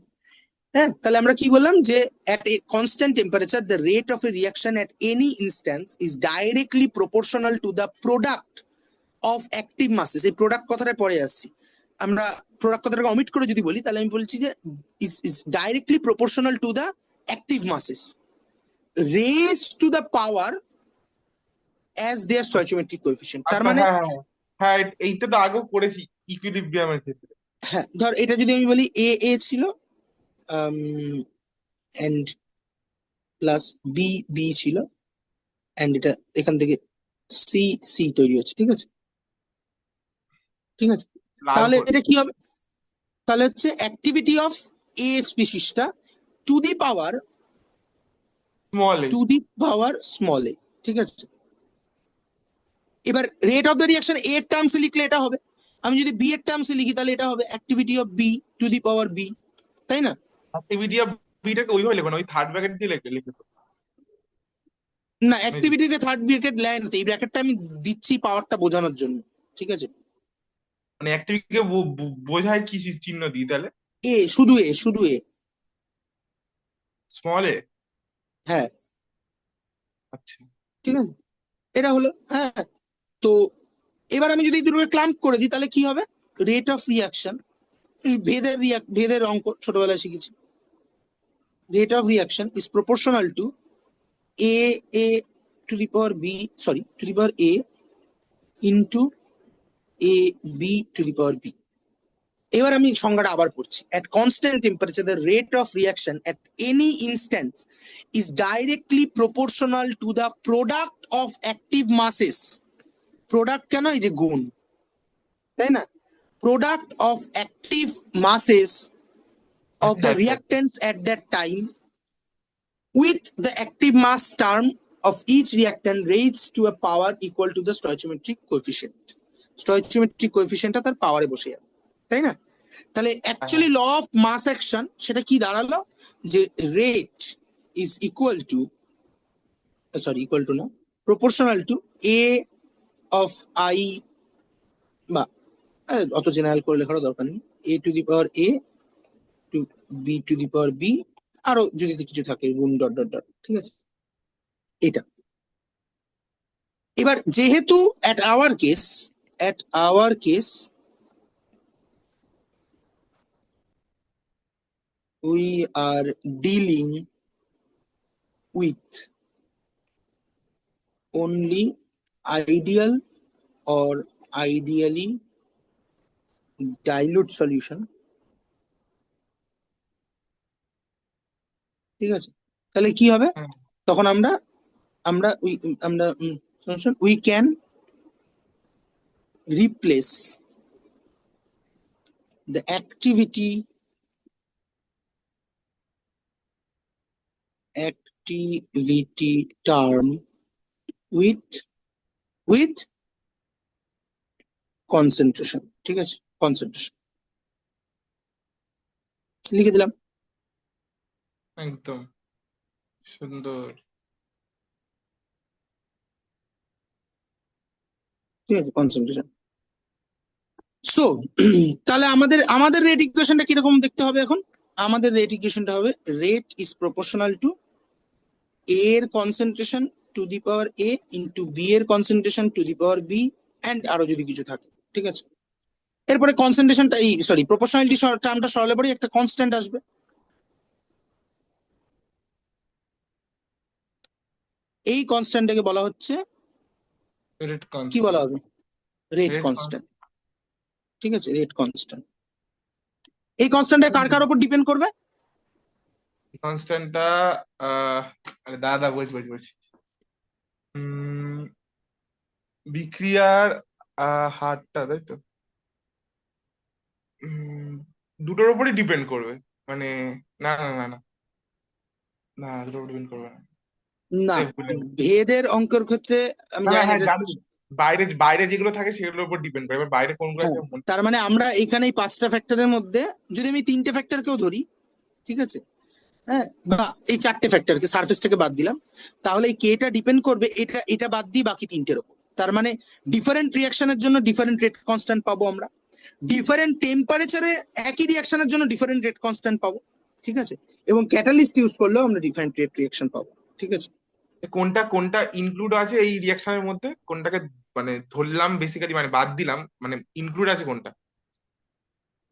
হ্যাঁ, তাহলে আমরা কি বললাম যে at a constant temperature the rate of a reaction at any instance is directly proportional to the product of active masses। এই প্রোডাক্ট কথাটা পরে আসছি, আমরা প্রোডাক্ট কথাটাকে অমিট করে যদি বলি তাহলে আমি বলছি যে is directly proportional to the active masses raised to the power as their stoichiometric coefficient। তার আচ্ছা, মানে হ্যাঁ হ্যাঁ হ্যাঁ, এইটা তো আগেও করেছি ইকুইলিব্রিয়ামের ক্ষেত্রে। হ্যাঁ, ধর এটা যদি আমি বলি এ এ ছিল এন্ড প্লাস বি বি ছিল, এন্ড এটা এখান থেকে সি সি তৈরি হচ্ছে, ঠিক আছে, ঠিক আছে। লাল তাহলে করে এটা কি হবে, তাহলে হচ্ছে অ্যাক্টিভিটি অফ এ স্পিসিসটা to the power small A. Small A, ঠিক আছে। এবার রেট অফ দ্য রিয়াকশন এর টার্মসে লিখলে এটা হবে, আমি যদি বি এর টার্মসে লিখি তাহলে এটা হবে activity of B to the power B, তাই না? অ্যাক্টিভিটি অফ বিটাকে ওইভাবে লেখো না, ওই থার্ড ব্র্যাকেট দিয়ে লিখে লিখে তো। না, অ্যাক্টিভিটিকে থার্ড ব্র্যাকেট লাইন, এই ব্র্যাকেটটা আমি দিচ্ছি পাওয়ারটা বোঝানোর জন্য, ঠিক আছে। মানে অ্যাক্টিভিটিকে বোঝায় কি চিহ্ন দিই তাহলে? এ, শুধু এ, শুধু এ। স্মল এ। হ্যাঁ, আচ্ছা। ঠিক আছে, এটা হলো, হ্যাঁ। তো এবার আমি যদি দুটোকে ক্লাম্প করে দিই তাহলে কি হবে, রেট অফ রিয়াকশন, ভেদের অঙ্ক ছোটবেলায় শিখেছি, rate of reaction is proportional to A A to the power B, sorry, to the power A into A B to the power B. এবার আমি সংজ্ঞাটা আবার পড়ছি, at constant temperature the rate of reaction at any instance is directly proportional to the product of active masses। Product কেন, এই যে গুণ, তাই না, product of active masses of আচ্ছা the আচ্ছা আচ্ছা। reactants at that time with the active mass term of each reactant raised to a power equal to the stoichiometric coefficient। stoichiometric coefficient তার পাওয়ারে বসে যাবে, তাই না? তাহলে হ্যাঁ actually law of mass action সেটা কি দাঁড়ালো, যে rate is equal to, sorry equal to না, proportional to A of I, বা অত জেনারেল করে লেখারও দরকার নেই, A to the power A to B to the power B, আরো যদি কিছু থাকে গুণ ডট ডট ডট, ঠিক আছে, এটা। এবার যেহেতু at our case we are dealing with only ideal or ideally dilute solution, ঠিক আছে, তাহলে কি হবে, হ্যাঁ। তখন আমরা আমরা আমরা we can replace the activity term with with concentration, ঠিক আছে, কনসেন্ট্রেশন লিখে দিলাম, একদম সুন্দর। ঠিক আছে, কনসেন্ট্রেশন। সো তাহলে আমাদের আমাদের রেট ইকুয়েশনটা কিরকম দেখতে হবে এখন, আমাদের রেট ইকুয়েশনটা হবে rate is proportional to A এর concentration to the power A into B এর concentration to the power B, and আরো যদি কিছু থাকে, ঠিক আছে। এরপরে কনসেন্ট্রেশনটা, এই সরি প্রপোর্শনালিটি টার্মটা সরালে পরে একটা কনস্ট্যান্ট আসবে, এই কনস্ট্যান্টটাকে বলা হচ্ছে, রেট কি বলা কনস্ট্যান্ট। হবে, রেট রেট কনস্ট্যান্ট, ঠিক আছে, রেট কনস্ট্যান্ট। এই কনস্ট্যান্টটা কার কার উপর ডিপেন্ড করবে, কনস্ট্যান্টটা আহ আরে দাদা বলছি বলছি বলছি উম বিক্রিয়ার হারটা, তাই তো? উম, দুটোর উপরই ডিপেন্ড করবে, মানে না না না না না, দুটোর উপর ডিপেন্ড করবে না। না, এই ভুলে গেছি। ভেদের অঙ্কের ক্ষেত্রে আমি হ্যাঁ জানি না হ্যাঁ এটা, জানি, বাইরে বাইরে যেগুলো থাকে সেগুলোর উপর ডিপেন্ড করে, এবার বাইরে কোনগুলো হ্যাঁ, আছে মনে। তার মানে আমরা এখানে এই পাঁচটা ফ্যাক্টরের মধ্যে যদি আমি তিনটে ফ্যাক্টরকেও ধরি, ঠিক আছে, হ্যাঁ, বা এই চারটে ফ্যাক্টরকে সারফেসটাকে বাদ দিলাম, তাহলে এই কেটা ডিপেন্ড করবে এটা এটা বাদ দিয়ে বাকি তিনটের উপর। তার মানে ডিফারেন্ট রিয়াকশনের জন্য ডিফারেন্ট রেট কনস্ট্যান্ট পাবো আমরা, ডিফারেন্ট টেম্পারেচারে একই রিয়াকশনের জন্য ডিফারেন্ট রেট কনস্ট্যান্ট পাবো, ঠিক আছে, এবং ক্যাটালিস্ট ইউজ করলেও আমরা ডিফারেন্ট রেট রিয়াকশন পাবো। ঠিক আছে, কোনটা কোনটা ইনক্লুড আছে এই রিয়াকশনের মধ্যে, কোনটাকে মানে ধরলাম বেসিক্যালি, মানে বাদ দিলাম, মানে ইনক্লুড আছে কোনটা?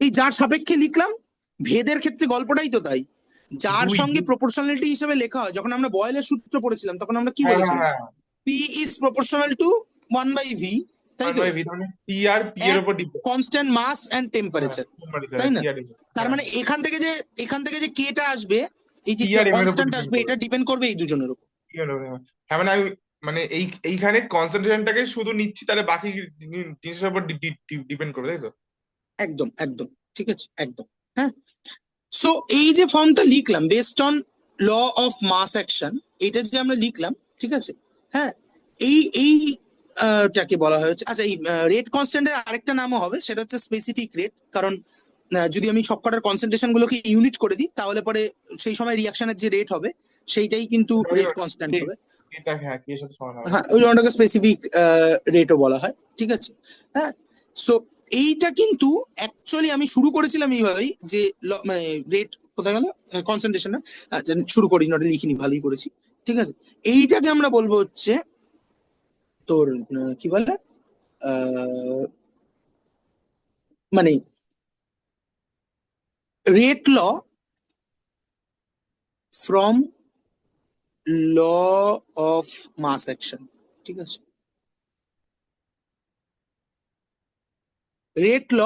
এই যার সাপেক্ষে লিখলাম, ভেদের ক্ষেত্রে গল্পটাই তো তাই। যার দুই সঙ্গে দুই। প্রপোর্শনালিটি হিসেবে লেখা হয়, যখন আমরা বয়েলের সূত্র পড়েছিলাম তখন আমরা কি হ্যাঁ হ্যাঁ বলেছিলাম? হ্যাঁ। P is proportional two 1/v, তাই ওয়ান তো? বাই ভি, মানে পি আর পি এর এক উপর ডিপেন্ড। কনস্ট্যান্ট মাস অ্যান্ড হ্যাঁ, টেম্পারেচার, তাই পি না? আর তার হ্যাঁ, মানে এখান থেকে যে কেটা আসবে, এই যে পি আর এম এর উপর কনস্ট্যান্ট ডিপেন্ড আসবে, করবে। এটা ডিপেন্ড করবে এই দুজনের উপর। পি আর এম, হ্যাঁ মানে আমি মানে এইখানে কনসেন্ট্রেশনটাকে শুধু নিচ্ছি, তাহলে বাকি জিনিসের উপর ডিপেন্ড করবে, তাই তো? একদম একদম, ঠিক আছে, একদম। হ্যাঁ, সো এই যে ফর্মটা লিখলাম based on law of mass action, এটা যে আমরা লিখলাম, ঠিক আছে, হ্যাঁ, এই টাকে বলা হয়েছে। আচ্ছা, এই রেট কনস্ট্যান্টের আরেকটা নামও হবে, সেটা হচ্ছে স্পেসিফিক রেট। কারণ যদি আমি সবকটার কনসেন্ট্রেশন গুলোকে ইউনিট করে দিই, তাহলে পরে সেই সময় রিয়াকশনের যে রেট হবে সেইটাই কিন্তু ওই রেট কনস্ট্যান্ট হবে। এটা হ্যাঁ কি এর সাথে সমান হবে। হ্যাঁ, ওই জন্যটাকে স্পেসিফিক রেটও বলা হয়। ঠিক আছে, হ্যাঁ। সো এইটা কিন্তু অ্যাকচুয়ালি আমি শুরু করেছিলাম এইভাবেই, যে মানে রেট কোথায় গেল, কনসেন্ট্রেশন, আচ্ছা শুরু করি, নটা লিখিনি, ভালোই করেছি। ঠিক আছে, এইটাকে আমরা বলবো হচ্ছে তোর কি বলে, আহ, মানে rate law from law of mass action. ঠিক আছে, rate law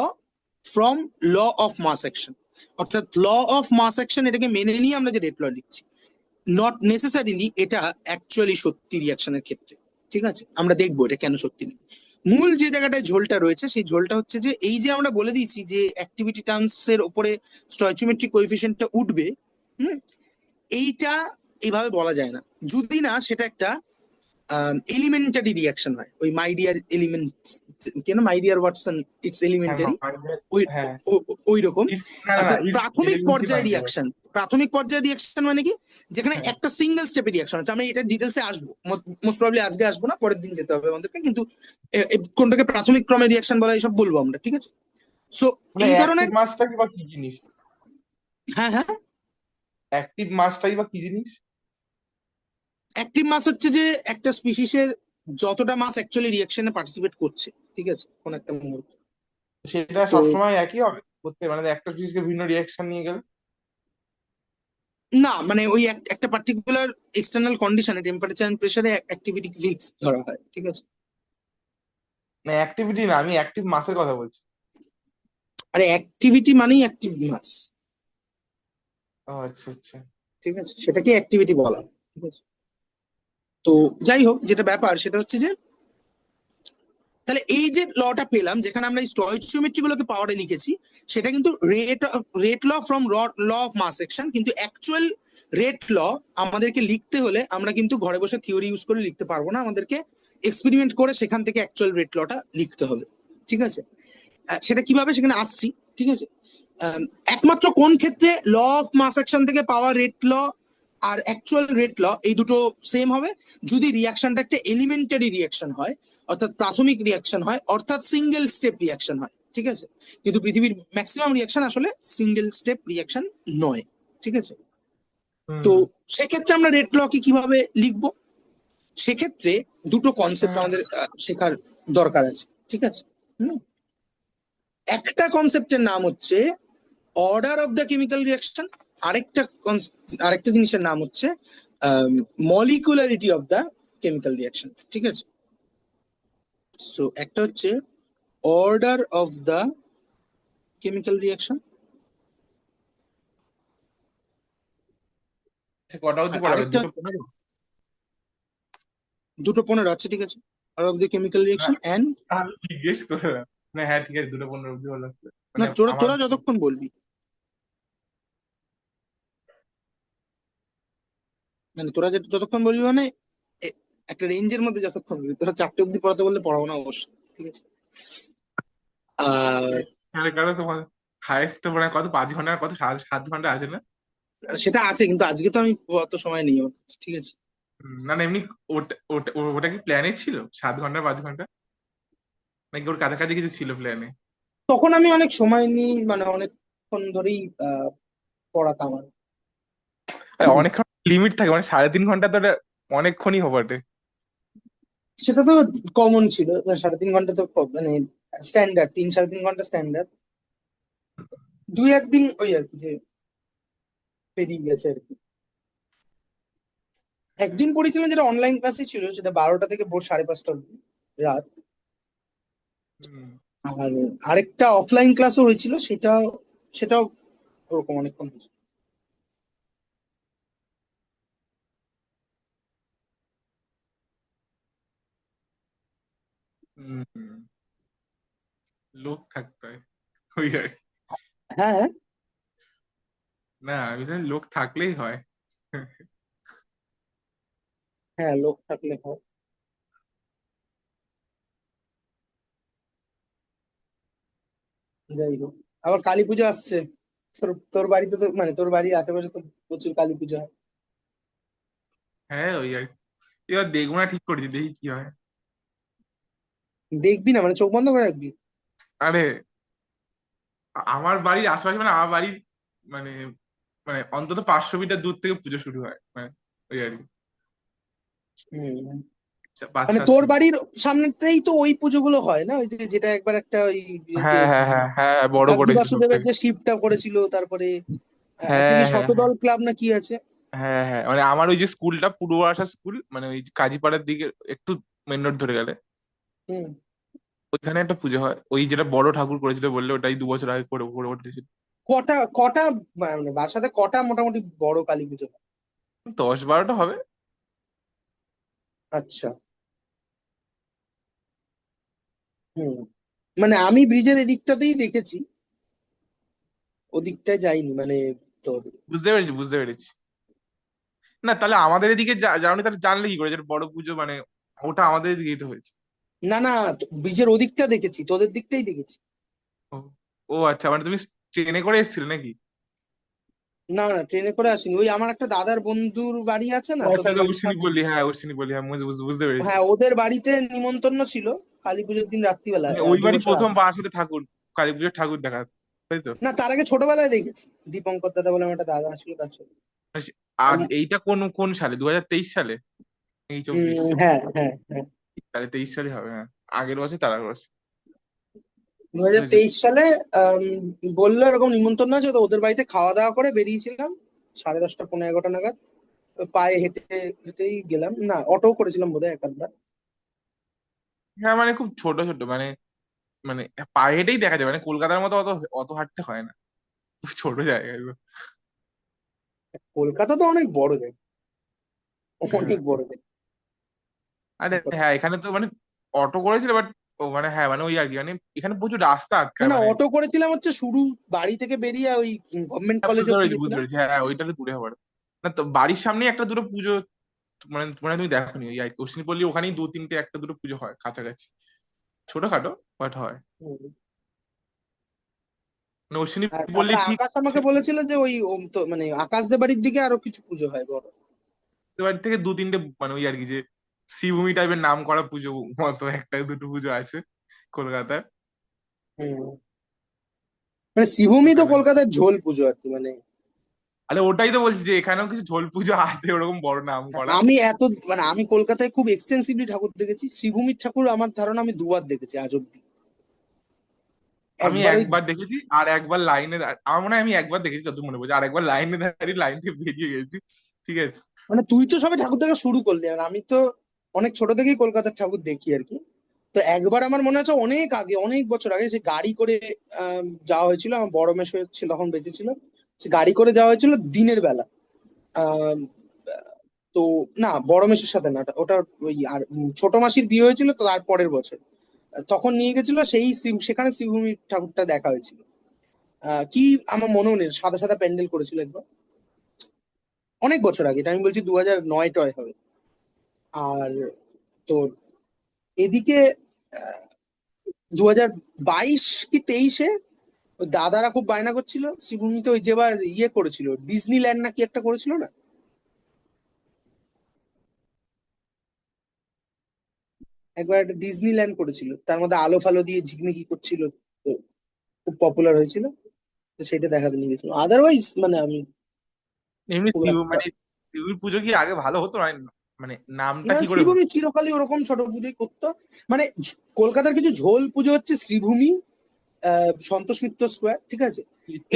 from law of mass action, অর্থাৎ ল অফ মাস অ্যাকশন এটাকে মেনে নিয়ে আমরা যে রেট ল লিখছি, নট নেসেসারিলি এটা অ্যাকচুয়ালি সত্যি রিয়াকশনের ক্ষেত্রে। ঠিক আছে, আমরা দেখবো এটা কেন সত্যি নেই। মূল যে জায়গাটায় ঝোলটা রয়েছে, সেই ঝোলটা হচ্ছে যে এই যে আমরা বলে দিয়েছি যে অ্যাক্টিভিটি টার্মস এর উপরে স্টয়চিওমেট্রিক কোএফিসিয়েন্টটা উঠবে, হুম, এইটা এইভাবে বলা যায় না, যদি না সেটা একটা এলিমেন্টারি রিয়াকশন হয়। ওই মাই ডিয়ার এলিমেন্ট, কেন মাই ডিয়ার ওয়াটসন, ইটস হ্যাঁ এলিমেন্টারি, ওই হ্যাঁ। ওই রকম। না না না, অর্থাৎ ইটস প্রাথমিক এলিমেন্টারি পর্যায়ে মাইন্ড। রিয়াকশন, প্রাথমিক পর্যায়ে রিয়াকশন মানে কি, যেখানে হ্যাঁ একটা সিঙ্গেল স্টেপে রিয়াকশন হচ্ছে। আমি এটা ডিটেলসে আসবো, মোস্ট প্রবাবলি আজকে আসবো না, পরের দিন যেতে হবে আমাদেরকে, কিন্তু কোনটাকে প্রাথমিক ক্রমে রিয়াকশন বলা এইসব বলবো আমরা। ঠিক আছে, সো মানে এই অ্যাক্টিভ ধরনের, মাসটা কি বা কি জিনিস? হ্যাঁ হ্যাঁ, অ্যাক্টিভ মাসটাই বা কি জিনিস? অ্যাক্টিভ মাস হচ্ছে যে একটা স্পিসিসের যতটা মাস অ্যাকচুয়ালি রিয়াকশনে পার্টিসিপেট করছে, ঠিক আছে, কোন একটা মুহূর্তে। সেটা তো সবসময় একই হবে করতে, মানে একটা জিনিসকে ভিন্ন রিয়াকশন নিয়ে গেলে? না, মানে ওই একটা পার্টিকুলার এক্সটার্নাল কন্ডিশনে, টেম্পারেচার এন্ড প্রেসারে অ্যাক্টিভিটি ফিক্স ধরা হয়। ঠিক আছে, না অ্যাক্টিভিটি না, আমি অ্যাক্টিভ মাসের কথা বলছি। আরে অ্যাক্টিভিটি মানেই অ্যাক্টিভ মাস। ও আচ্ছা আচ্ছা। ঠিক আছে, সেটাকে অ্যাক্টিভিটি বলা হয়। ঠিক আছে, তো যাই হোক, যেটা ব্যাপার সেটা হচ্ছে যে, তাহলে এই যে লটা পেলাম, যেখানে আমরা স্টয়চিওমেট্রি গুলোকে পাওয়ারে লিখেছি, সেটা কিন্তু rate law from law of mass section, কিন্তু অ্যাকচুয়াল রেট ল আমাদেরকে লিখতে হলে আমরা কিন্তু ঘরে বসে থিওরি ইউজ করে লিখতে পারবো না, আমাদেরকে এক্সপেরিমেন্ট করে সেখান থেকে অ্যাকচুয়াল রেট লটা লিখতে হবে। ঠিক আছে, সেটা কিভাবে সেখানে আসছি। ঠিক আছে, একমাত্র কোন ক্ষেত্রে ল অফ মাস অ্যাকশন থেকে পাওয়া রেট ল আর অ্যাকচুয়াল রেট ল এই দুটো সেম হবে, যদি রিয়াকশনটা একটা এলিমেন্টারি রিয়াকশন হয়, অর্থাৎ প্রাথমিক রিয়াকশন হয়, অর্থাৎ সিঙ্গেল স্টেপ রিয়াকশন হয়। ঠিক আছে, কিন্তু পৃথিবীর ম্যাক্সিমাম রিয়াকশন আসলে সিঙ্গেল স্টেপ রিয়াকশন নয়। ঠিক আছে, তো হুম সেক্ষেত্রে আমরা রেট লকে কিভাবে লিখবো, সেক্ষেত্রে দুটো কনসেপ্ট হুম। আমাদের শেখার দরকার আছে। ঠিক আছে, হুম, একটা কনসেপ্টের নাম হচ্ছে order of the chemical reaction, আরেকটা জিনিসের নাম হচ্ছে মলিকুলারিটি অফ দ্য কেমিক্যাল রিয়াকশন। ঠিক আছে, সো একটা হচ্ছে order of the chemical reaction, আচ্ছা, কটা অবধি আর পড়াবে? আরেকটা 2:15? 2:15 আছে। ঠিক আছে, অর্ডার অফ দ্য কেমিক্যাল না রিয়াকশন অ্যান্ড, আমি জিজ্ঞেস করলাম। না হ্যাঁ ঠিক আছে, 2:15 অবধি হলো। না মানে তোরা আমার তোরা যতক্ষণ বলবি, মানে তোরা যতক্ষণ বলবি, মানে একটা রেঞ্জের মধ্যে যতক্ষণ বলবি, তোরা 4টে অব্দি পড়াতে বললে পড়াবো না অবশ্যই। ঠিক আছে, আর তাহলে কারো তোমার হায়েস্ট তো মানে কত, 5 ঘন্টা, কত 7 ঘন্টা আছে না? সেটা আছে, কিন্তু আজকে তো আমি অত সময় নেই আমার কাছে। ঠিক আছে, না না এমনি ওটা ওটা ওটা কি প্ল্যানে ছিল 7 ঘন্টা 5 ঘন্টা, নাকি ওর কাছাকাছি কিছু ছিল প্ল্যানে? তখন আমি অনেক সময় নিই, মানে অনেকক্ষণ ধরেই পড়াতাম আর। আর অনেকক্ষণ লিমিট থাকে, মানে 3.5 ঘন্টা তো এটা অনেকক্ষণই বটে। সেটা তো কমন ছিল, 3.5 ঘন্টা তো মানে স্ট্যান্ডার্ড, 3 3.5 ঘন্টা স্ট্যান্ডার্ড। দুই একদিন ওই আর কি যে পেরিয়ে গেছে আর কি। একদিন পড়েছিলাম যেটা অনলাইন ক্লাসে ছিল, সেটা 12টা থেকে ভোর 5:30 অব্দি রাত। হুম। আর আরেকটা অফলাইন ক্লাসও হয়েছিল, সেটাও ওরকম অনেকক্ষণ হয়েছিল। হুম। লোক থাকতে হয়, ওই আর কি। হ্যাঁ, হ্যাঁ, না আমি জানি লোক থাকলেই হয়। হ্যাঁ, লোক থাকলে হয়। যাই হোক, আবার কালী পুজো আসছে। তোর তোর বাড়িতে তো মানে তোর বাড়ির আশেপাশে তো প্রচুর কালী পুজো হয়। হ্যাঁ ওই আর কি। এবার দেখবো না ঠিক করেছি, দেখি কি হয়। দেখবি না মানে চোখ বন্ধ করে রাখবি? আরে আমার বাড়ির আশেপাশে, মানে আমার বাড়ির মানে মানে অন্তত 500 মিটার দূর থেকে পুজো শুরু হয়, মানে ওই আর কি। হম। পাঁচ মানে তোর সাতটা বাড়ির সামনেতেই তো ওই পুজোগুলো হয় না, ওই যে যেটা একবার একটা ওই যে হ্যাঁ হ্যাঁ হ্যাঁ হ্যাঁ, বড় গাগি করেছিল সব বাসুদেবের থেকে। যে শিবটা করেছিল, তারপরে একটা হ্যাঁ কি হ্যাঁ হ্যাঁ শতদল ক্লাব না কি আছে? হ্যাঁ হ্যাঁ, মানে আমার ওই যে স্কুলটা পূর্ব আশা স্কুল, মানে ওই কাজীপাড়ার দিকে একটু মেন রোড ধরে গেলে হুম। ওইখানে একটা পুজো হয়, ওই যেটা বড় ঠাকুর করেছিল বললে, ওটাই 2 বছর আগে করে করে উঠেছিল। কটা কটা মানে বাসাতে কটা মোটামুটি বড় কালী পুজো হয়? 10 12টা হবে। আচ্ছা। হুম। মানে আমি ব্রিজের এদিকটাতেই দেখেছি, ওদিকটায় যাইনি মানে তোর। বুঝতে পেরেছি বুঝতে পেরেছি। না তাহলে আমাদের এদিকে যাওনি, তাহলে জানলে কি করে যেটা বড় পুজো, মানে ওটা আমাদের এদিকেই তো হয়েছে। না, না, ব্রিজের ওদিকটা দেখেছি, তোদের দিকটাই দেখেছি। ও, ও আচ্ছা, মানে তুমি ট্রেনে করে এসেছিলে নাকি? না, না, ট্রেনে করে আসিনি, ওই আমার একটা দাদার বন্ধুর বাড়ি আছে না ও আচ্ছা তোদের আচ্ছা, বাড়ির অশ্বিনী সামনে। বললি, হ্যাঁ অশ্বিনী বললি, হ্যাঁ বুঝতে পেরেছি। হ্যাঁ, ওদের বাড়িতে নিমন্ত্রণ ছিল কালী পুজোর দিন রাত্রিবেলা, মানে দু ওইবারই বছর প্রথম আগে। বাবার সাথে ঠাকুর, কালী পুজোর ঠাকুর দেখা, তাই তো? না, তার আগে ছোটবেলায় দেখেছি, দীপঙ্কর দাদা বলে আমার একটা দাদা ছিল, তার সাথে। আর এইটা কোন কোন সালে, 2023 সালে? এই 24। হ্যাঁ, হ্যাঁ, হ্যাঁ। তাহলে 23 সালে হবে, হ্যাঁ। আগের বছর তার আগের বছর। 2023 সালে বললো এরকম নিমন্ত্রণ আছে, তো ওদের বাড়িতে খাওয়া দাওয়া করে বেরিয়েছিলাম 10:30 11:30 নাগাদ। পায়ে হেঁটে হেঁটেই গেলাম, না অটো করেছিলাম বোধহয় এক আধবার। হ্যাঁ মানে খুব ছোট ছোট, মানে মানে পায়ে হেঁটেই দেখা যায়, মানে কলকাতার মতো অত অত হাঁটতে হয় না, খুব ছোট জায়গা এগুলো। কলকাতা তো অনেক বড় জায়গা, হ্যাঁ অনেক বড় জায়গা। আরে হ্যাঁ, এখানে তো মানে অটো করেছিল বাট, ও মানে হ্যাঁ মানে ওই আর কি, মানে এখানে প্রচুর রাস্তা না, আটকায় না, মানে। অটো করেছিলাম হচ্ছে শুরু বাড়ি থেকে বেরিয়ে ওই গভর্নমেন্ট হ্যাঁ কলেজ বুঝতে অব্দি পেরেছি বুঝতে গেছিলাম। পেরেছি, হ্যাঁ হ্যাঁ, ওইটা তো দূরে হবে। না তো বাড়ির সামনে একটা দুটো পুজো, মানে মানে তুমি দেখোনি ওই অশ্বিনী পল্লী, ওখানেই 2 3টে একটা দুটো পুজো হয় কাছাকাছি, ছোটখাটো বাট হয়। হুম। মানে অশ্বিনী আর পল্লী তারপরে ঠিক আকাশ আমাকে বলেছিল যে ওই তো মানে আকাশদের বাড়ির দিকে আরো কিছু পুজো হয় বড়। বাড়ি থেকে 2 3টে, মানে ওই আর কি যে শ্রীভূমি টাইপের নাম করা পুজো মতো একটা দুটো পুজো আছে কলকাতায়। হুম। মানে শ্রীভূমি তো ওখানে, কলকাতার ঝোল পুজো আর কি মানে। আরে ওটাই তো বলছি যে এখানেও কিছু ঝোল পুজো আছে ওরকম বড় নাম করা। আমি এত মানে আমি কলকাতায় খুব এক্সটেন্সিভলি ঠাকুর দেখেছি, শ্রীভূমির ঠাকুর আমার ধারণা আমি দুবার দেখেছি আজ অব্দি। আমি একবার ওই একবার দেখেছি, আর একবার লাইনে আমার মনে হয় আমি একবার দেখেছি যত মনে পড়ছে, আর একবার লাইনে দাঁড়িয়ে লাইন থেকে বেরিয়ে গেছি, ঠিক আছে। মানে তুই তো সবে ঠাকুর দেখা শুরু করলি, আর আমি তো অনেক ছোট থেকেই কলকাতার ঠাকুর দেখি আর কি। তো একবার আমার মনে আছে অনেক আগে, অনেক বছর আগে, সে গাড়ি করে যাওয়া হয়েছিল, আমার বড় মেসো ছিল তখন বেঁচে ছিল। সে গাড়ি করে যাওয়া হয়েছিল দিনের বেলা। আহ, তো না, বড় মেসোর সাথে না, ওটা ওই আর ছোট মাসির বিয়ে হয়েছিল তো তার পরের বছর। তখন নিয়ে গেছিল সেই সেখানে শ্রীভূমি ঠাকুরটা দেখা হয়েছিল। কি আমার মনেও নেই, সাদা সাদা প্যান্ডেল করেছিল একবার, অনেক বছর আগে, এটা আমি বলছি 2009 টয় হবে। আর তোর এদিকে 2022 কি 23-এ ওই দাদারা খুব বায়না করছিল শ্রীভূমিতে, ওই যেবার ইয়ে করেছিল ডিজনিল্যান্ড না কি একটা করেছিল না, একবার একটা ডিজনিল্যান্ড করেছিল, তার মধ্যে আলো ফালো দিয়ে ঝিকমিকি করছিল, তো খুব পপুলার হয়েছিল। তো সেটা দেখাতে নিয়ে গেছিলাম, আদারওয়াইজ মানে আমি এমনি খুব একটা। মানে শিউর পুজো কি আগে ভালো হতো মানে নামটা না, কি করে হতো? শ্রীভূমি চিরকালই ওরকম ছোট পুজোই করতো। মানে কলকাতার কিছু ঝোল পুজো হচ্ছে শ্রীভূমি, সন্তোষ মিত্র স্কোয়ার, ঠিক আছে।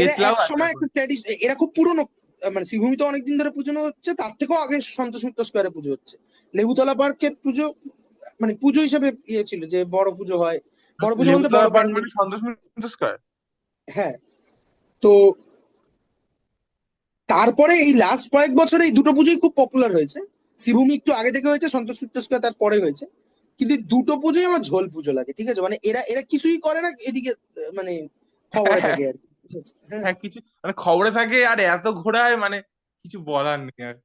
এরা চেতলাও এক আছে সময় এখন। একটা ট্র্যাডিশন, এরা খুব পুরনো। মানে শ্রীভূমি তো অনেকদিন ধরে পুজো হচ্ছে, তার থেকেও আগে সন্তোষ মিত্র স্কোয়ারে পুজো হচ্ছে। লেবুতলা পার্কের পুজো মানে পুজো হিসাবে ইয়ে ছিল যে বড় পুজো হয়, বড় পুজো বলতে লেবুতলা বড় পার্ক প্যান্ডেল। মানে সন্তোষ মিত্র স্কয়ার। হ্যাঁ। তো তারপরে এই লাস্ট কয়েক বছরে এই দুটো পুজোই খুব পপুলার হয়েছে। শ্রীভূমি একটু আগে থেকে হয়েছে, সন্তোষ মিত্র স্কোয়ার তারপরে হয়েছে। কিন্তু এই দুটো পুজোই আমার ঝোল পুজো লাগে, ঠিক আছে। মানে এরা এরা কিছুই করে না এদিকে, মানে খবরে হ্যাঁ থাকে আর কি, ঠিক আছে? হ্যাঁ। হ্যাঁ, কিছু মানে খবরে থাকে আর এত ঘোরায় মানে কিছু বলার নেই আর।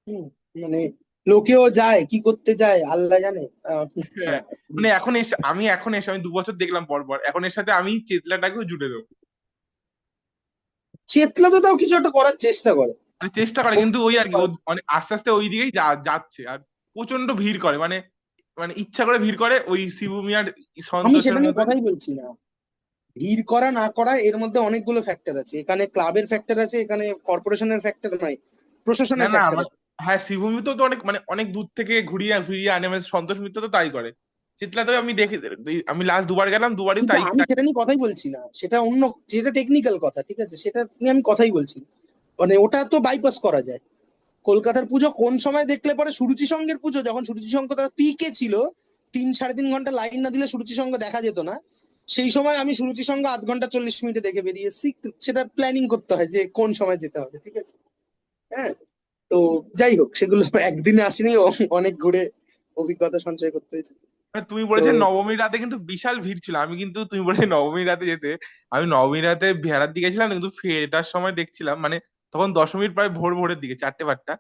হুম, মানে লোকেও যায়, কি করতে যায় আল্লাহ জানে। হ্যাঁ, হ্যাঁ। মানে এখন এসে আমি 2 বছর দেখলাম পর পর, এখন এর সাথে আমি চেতলাটাকেও জুড়ে দেবো। চেতলা তো তাও কিছু একটা করার চেষ্টা করে। মানে চেষ্টা করে কিন্তু ওই আর কি, ও মানে আস্তে আস্তে ওই দিকেই যাচ্ছে আর প্রচন্ড ভিড় করে মানে, মানে ইচ্ছা করে ভিড় করে ওই শিবভূমি আর আমি সন্তোষের সেটা নিয়ে মধ্যে। কথাই বলছি না। ভিড় করা না করা এর মধ্যে অনেকগুলো ফ্যাক্টর আছে, এখানে ক্লাবের ফ্যাক্টর আছে, এখানে কর্পোরেশনের ফ্যাক্টর নয়, না প্রশাসনের না ফ্যাক্টর আমার, আছে। হ্যাঁ শিবভূমি তো তো অনেক মানে অনেক দূর থেকে ঘুরিয়ে ফিরিয়ে আনে, মানে সন্তোষ মিত্র তো তাই করে। চিতলাতে আমি দেখি, আমি লাস্ট 2বার গেলাম, দুবারই কিন্তু তাই আমি তাই। সেটা নিয়ে কথাই বলছি না, সেটা অন্য, যেটা টেকনিক্যাল কথা, ঠিক আছে, সেটা নিয়ে আমি কথাই বলছি না। মানে ওটা তো বাইপাস করা যায়। কলকাতার পুজো কোন সময় দেখলে পরে, সুরুচি সঙ্গের পুজো যখন সুরুচি সঙ্গ তার পিকে ছিল, 3 সাড়ে 3 ঘন্টা লাইন না দিলে সুরুচি সঙ্গ দেখা যেত না। সেই সময় আমি সুরুচি সঙ্গ 8 ঘন্টা 40 মিনিটে দেখে বেরিয়ে এসেছি। সেটা প্ল্যানিং করতে হয় যে কোন সময় যেতে হবে, ঠিক আছে। হ্যাঁ। তো যাই হোক, সেগুলো একদিনে আসেনি, অনেক ঘুরে অভিজ্ঞতা সঞ্চয় করতে হয়েছে। মানে তুমি তো বলেছিলে নবমীর রাতে কিন্তু বিশাল ভিড় ছিল, আমি কিন্তু তুমি বলেছিলে নবমীর রাতে যেতে, আমি নবমীর রাতে ভেড়ার দিকে গেছিলাম কিন্তু ফেরার সময় দেখছিলাম মানে তখন দশমীর প্রায় ভোর ভোরের দিকে 4টে 5টা।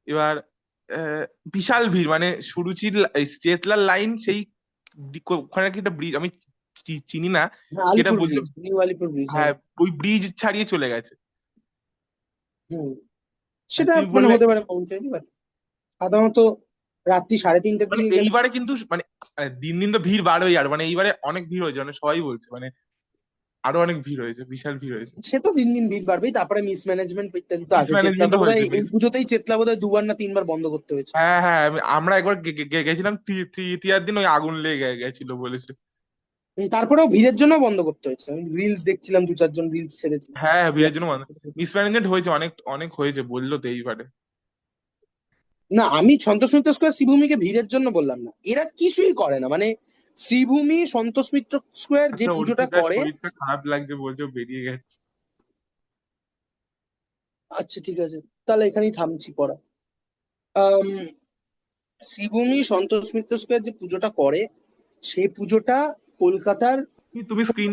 এবার আহ, বিশাল ভিড় মানে সুরুচির চেতলার লাইন সেই ওখানে কি একটা ব্রিজ আমি চিনি না হ্যাঁ, কি এটা আলিপুর বলছিল। ব্রিজ, নিউ আলিপুর ব্রিজ, হ্যাঁ। হ্যাঁ, ওই ব্রিজ ছাড়িয়ে চলে গেছে। হুম। আর সেটা তুমি মানে বললে হতে পারে মাউন্টেন, বাট সাধারণত রাত্রি 3:30টার মানে দিকে গেলে। এইবারে কিন্তু মানে দিন দিন তো ভিড় বাড়বেই, আর মানে এইবারে অনেক ভিড় হয়েছে মানে সবাই বলছে মানে আরো অনেক ভিড় হয়েছে, বিশাল ভিড় হয়েছে। সে তো দিন দিন ভিড় বাড়বেই, তারপরে মিসম্যানেজমেন্ট ইত্যাদি তো আছে। চেতলা তো মিসম্যানেজমেন্ট বোধহয় হয়েছে এই পুজোতেই চেতলা বোধহয় 2 বার না 3 বার বন্ধ করতে হয়েছে। হ্যাঁ হ্যাঁ আমরা একবার গেছিলাম তৃতীয়ার দিন ওই আগুন লেগে গেছিল বলেছে। তারপরেও ভিড়ের জন্য বন্ধ করতে হয়েছে, আমি রিলস দেখছিলাম, 2 4 জন রিলস ছেড়েছে। হ্যাঁ হ্যাঁ, যে ভিড়ের জন্য মিসম্যানেজমেন্ট হয়েছে, অনেক অনেক হয়েছে বললো তো এইবারে। না, আমি সন্তোষ মিত্র স্কোয়ার শ্রীভূমিকে ভিড়ের জন্য বললাম না, এরা কিছুই করে না মানে। শ্রীভূমি সন্তোষ মিত্র স্কোয়ার যে আচ্ছা পুজোটা অর্পিতার করে। শরীরটা খারাপ লাগছে বলছে, ও বেরিয়ে গেছে। আচ্ছা, ঠিক আছে, তাহলে এখানেই থামছি পড়া। আম, শ্রীভূমি সন্তোষ মিত্র স্কোয়ার যে পুজোটা করে, সেই পুজোটা কলকাতার তুমি স্ক্রিন